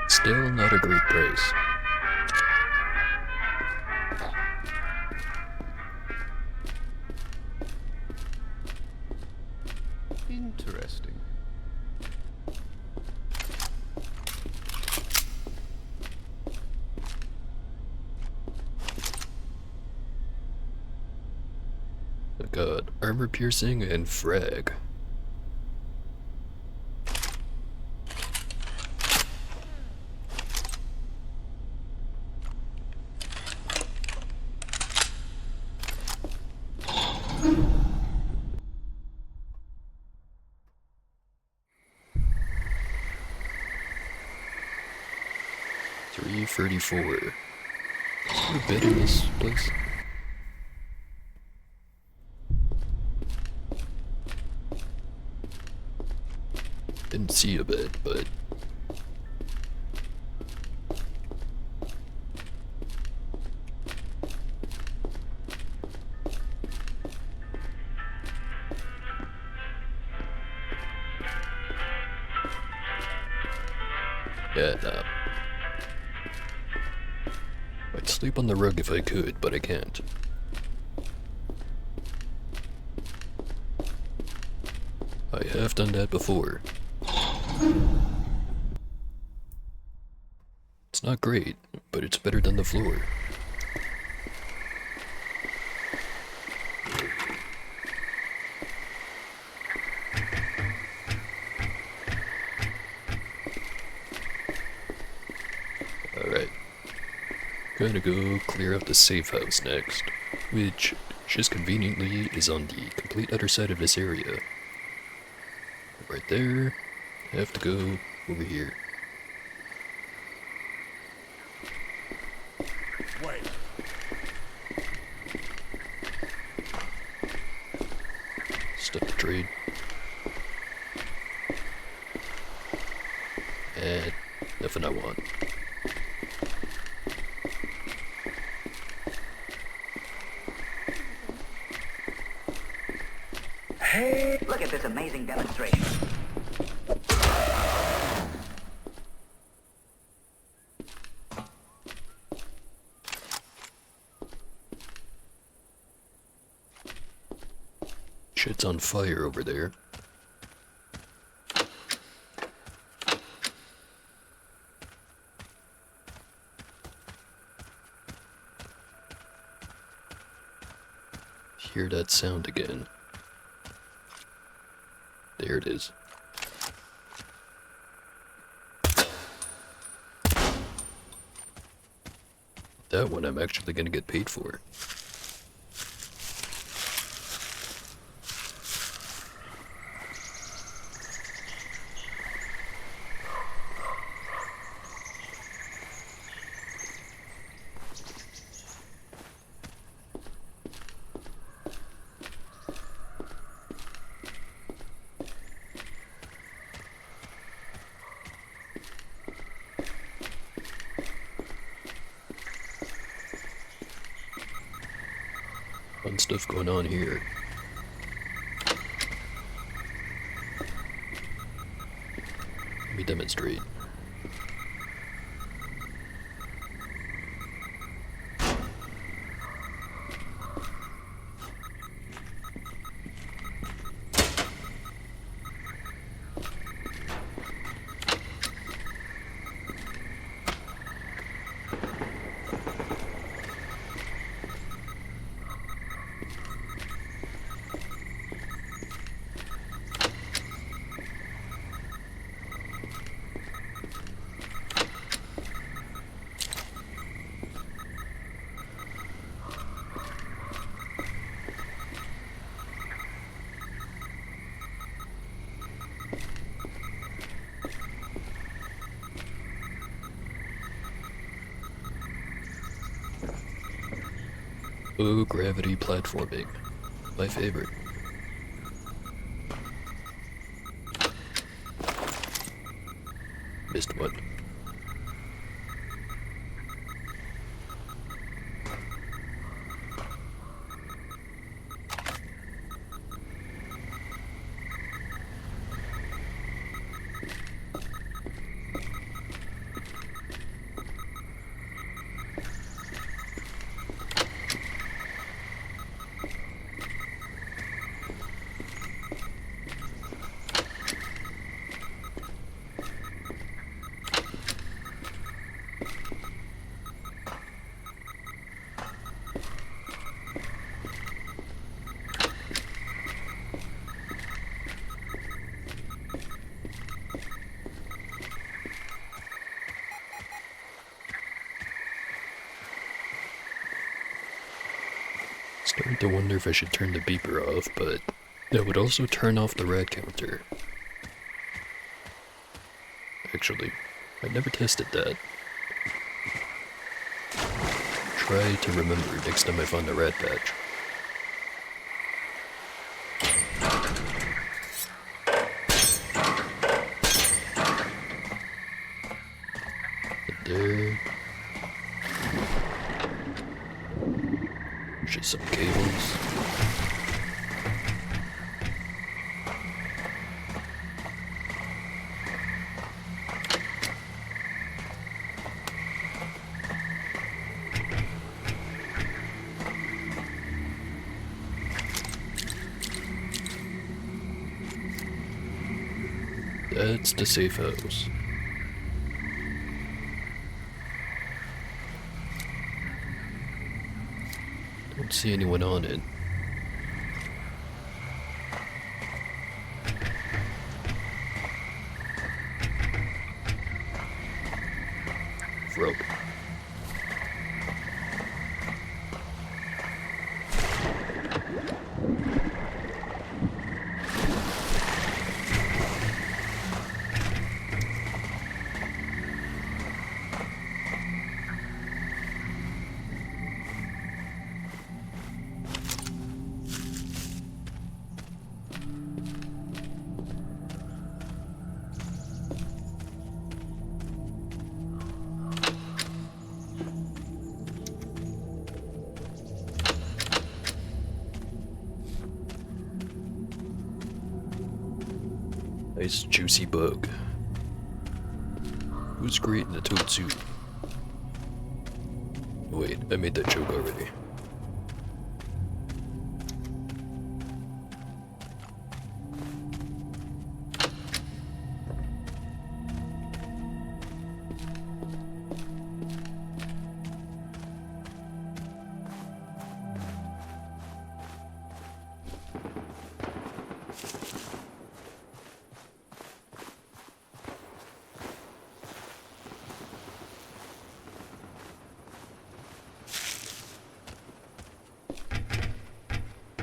Speaker 1: Still not a great price.
Speaker 3: Interesting.
Speaker 1: I got armor piercing and frag. $334. Is there a bed in this place? Didn't see a bed, but yeah, nah. I'd sleep on the rug if I could, but I can't. I have done that before. It's not great, but it's better than the floor. Alright. Gonna go clear out the safe house next, which, just conveniently, is on the complete other side of this area. Right there. Have to go over here.
Speaker 8: Wait.
Speaker 1: Stop the trade. And nothing I want.
Speaker 6: Hey, look at this amazing demonstration.
Speaker 1: Shit's on fire over there. Hear that sound again. There it is. That one I'm actually gonna get paid for. Fun stuff going on here. Let me demonstrate. Low gravity platforming. My favorite. Missed one. Starting to wonder if I should turn the beeper off, but that would also turn off the rat counter. Actually, I never tested that. Try to remember next time I find a rat patch. And there. Just some cables. That's the safe house. Don't see anyone on it. Rope. Nice juicy bug. Who's great in a toad suit? Wait, I made that joke already.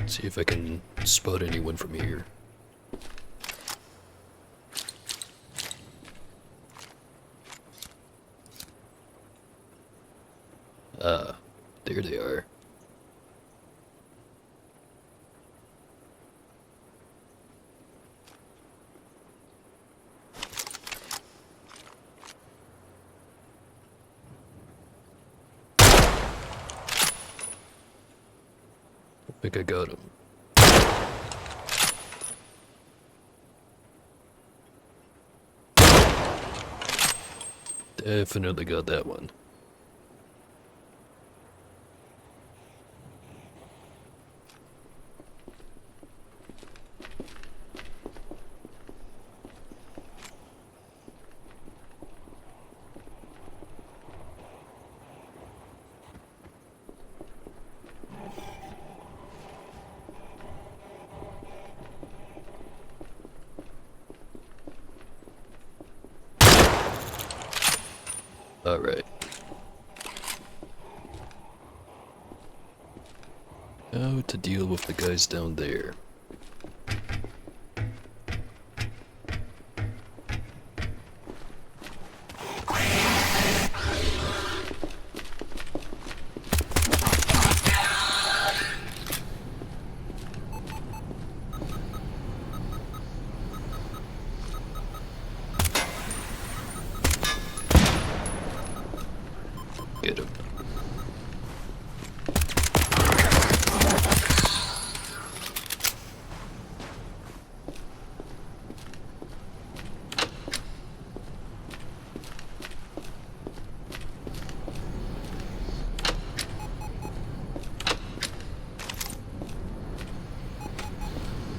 Speaker 1: See if I can spot anyone from here. Ah, there they are. I think I got him. Definitely got that one. Alright. How to deal with the guys down there. Get him.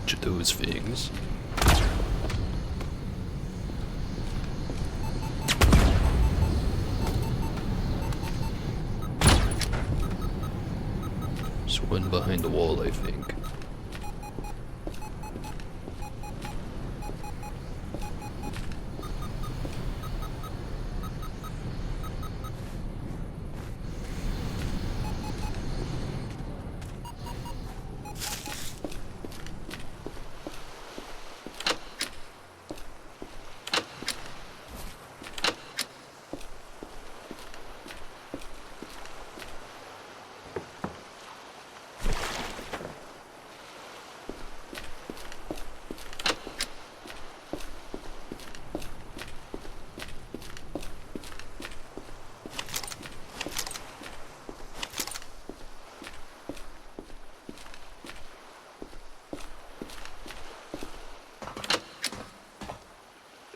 Speaker 1: Each of those things. There's one behind the wall, I think.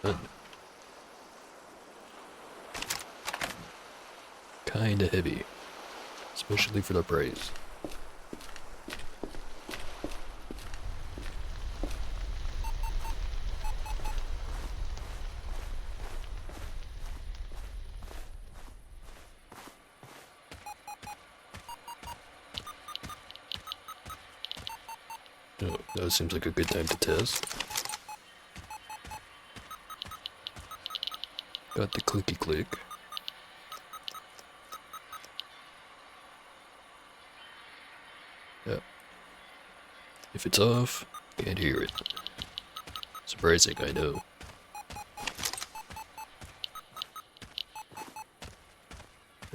Speaker 1: Good. Kinda heavy, especially for the price. Now seems like a good time to test. Got the clicky click. Yep. If it's off, can't hear it. Surprising, I know.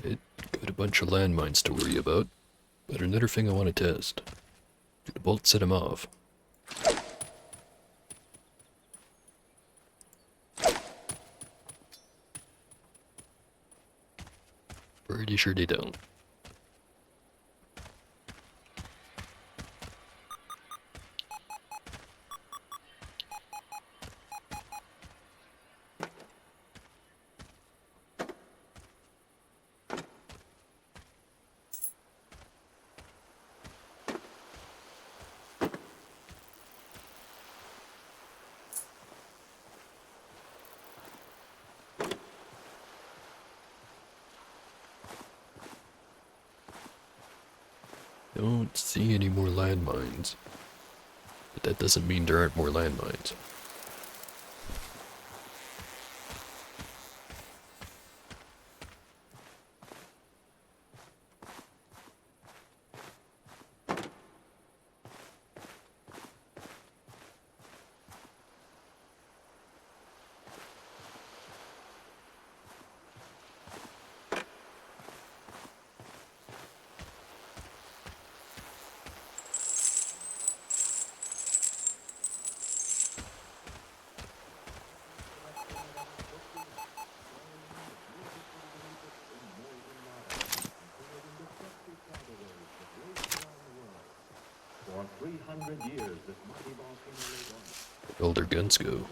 Speaker 1: It got a bunch of landmines to worry about, but another thing I want to test. Do the bolts set him off? Pretty sure they don't. Don't see any more landmines. But that doesn't mean there aren't more landmines.
Speaker 10: For 300 years, this mighty volcano lay dormant.
Speaker 1: Where'd all their guns go?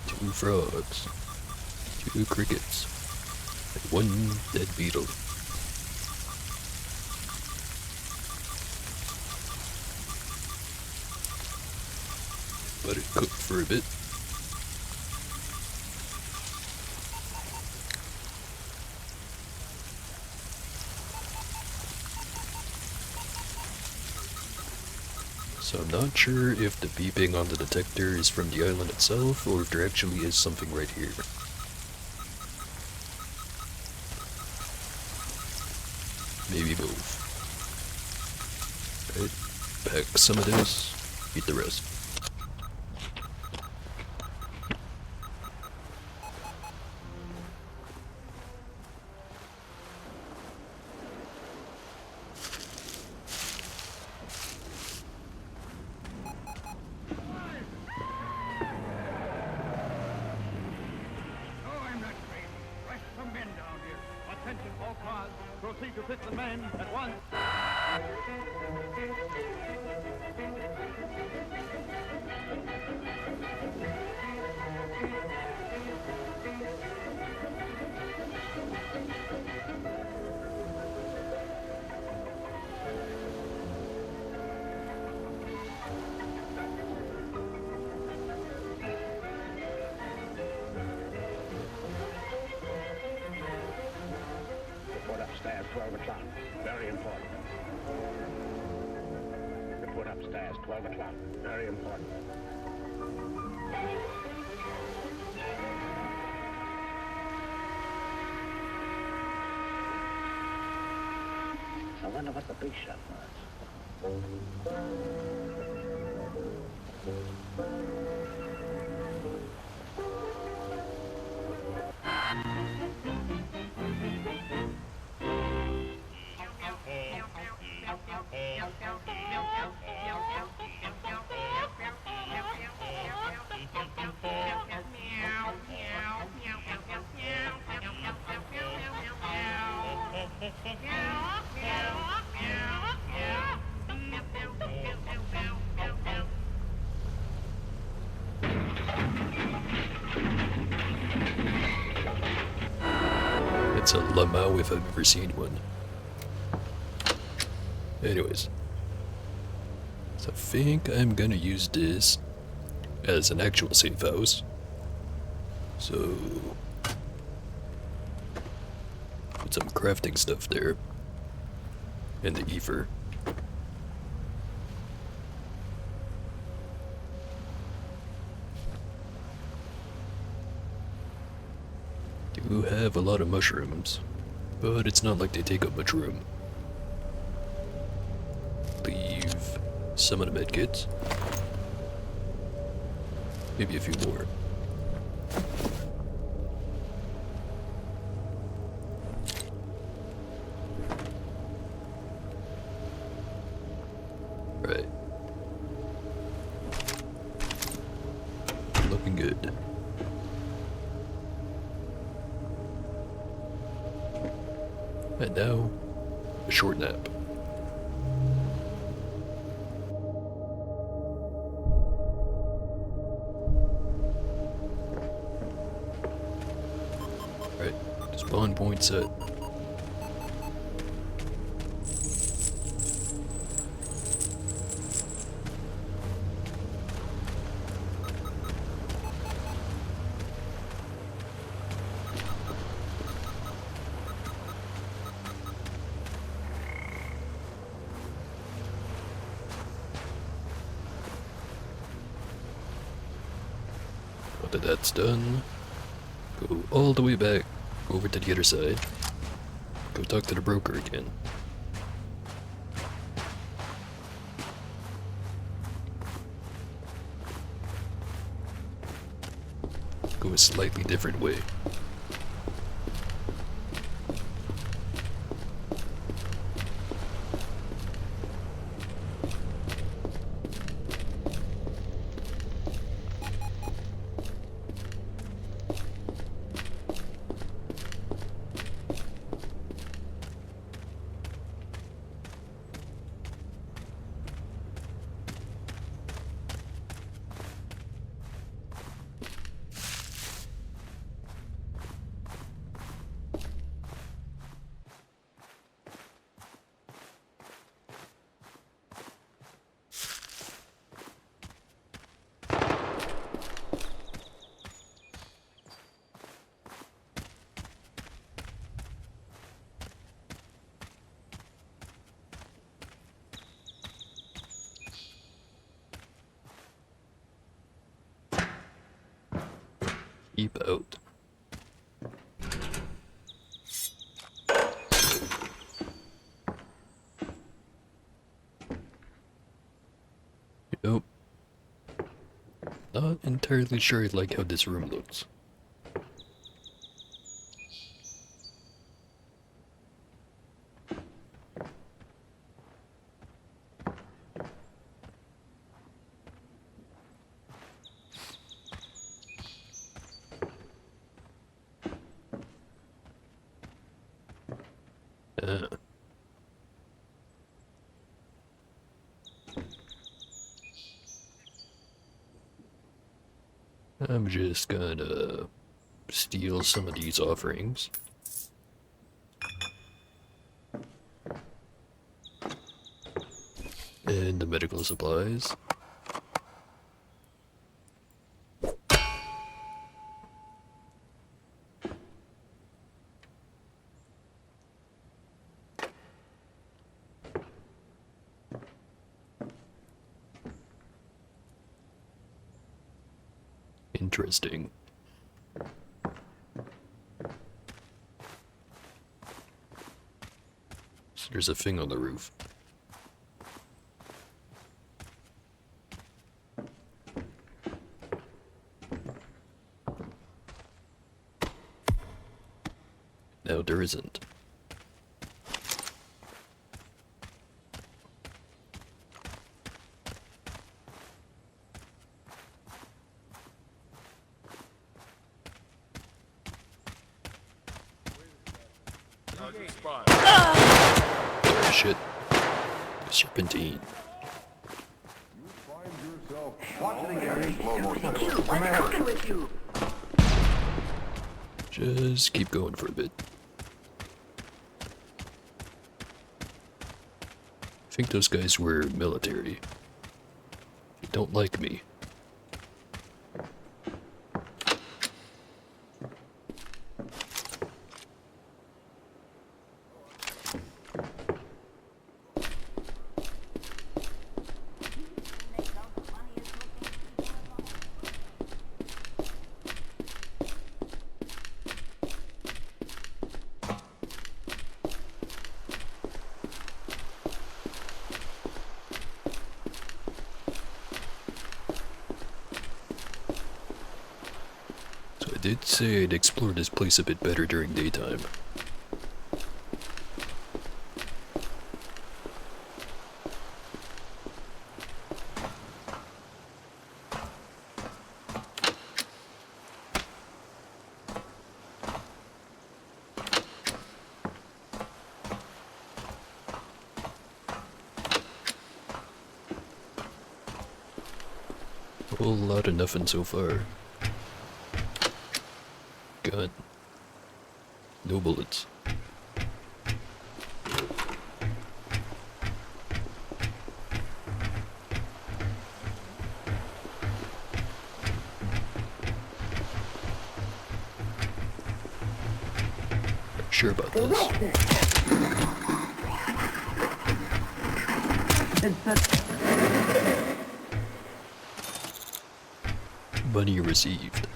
Speaker 1: Two frogs, two crickets, and one dead beetle. Let it cook for a bit. So I'm not sure if the beeping on the detector is from the island itself, or if there actually is something right here. Maybe both. Right, pack some of this, eat the rest.
Speaker 4: No, I'm not crazy. Rush some men down here. Attention, all cars. Proceed to fit the men at once.
Speaker 10: Report upstairs, 12 o'clock. Very important. Report upstairs, 12 o'clock. Very important. I wonder what the big shot was.
Speaker 1: It's a lamau if I've ever seen one. Anyways. So I think I'm gonna use this as an actual safe house. So put some crafting stuff there. And the ether. Do have a lot of mushrooms, but it's not like they take up much room. Leave some of the medkits. Maybe a few more. Right. Looking good. And now, a short nap. Alright, spawn point set. Now that that's done, go all the way back over to the other side. Go talk to the broker again. Go a slightly different way. Keep out. Nope. Not entirely sure I like how this room looks. I'm just gonna steal some of these offerings. And the medical supplies. Interesting. So there's a thing on the roof. No, there isn't. Oh shit. The serpentine. Just keep going for a bit. think those guys were military. They don't like me. So I did say I'd explore this place a bit better during daytime. A whole lot of nothing so far. Gun. No bullets. Not sure about this. Money received.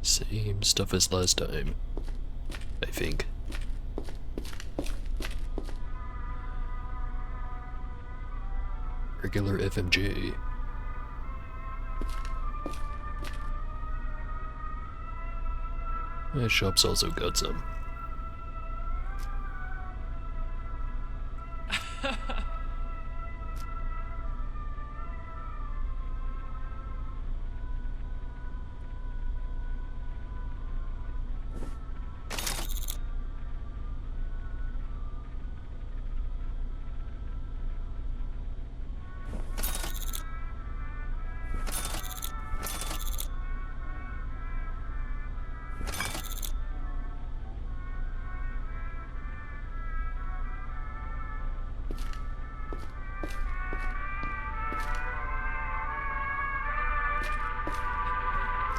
Speaker 1: Same stuff as last time, I think. Regular FMJ. Shop's also got some.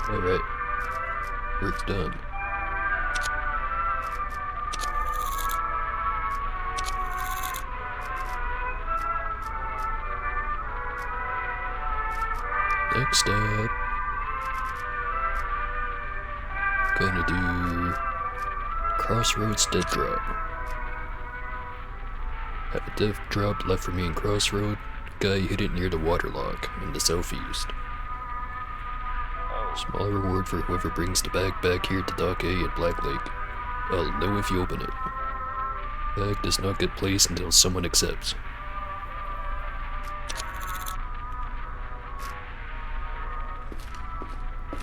Speaker 1: Alright. Work's done. Next up, gonna do Crossroads Death Drop. Have a death drop left for me in Crossroad. Guy hit it near the waterlock in the southeast. Small reward for whoever brings the bag back here to Dock A at Black Lake. I'll know if you open it. Bag does not get placed until someone accepts.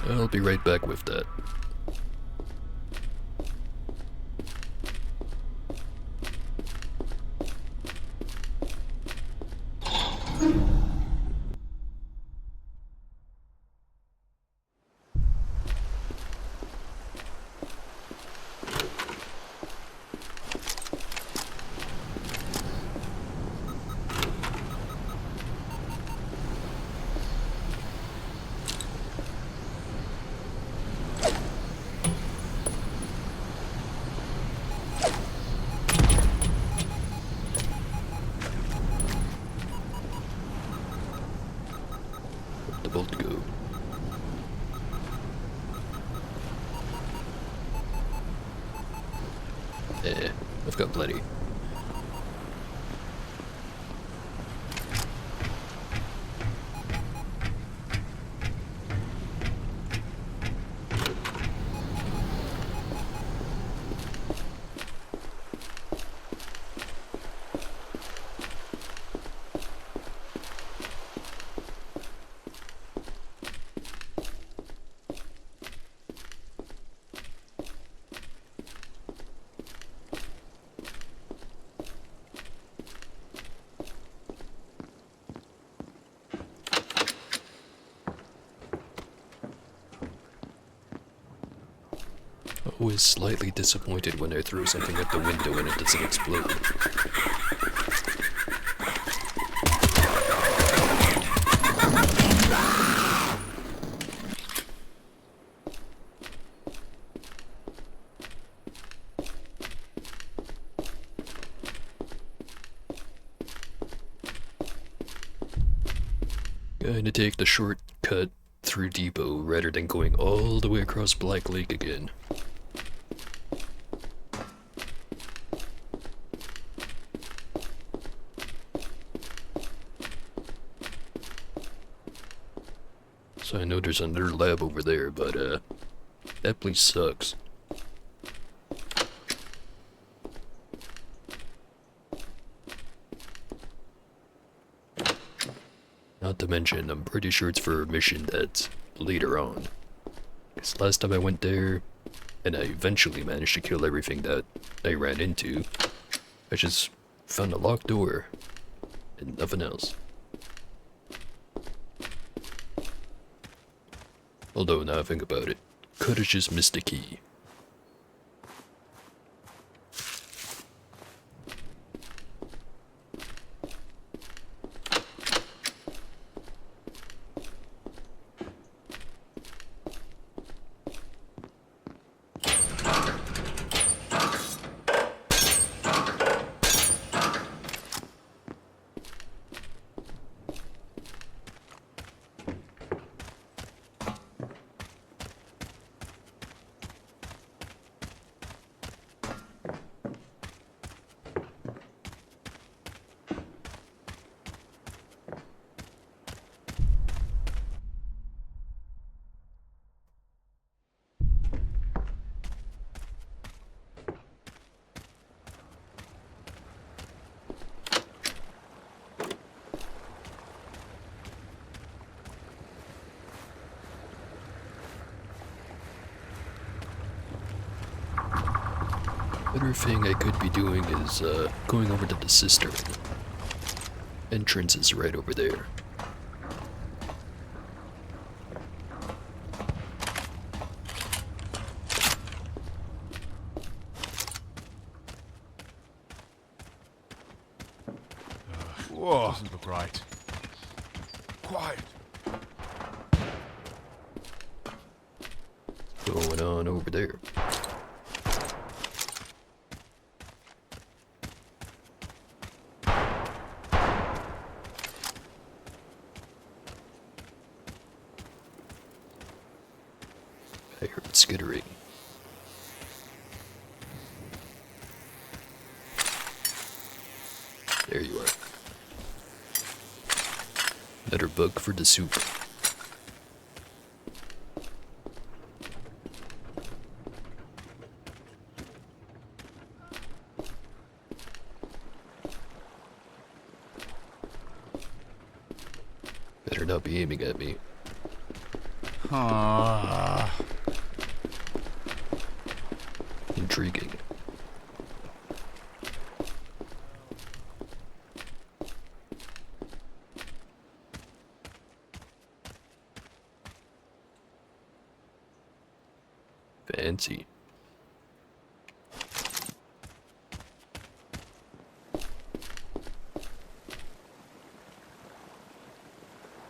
Speaker 1: I'll be right back with that. The bolt go. I've got plenty. always slightly disappointed when I throw something at the window and it doesn't explode. Going to take the shortcut through Depot rather than going all the way across Black Lake again. So I know there's another lab over there, but that place sucks. Not to mention, I'm pretty sure it's for a mission that's later on. Because last time I went there, and I eventually managed to kill everything that I ran into, I just found a locked door, and nothing else. Although, now I think about it, could've just missed the key. Other thing I could be doing is going over to the cistern. Entrance is right over there.
Speaker 5: Whoa. Doesn't look right.
Speaker 8: Quiet.
Speaker 1: Going on over there. I heard skittering. There you are. Another bug for the soup. Better not be aiming at me. Intriguing. Fancy.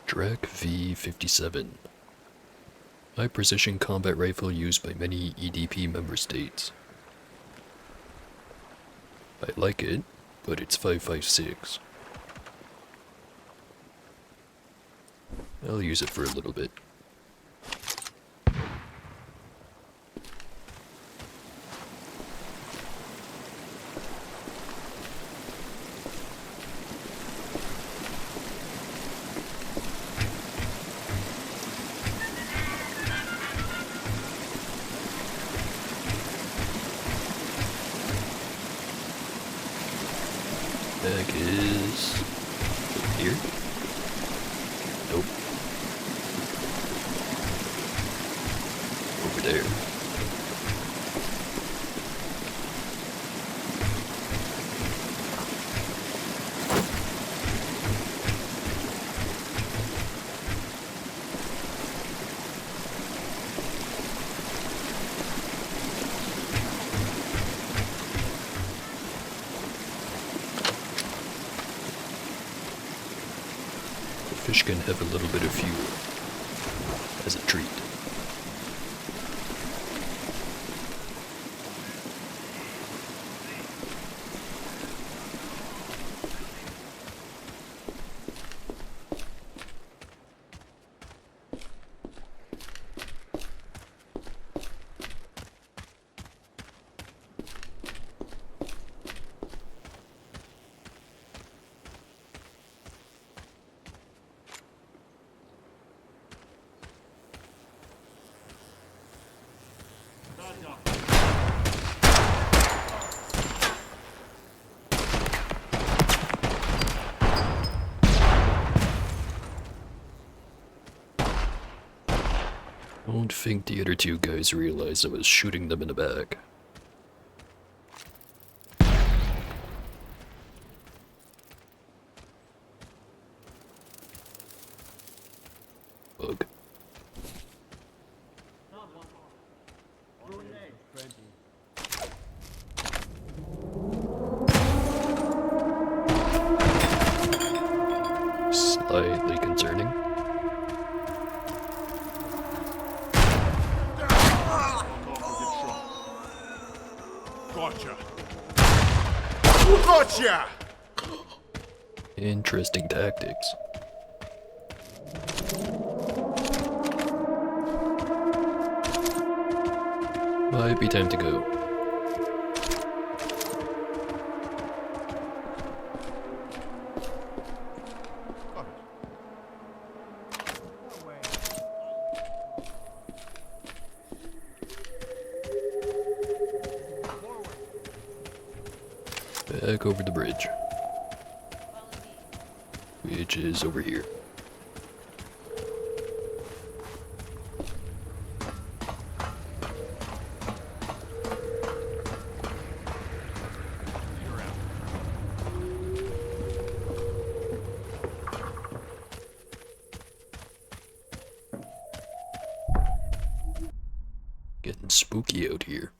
Speaker 1: Drac V-57. High precision combat rifle used by many EDP member states. I like it, but it's 5.56. I'll use it for a little bit. Bag is here. Nope. Over there. Silverfish can have a little bit of fuel as a treat. I don't think the other two guys realized I was shooting them in the back. Bug. Slightly concerning.
Speaker 5: Gotcha! Gotcha!
Speaker 1: Interesting tactics. Might be time to go. Back over the bridge. Which is over here. Getting spooky out here.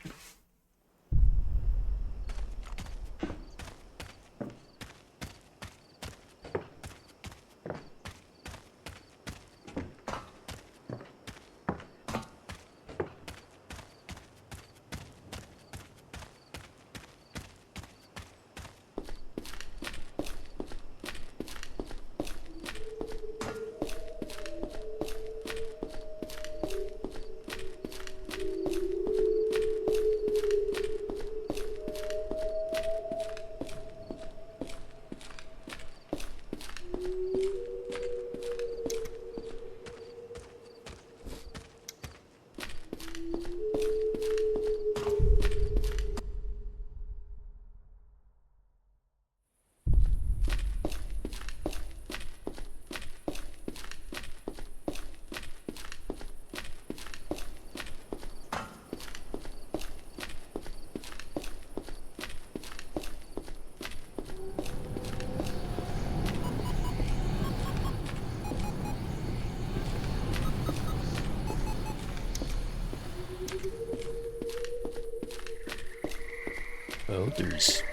Speaker 1: Well, there's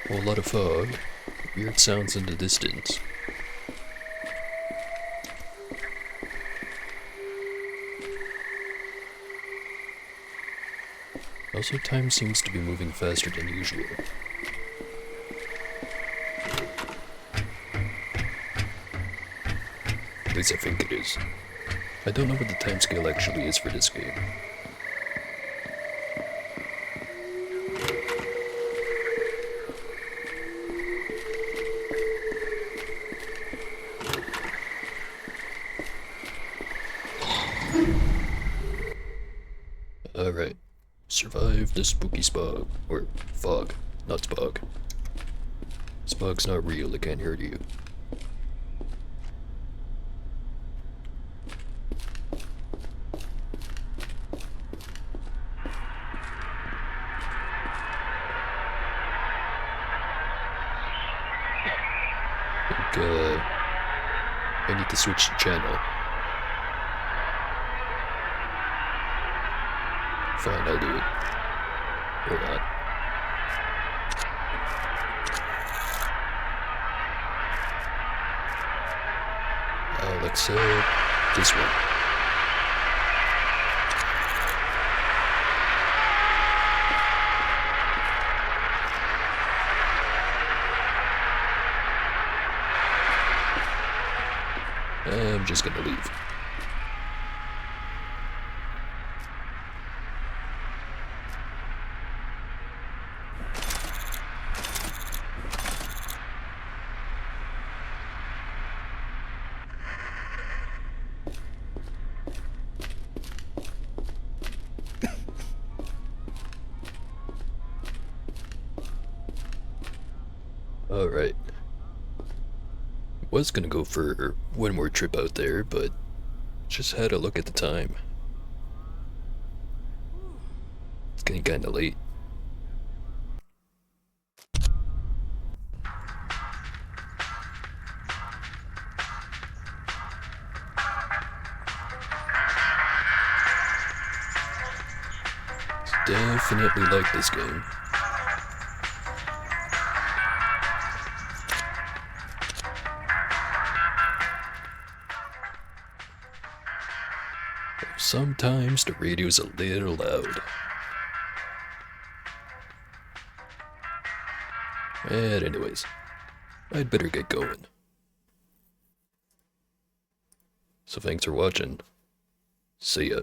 Speaker 1: a whole lot of fog, weird sounds in the distance. Also, time seems to be moving faster than usual. At least I think it is. I don't know what the timescale actually is for this game. Alright. Survive the spooky spog. Or fog. Not spog. Spog's not real, it can't hurt you. I need to switch the channel. Fine, I'll do it. Or not. What's this one? I'm just gonna leave. Alright. Was gonna go for one more trip out there, but just had a look at the time. It's getting kinda late. Definitely like this game. Sometimes the radio's a little loud. And anyways, I'd better get going. So thanks for watching. See ya.